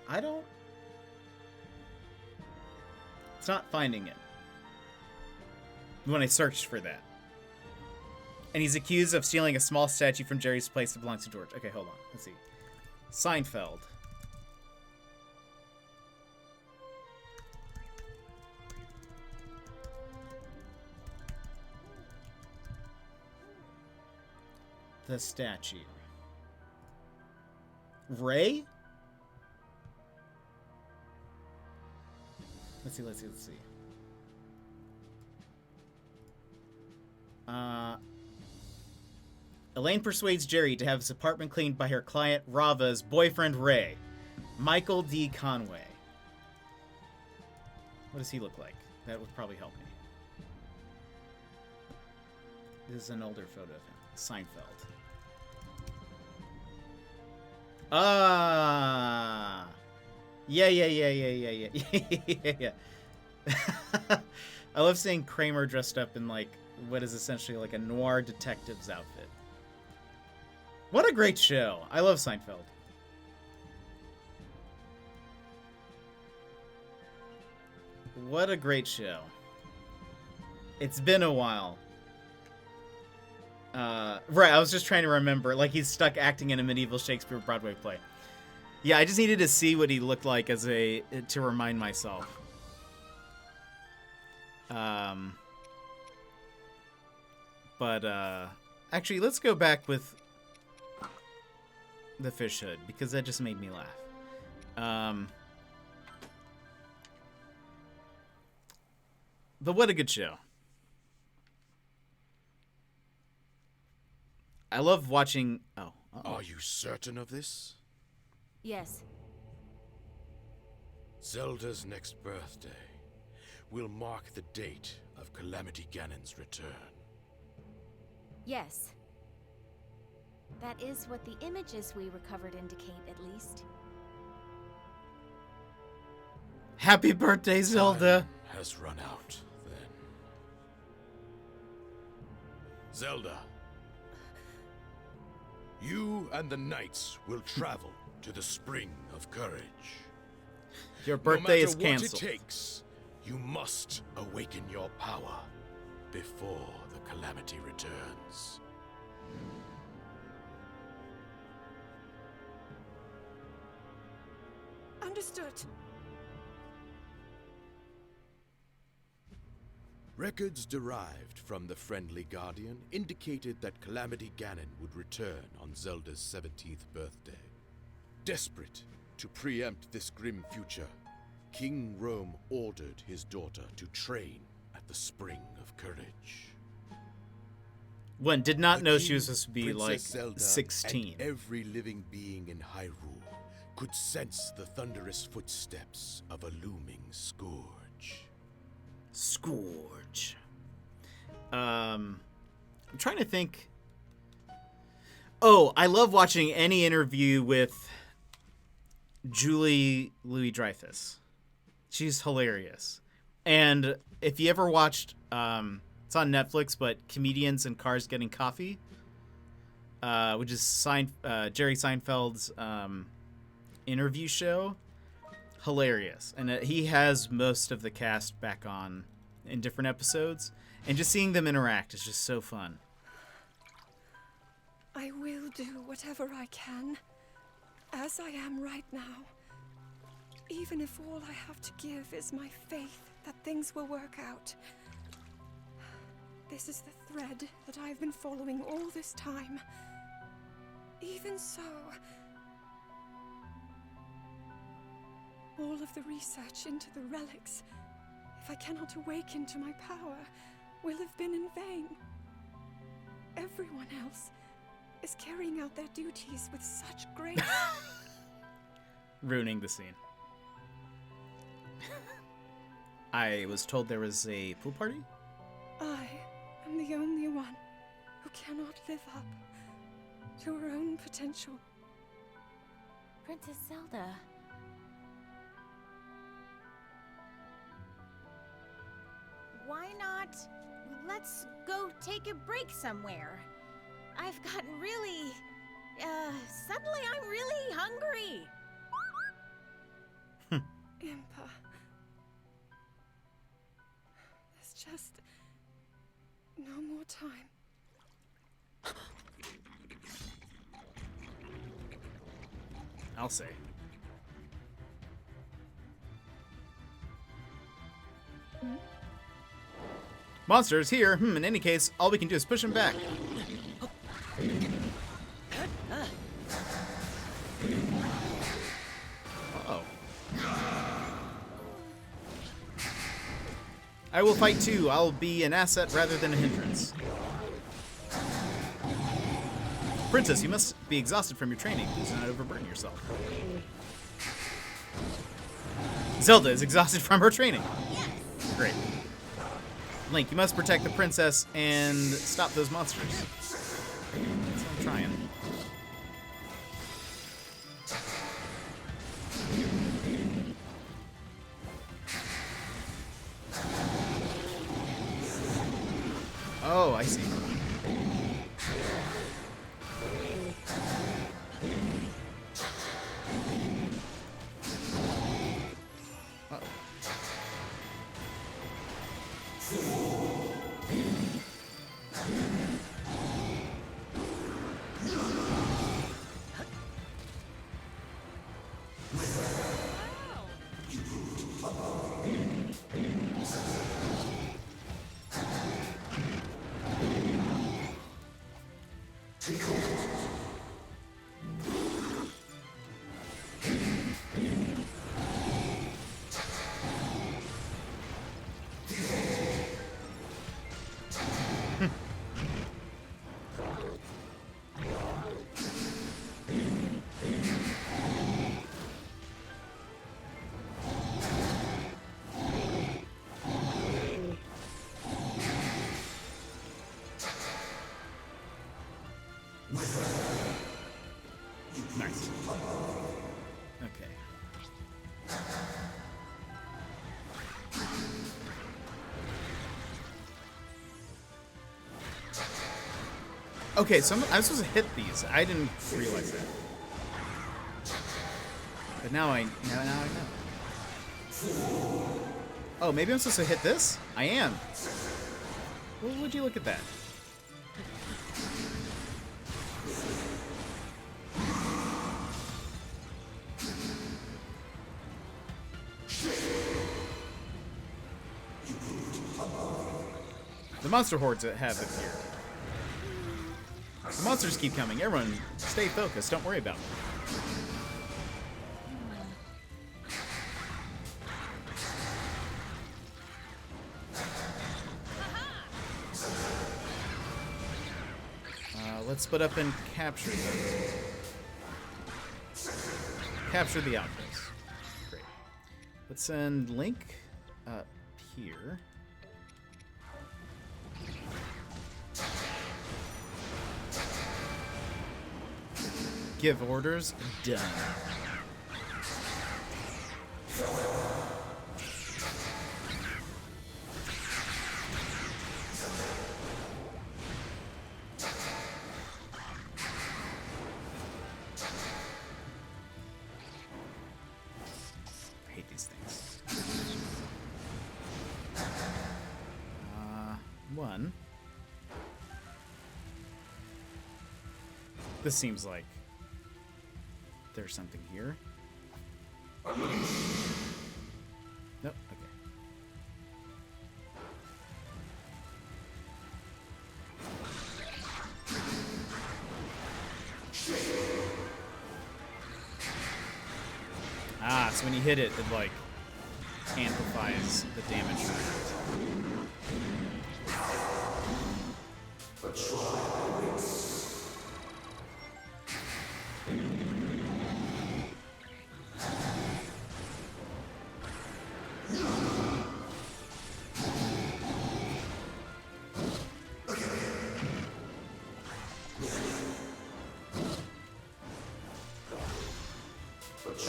I don't... It's not finding it. When I searched for that. And he's accused of stealing a small statue from Jerry's place that belongs to George. Okay, hold on. Let's see. Seinfeld. The statue. Ray? Let's see. Elaine persuades Jerry to have his apartment cleaned by her client Rava's boyfriend Ray, Michael D. Conway. What does he look like? That would probably help me. This is an older photo of him. Seinfeld. Ah. Yeah. I love seeing Kramer dressed up in, like, what is essentially like a noir detective's outfit. What a great show. I love Seinfeld. What a great show. It's been a while. Right, I was just trying to remember. Like, he's stuck acting in a medieval Shakespeare Broadway play. Yeah, I just needed to see what he looked like to remind myself. Actually, let's go back with the fish hood, because that just made me laugh. But what a good show. I love watching... Oh. Uh-oh. Are you certain of this? Yes. Zelda's next birthday will mark the date of Calamity Ganon's return. Yes. That is what the images we recovered indicate, at least. Happy birthday, Zelda! Time has run out, then. Zelda, you and the knights will travel to the Spring of Courage. Your birthday is No matter canceled. what it takes, you must awaken your power before the Calamity returns. Understood. Records derived from the Friendly Guardian indicated that Calamity Ganon would return on Zelda's 17th birthday. Desperate to preempt this grim future, King Rome ordered his daughter to train at the Spring of Courage. One did not The know she king, was supposed to be, Princess like, Zelda, 16. And every living being in Hyrule could sense the thunderous footsteps of a looming scourge. Scourge. I'm trying to think. Oh, I love watching any interview with Julie Louis-Dreyfus. She's hilarious. And if you ever watched, it's on Netflix, but Comedians in Cars Getting Coffee, which is Jerry Seinfeld's interview show, hilarious. And he has most of the cast back on in different episodes, and just seeing them interact is just so fun. I will do whatever I can, as I am right now, Even if all I have to give is my faith that things will work out. This is the thread that I've been following all this time. Even so, all of the research into the relics, if I cannot awaken to my power, will have been in vain. Everyone else is carrying out their duties with such grace. Ruining the scene. I was told there was a pool party? I am the only one who cannot live up to her own potential. Princess Zelda. Why not? Let's go take a break somewhere. I've gotten really... suddenly I'm really hungry. Mipha. There's just no more time. I'll say. Monsters here. In any case, all we can do is push him back. Uh-oh. I will fight too. I'll be an asset rather than a hindrance. Princess, you must be exhausted from your training. Please do not overburden yourself. Zelda is exhausted from her training. Yes. Great. Link, you must protect the princess and stop those monsters. That's what I'm trying. Oh, I see. Nice. Okay. Okay, so I'm supposed to hit these. I didn't realize that. But now I know. Oh, maybe I'm supposed to hit this? I am. Well, would you look at that? The monster hordes have appeared. The monsters keep coming. Everyone, stay focused. Don't worry about them. Let's split up and capture them. Capture the outpost. Great. Let's send Link up here. Give orders. Done. I hate these things. One. This seems like there's something here. Ah, so when you hit it, it like amplifies the damage.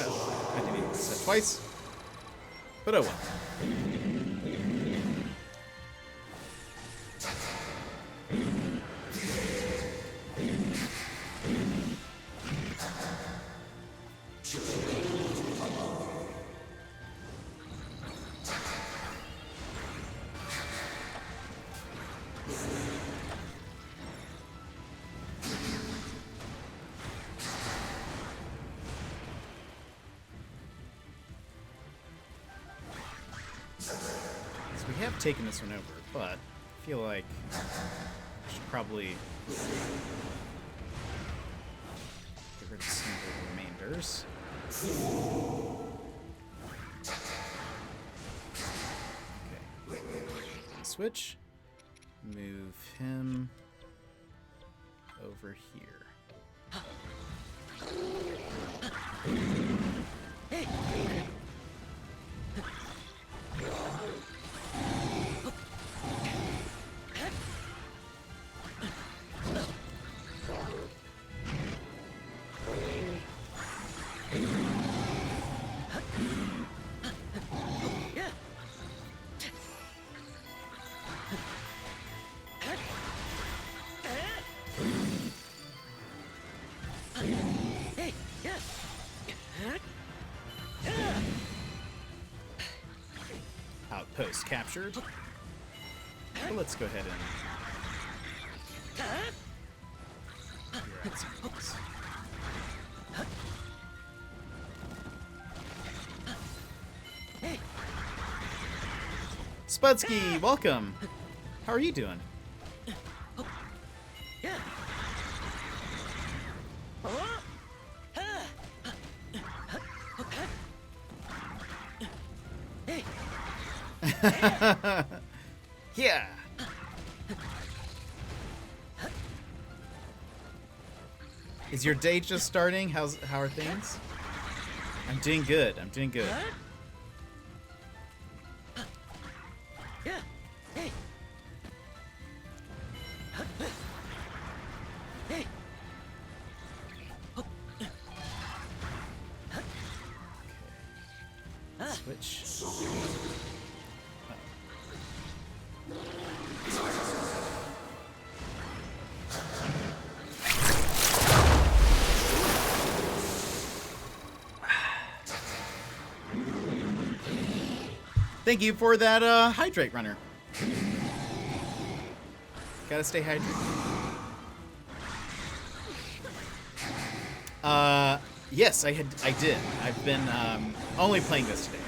Oh, I didn't even set twice. But oh well. We have taken this one over, but I feel like I should probably get rid of some of the remainders. Okay. Switch. Move him over here. Outpost captured. Well, let's go ahead and clear out some things. Spudsky, welcome. How are you doing? Yeah. Is your day just starting? How are things? I'm doing good. I'm doing good. Switch. Thank you for that hydrate runner. Gotta stay hydrated. Yes, I did. I've been only playing this today.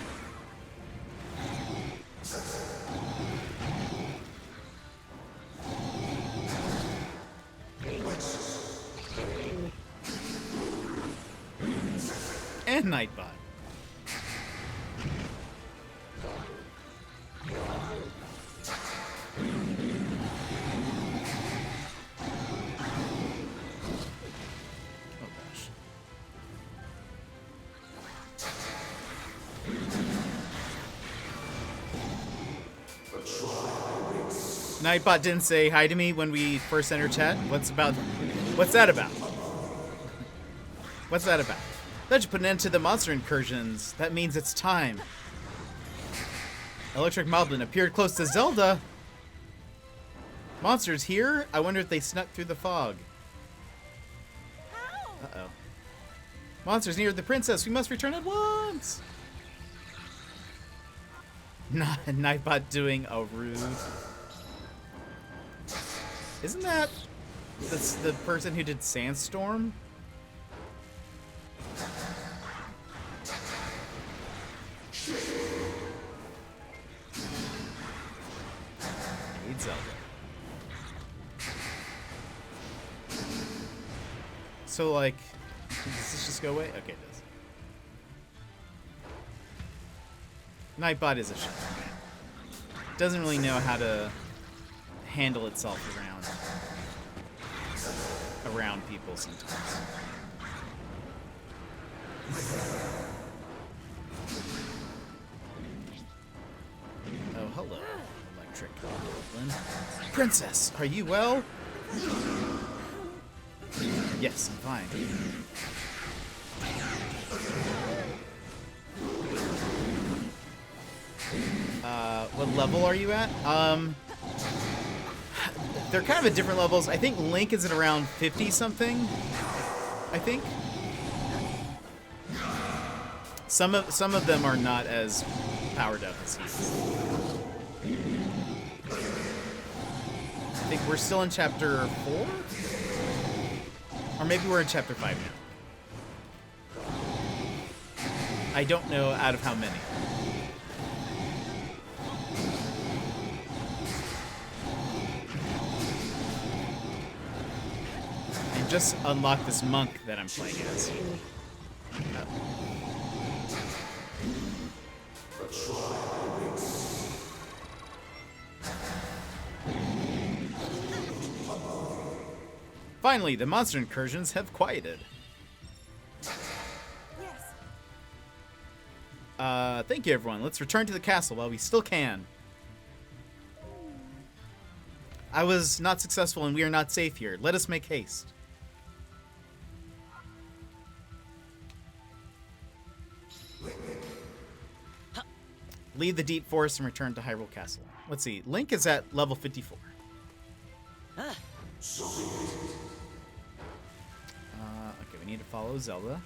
And Nightbot. Nightbot didn't say hi to me when we first entered chat. What's that about? What's that about? Thought you put an end to the monster incursions. That means it's time. Electric Moblin appeared close to Zelda. Monsters here? I wonder if they snuck through the fog. Uh-oh. Monsters near the princess. We must return at once. Nightbot doing a rude. Isn't that the person who did Sandstorm? Need Zelda. So like, does this just go away? Okay, it does. Nightbot is a shy. Doesn't really know how to handle itself around people sometimes. Oh, hello, electric goblin. Princess, are you well? Yes, I'm fine. What level are you at? They're kind of at different levels. I think Link is at around 50 something. I think. Some of them are not as powered up as he is. I think we're still in chapter 4? Or maybe we're in chapter 5 now. I don't know out of how many. I just unlocked this monk that I'm playing as. Finally, the monster incursions have quieted. Yes. Thank you, everyone. Let's return to the castle while we still can. I was not successful and we are not safe here. Let us make haste. Leave the deep forest and return to Hyrule Castle. Let's see. Link is at level 54. Okay, we need to follow Zelda.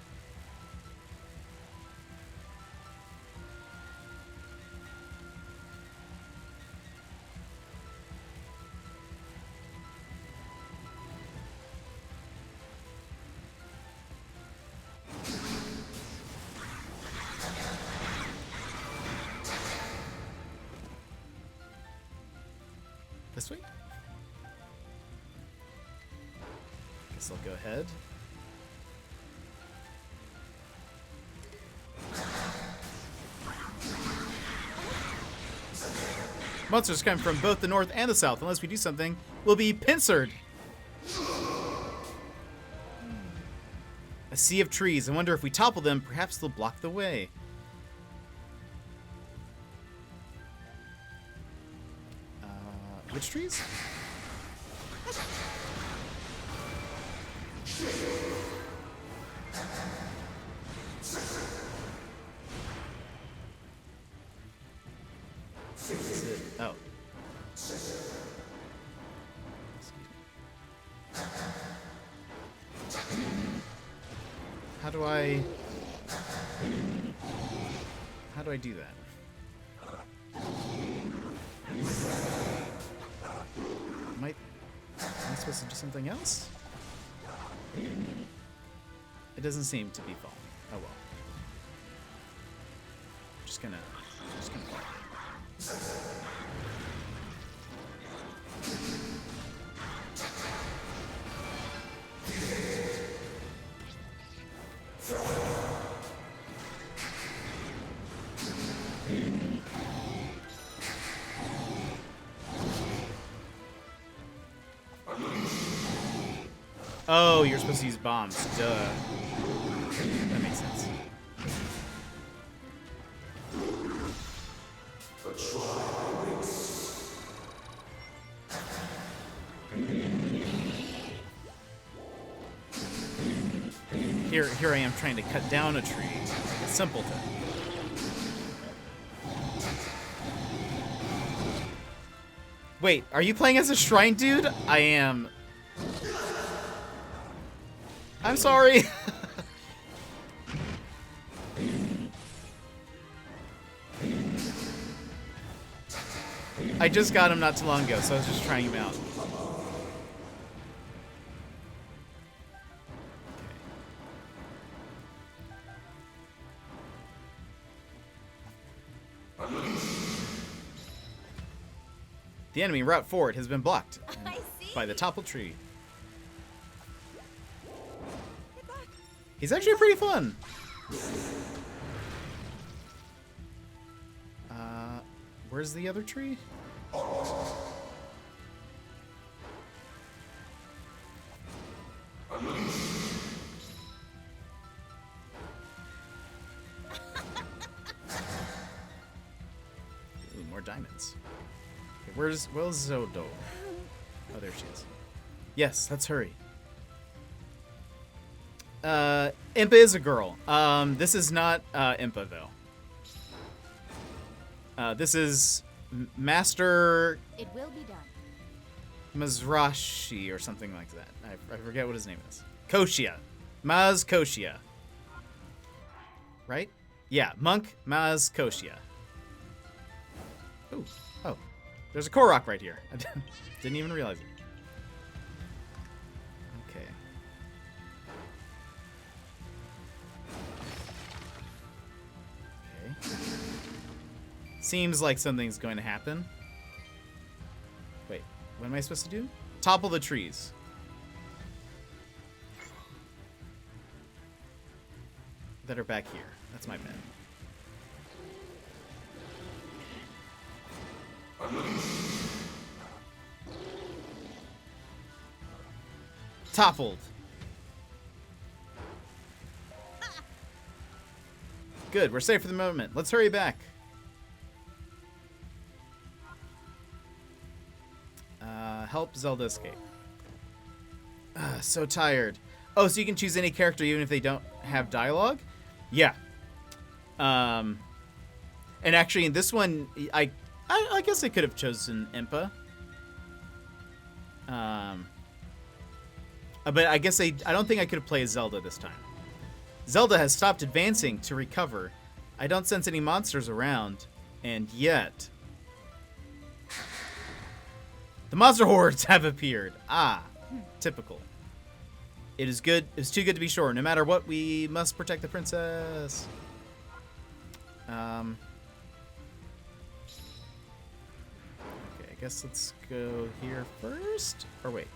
This way? Guess I'll go ahead. Monsters come from both the north and the south. Unless we do something, we'll be pincered. A sea of trees. I wonder if we topple them, perhaps they'll block the way. Which trees? Oh. How do I do that? Am I supposed to do something else? It doesn't seem to be falling. Oh well. Just gonna fall. Oh, you're supposed to use bombs. Duh. That makes sense. Here I am trying to cut down a tree. A simpleton. Wait, are you playing as a shrine dude? I am. I'm sorry. I just got him not too long ago, so I was just trying him out. The enemy route forward has been blocked by the toppled tree. He's actually pretty fun. Where's the other tree? Ooh, more diamonds. Okay, where's Zodo? Oh, there she is. Yes, let's hurry. Impa is a girl. This is not Impa though. This is Master It will be done. Mazrashi or something like that. I forget what his name is. Koshia. Maz Koshia. Right? Yeah, Monk Maz Koshia. Ooh. Oh. There's a Korok right here. I didn't even realize it. Okay. Okay. Seems like something's going to happen. Wait, what am I supposed to do? Topple the trees. That are back here. That's my bad. Toppled. Good, we're safe for the moment. Let's hurry back. Help Zelda escape. So tired. Oh, so you can choose any character even if they don't have dialogue? Yeah. And actually in this one, I guess I could have chosen Impa. But I guess I don't think I could have played Zelda this time. Zelda has stopped advancing to recover. I don't sense any monsters around. And yet... the monster hordes have appeared. Ah, typical. It is good. It's too good to be sure. No matter what, we must protect the princess. Okay, I guess let's go here first. Or wait.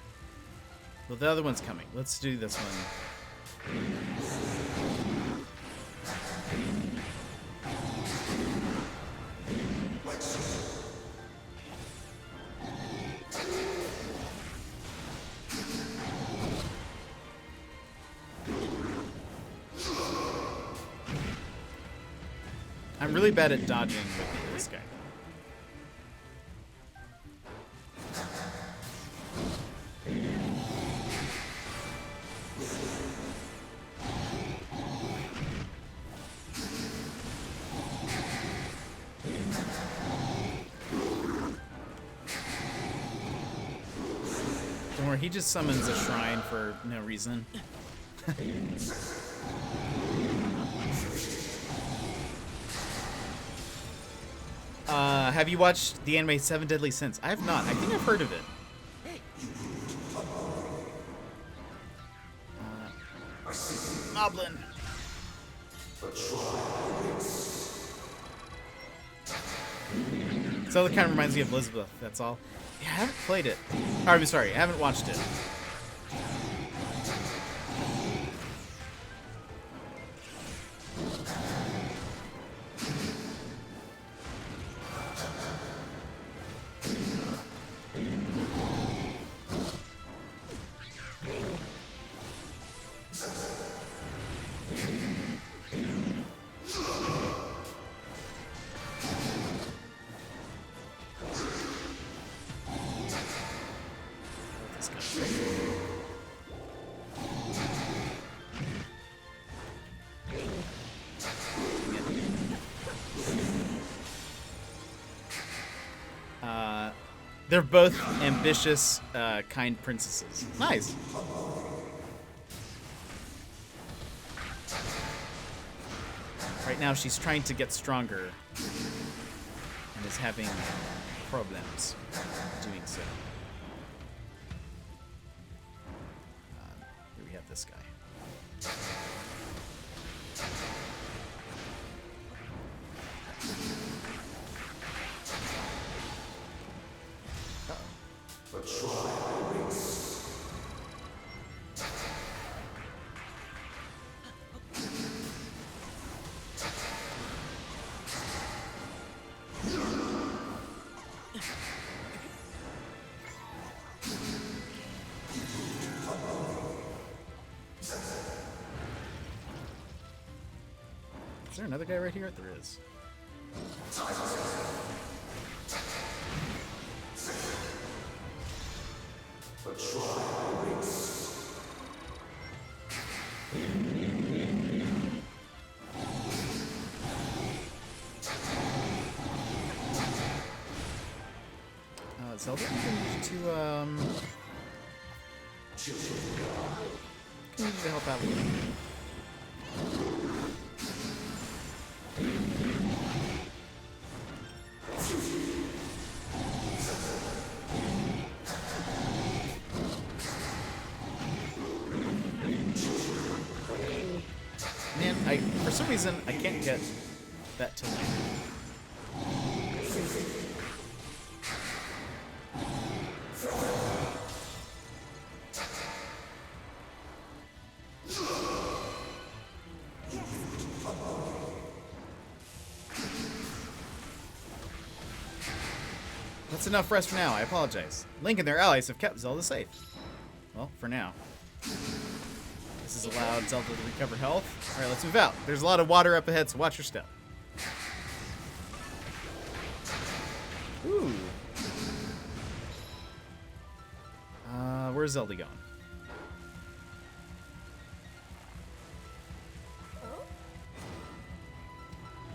Well, the other one's coming. Let's do this one. I'm really bad at dodging with this guy. Don't worry, he just summons a shrine for no reason. Have you watched the anime Seven Deadly Sins? I have not. I think I've heard of it. Moblin. So it kind of reminds me of Elizabeth, that's all. Yeah, I haven't played it. Or, I'm sorry, I haven't watched it. They're both ambitious, kind princesses. Nice. Right now, she's trying to get stronger and is having problems doing so. Here we have this guy. there another guy right here? There is. Zelda, I need you to help out with me. Man, for some reason I can't get that to land. That's enough for us for now. I apologize. Link and their allies have kept Zelda safe. Well, for now. This has allowed Zelda to recover health. Alright, let's move out. There's a lot of water up ahead, so watch your step. Ooh. Where's Zelda going?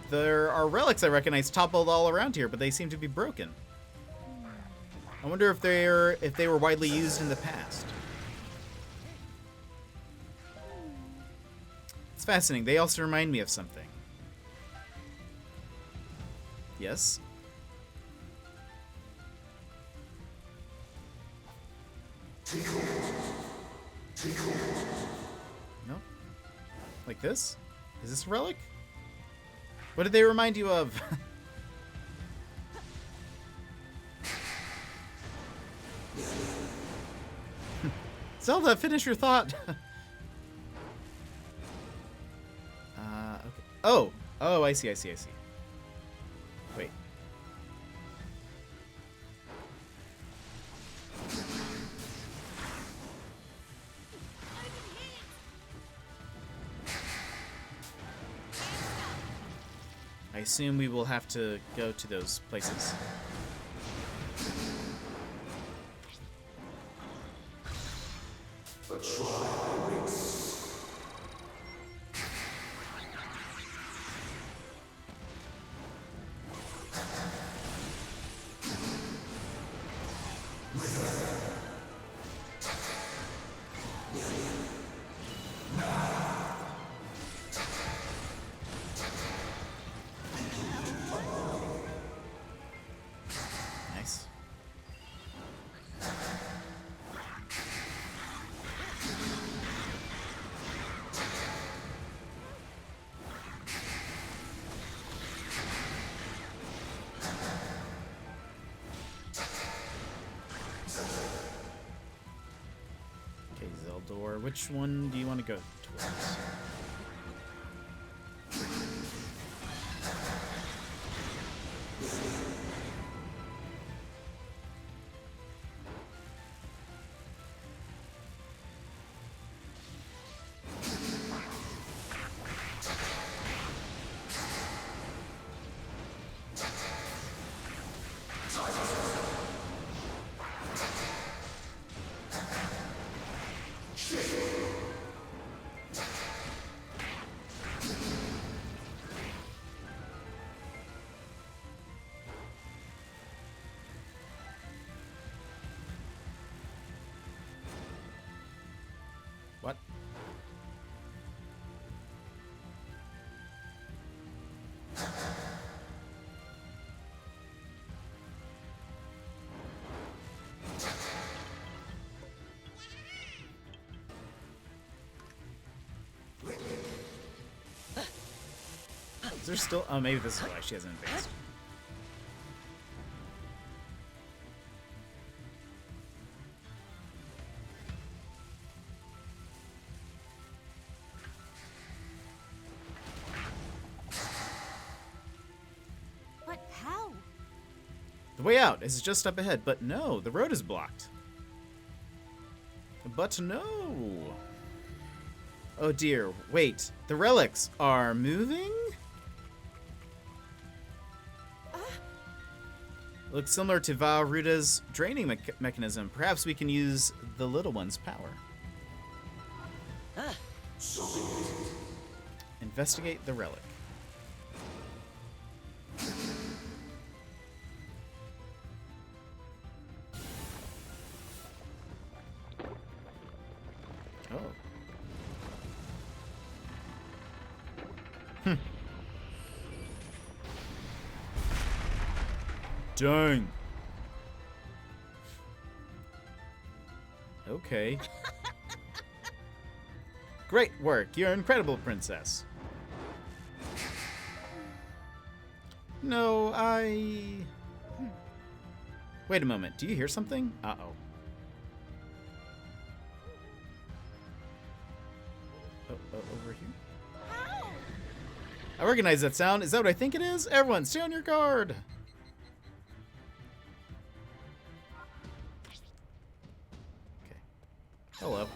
There are relics I recognize toppled all around here, but they seem to be broken. I wonder if they were widely used in the past. It's fascinating. They also remind me of something. Yes? No? Like this? Is this a relic? What did they remind you of? Zelda, finish your thought. Okay. Oh, I see. Wait. I assume we will have to go to those places. Nice. Okay, Zeldor, which one do you want to go towards? What? Is there still? Oh, maybe this is why she hasn't advanced. But how? The way out is just up ahead, but no, the road is blocked. But no. Oh dear, wait, the relics are moving? Looks similar to Val Ruta's draining mechanism. Perhaps we can use the little one's power. Investigate the relic. Oh. Dang. Okay. Great work. You're incredible, princess. No, Wait a moment. Do you hear something? Uh-oh. Over here? I recognize that sound. Is that what I think it is? Everyone, stay on your guard. Okay. Hello.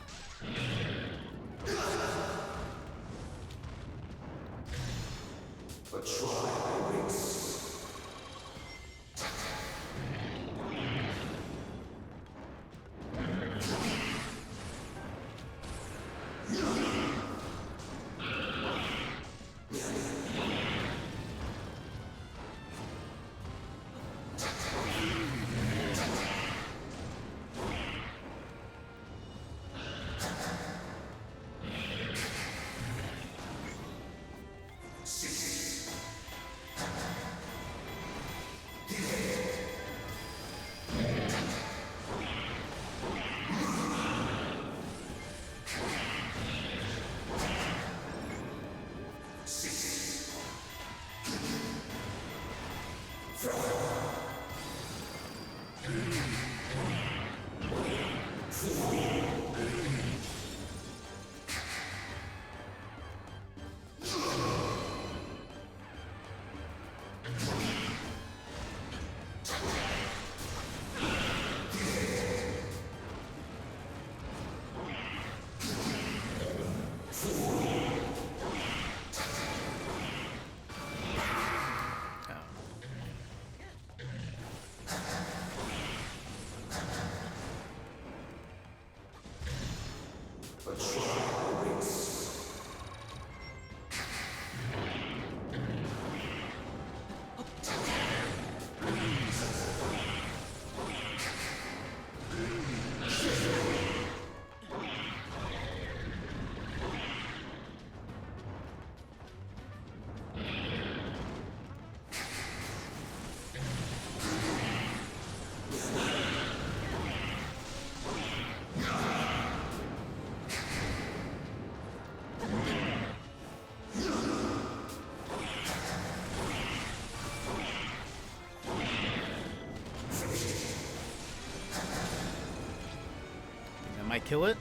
Might kill it.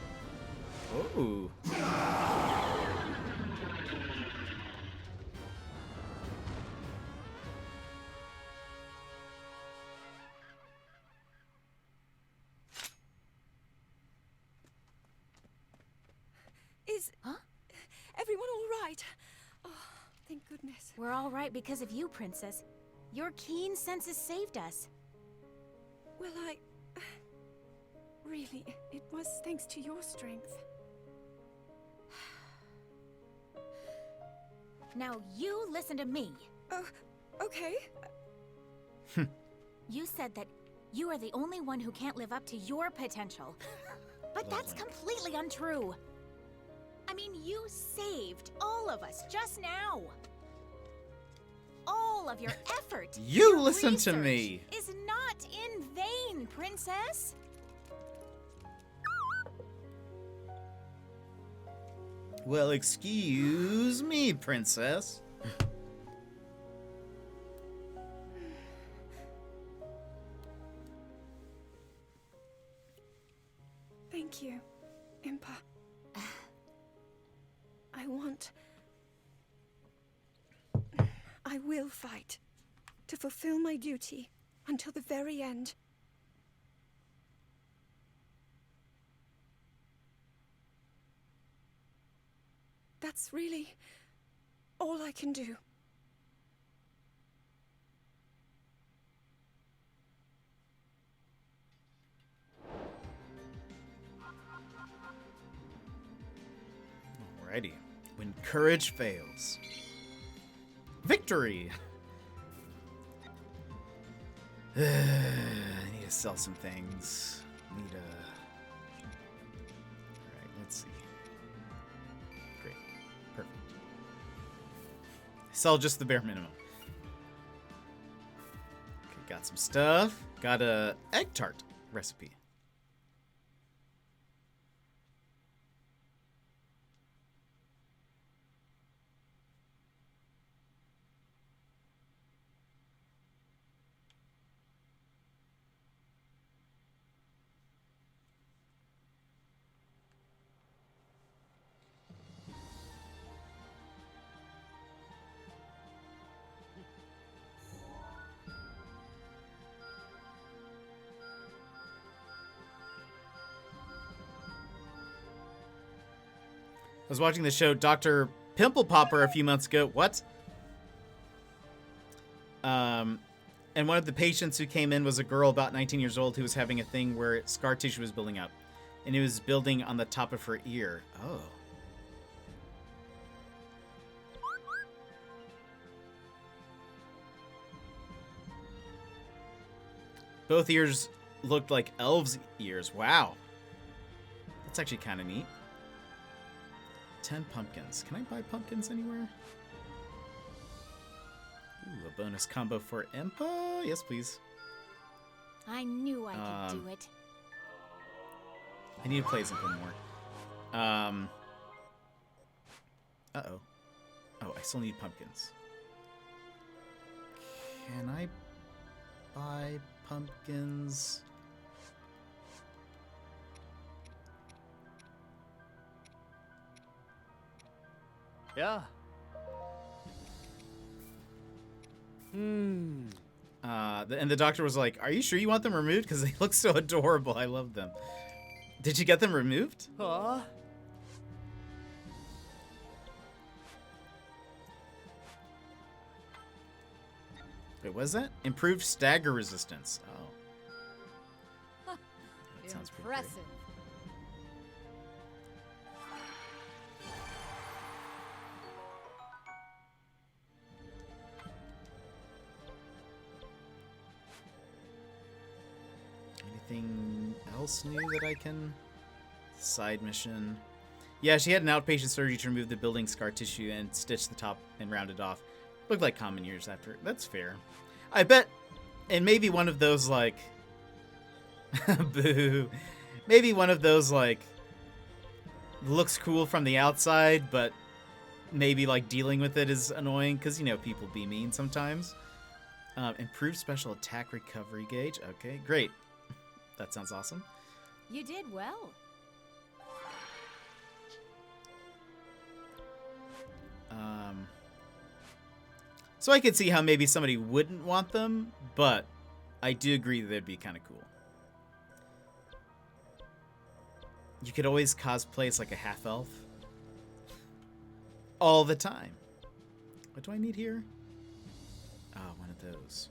Oh. Is everyone all right? Oh, thank goodness. We're all right because of you, Princess. Your keen senses saved us. Well, really, it was thanks to your strength. Now you listen to me. Okay. You said that you are the only one who can't live up to your potential. But that's completely untrue. I mean, you saved all of us just now. All of your effort. You listen to me. Is not in vain, Princess. Well, excuse me, princess. Thank you, Mipha. I will fight to fulfill my duty until the very end. That's really all I can do. Courage fails. Victory! I need to sell some things. Need a... Alright, let's see. Great. Perfect. Sell just the bare minimum. Okay, got some stuff. Got a egg tart recipe. I was watching the show Dr. Pimple Popper a few months ago. What? And one of the patients who came in was a girl about 19 years old who was having a thing where scar tissue was building up. And it was building on the top of her ear. Oh. Both ears looked like elves' ears. Wow. That's actually kind of neat. 10 pumpkins. Can I buy pumpkins anywhere? Ooh, a bonus combo for Impa? Yes, please. I knew I could do it. I need to play Impa more. Uh-oh. Oh, I still need pumpkins. Can I buy pumpkins? Yeah. And the doctor was like, "Are you sure you want them removed? Because they look so adorable. I love them." Did you get them removed? Aw. Wait, what is that? Improved stagger resistance. Oh. That sounds pretty great. Impressive. Anything else new that I can... Side mission. Yeah, she had an outpatient surgery to remove the building scar tissue and stitch the top and round it off. Looked like common years after. That's fair. I bet... And maybe one of those, like... Boo. Maybe one of those, like... Looks cool from the outside, but... Maybe, like, dealing with it is annoying. Because, you know, people be mean sometimes. Improved special attack recovery gauge. Okay, great. That sounds awesome. You did well. So I could see how maybe somebody wouldn't want them, but I do agree that they'd be kind of cool. You could always cosplay as like a half-elf. All the time. What do I need here? Oh, one of those.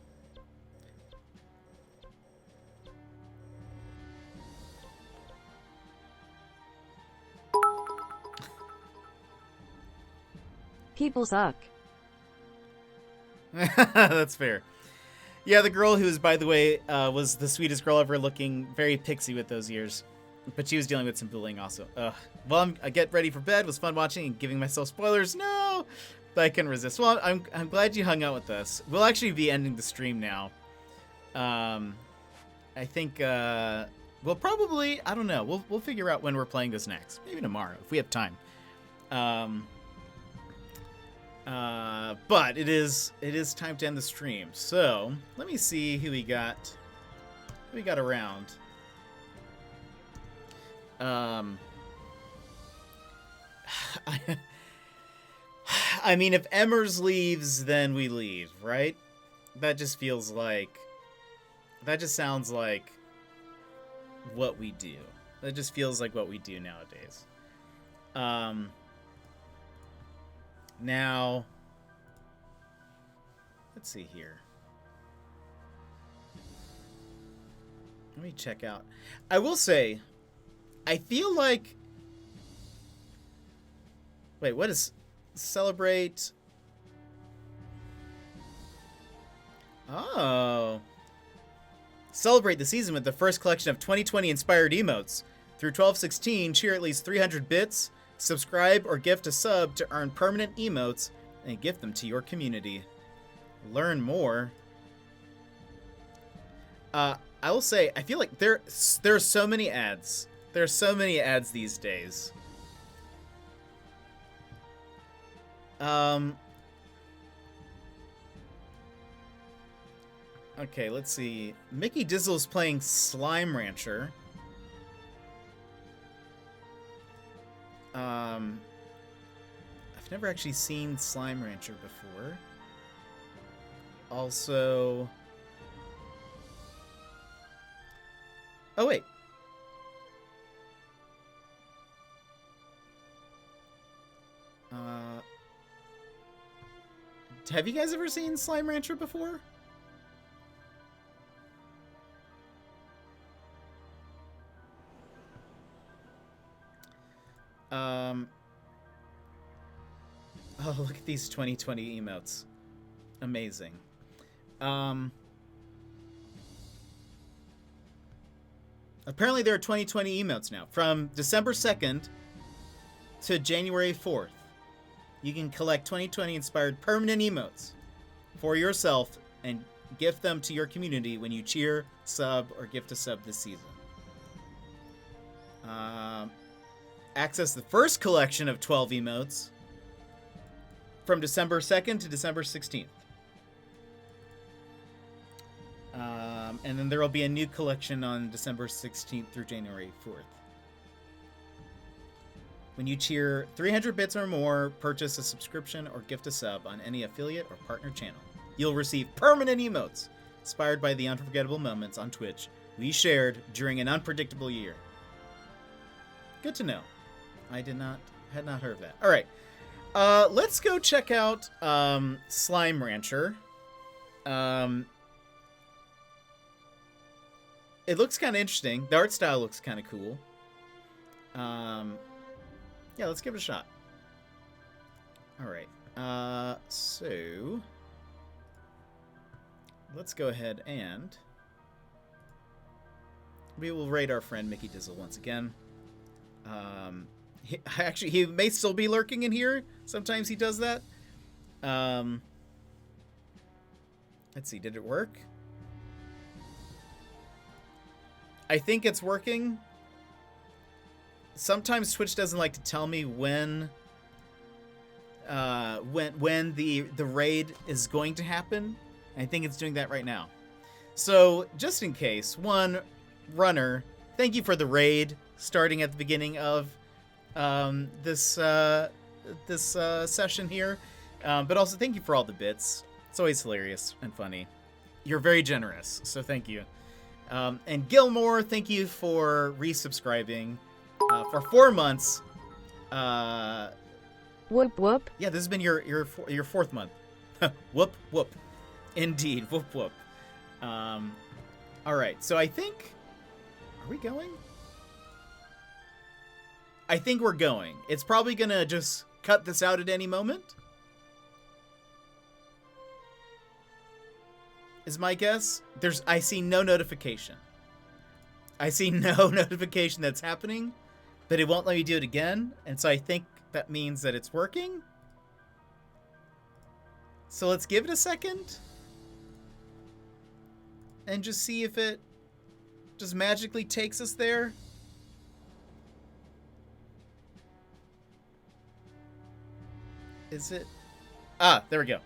People suck. That's fair. Yeah, the girl who was, by the way, was the sweetest girl ever, looking very pixie with those ears. But she was dealing with some bullying also. Well, I get ready for bed. It was fun watching and giving myself spoilers. No! But I couldn't resist. Well, I'm glad you hung out with us. We'll actually be ending the stream now. I think we'll probably, I don't know. We'll figure out when we're playing this next. Maybe tomorrow if we have time. But it is time to end the stream. So let me see who we got. Who we got around. I mean, if Emmers leaves, then we leave, right? That just feels like... That just sounds like what we do. That just feels like what we do nowadays. Now... Let's see here. Let me check out. I will say, I feel like... Wait, what is... celebrate. Oh. Celebrate the season with the first collection of 2020 inspired emotes. Through 12/16, cheer at least 300 bits, subscribe or gift a sub to earn permanent emotes, and gift them to your community. Learn more. I will say, I feel like there are so many ads. There are so many ads these days. Okay, let's see. Mickey Dizzle's playing Slime Rancher. I've never actually seen Slime Rancher before. Also... Oh, wait. Have you guys ever seen Slime Rancher before? Oh, look at these 2020 emotes. Amazing. Apparently there are 2020 emotes now. From December 2nd to January 4th. You can collect 2020 inspired permanent emotes for yourself and gift them to your community when you cheer, sub, or gift a sub this season. Access the first collection of 12 emotes from December 2nd to December 16th. And then there will be a new collection on December 16th through January 4th. When you cheer 300 bits or more, purchase a subscription or gift a sub on any affiliate or partner channel. You'll receive permanent emotes inspired by the unforgettable moments on Twitch we shared during an unpredictable year. Good to know. I had not heard of that. All right. Let's go check out Slime Rancher. It looks kind of interesting. The art style looks kind of cool. Yeah, let's give it a shot. All right. So let's go ahead and we will raid our friend Mickey Dizzle once again. He may still be lurking in here. Sometimes he does that. Let's see. Did it work? I think it's working. Sometimes Twitch doesn't like to tell me when the raid is going to happen. I think it's doing that right now. So just in case, one runner, thank you for the raid starting at the beginning of this session here, but also thank you for all the bits. It's always hilarious and funny. You're very generous, so thank you. And Gilmore, thank you for resubscribing for 4 months. Whoop whoop. Yeah, this has been your fourth month. Whoop whoop. Indeed, whoop whoop. All right, so I think, are we going? I think we're going. It's probably gonna just cut this out at any moment, is my guess. I see no notification. I see no notification that's happening, but it won't let me do it again, and so I think that means that it's working. So let's give it a second and just see if it just magically takes us there. Is it? Ah, there we go.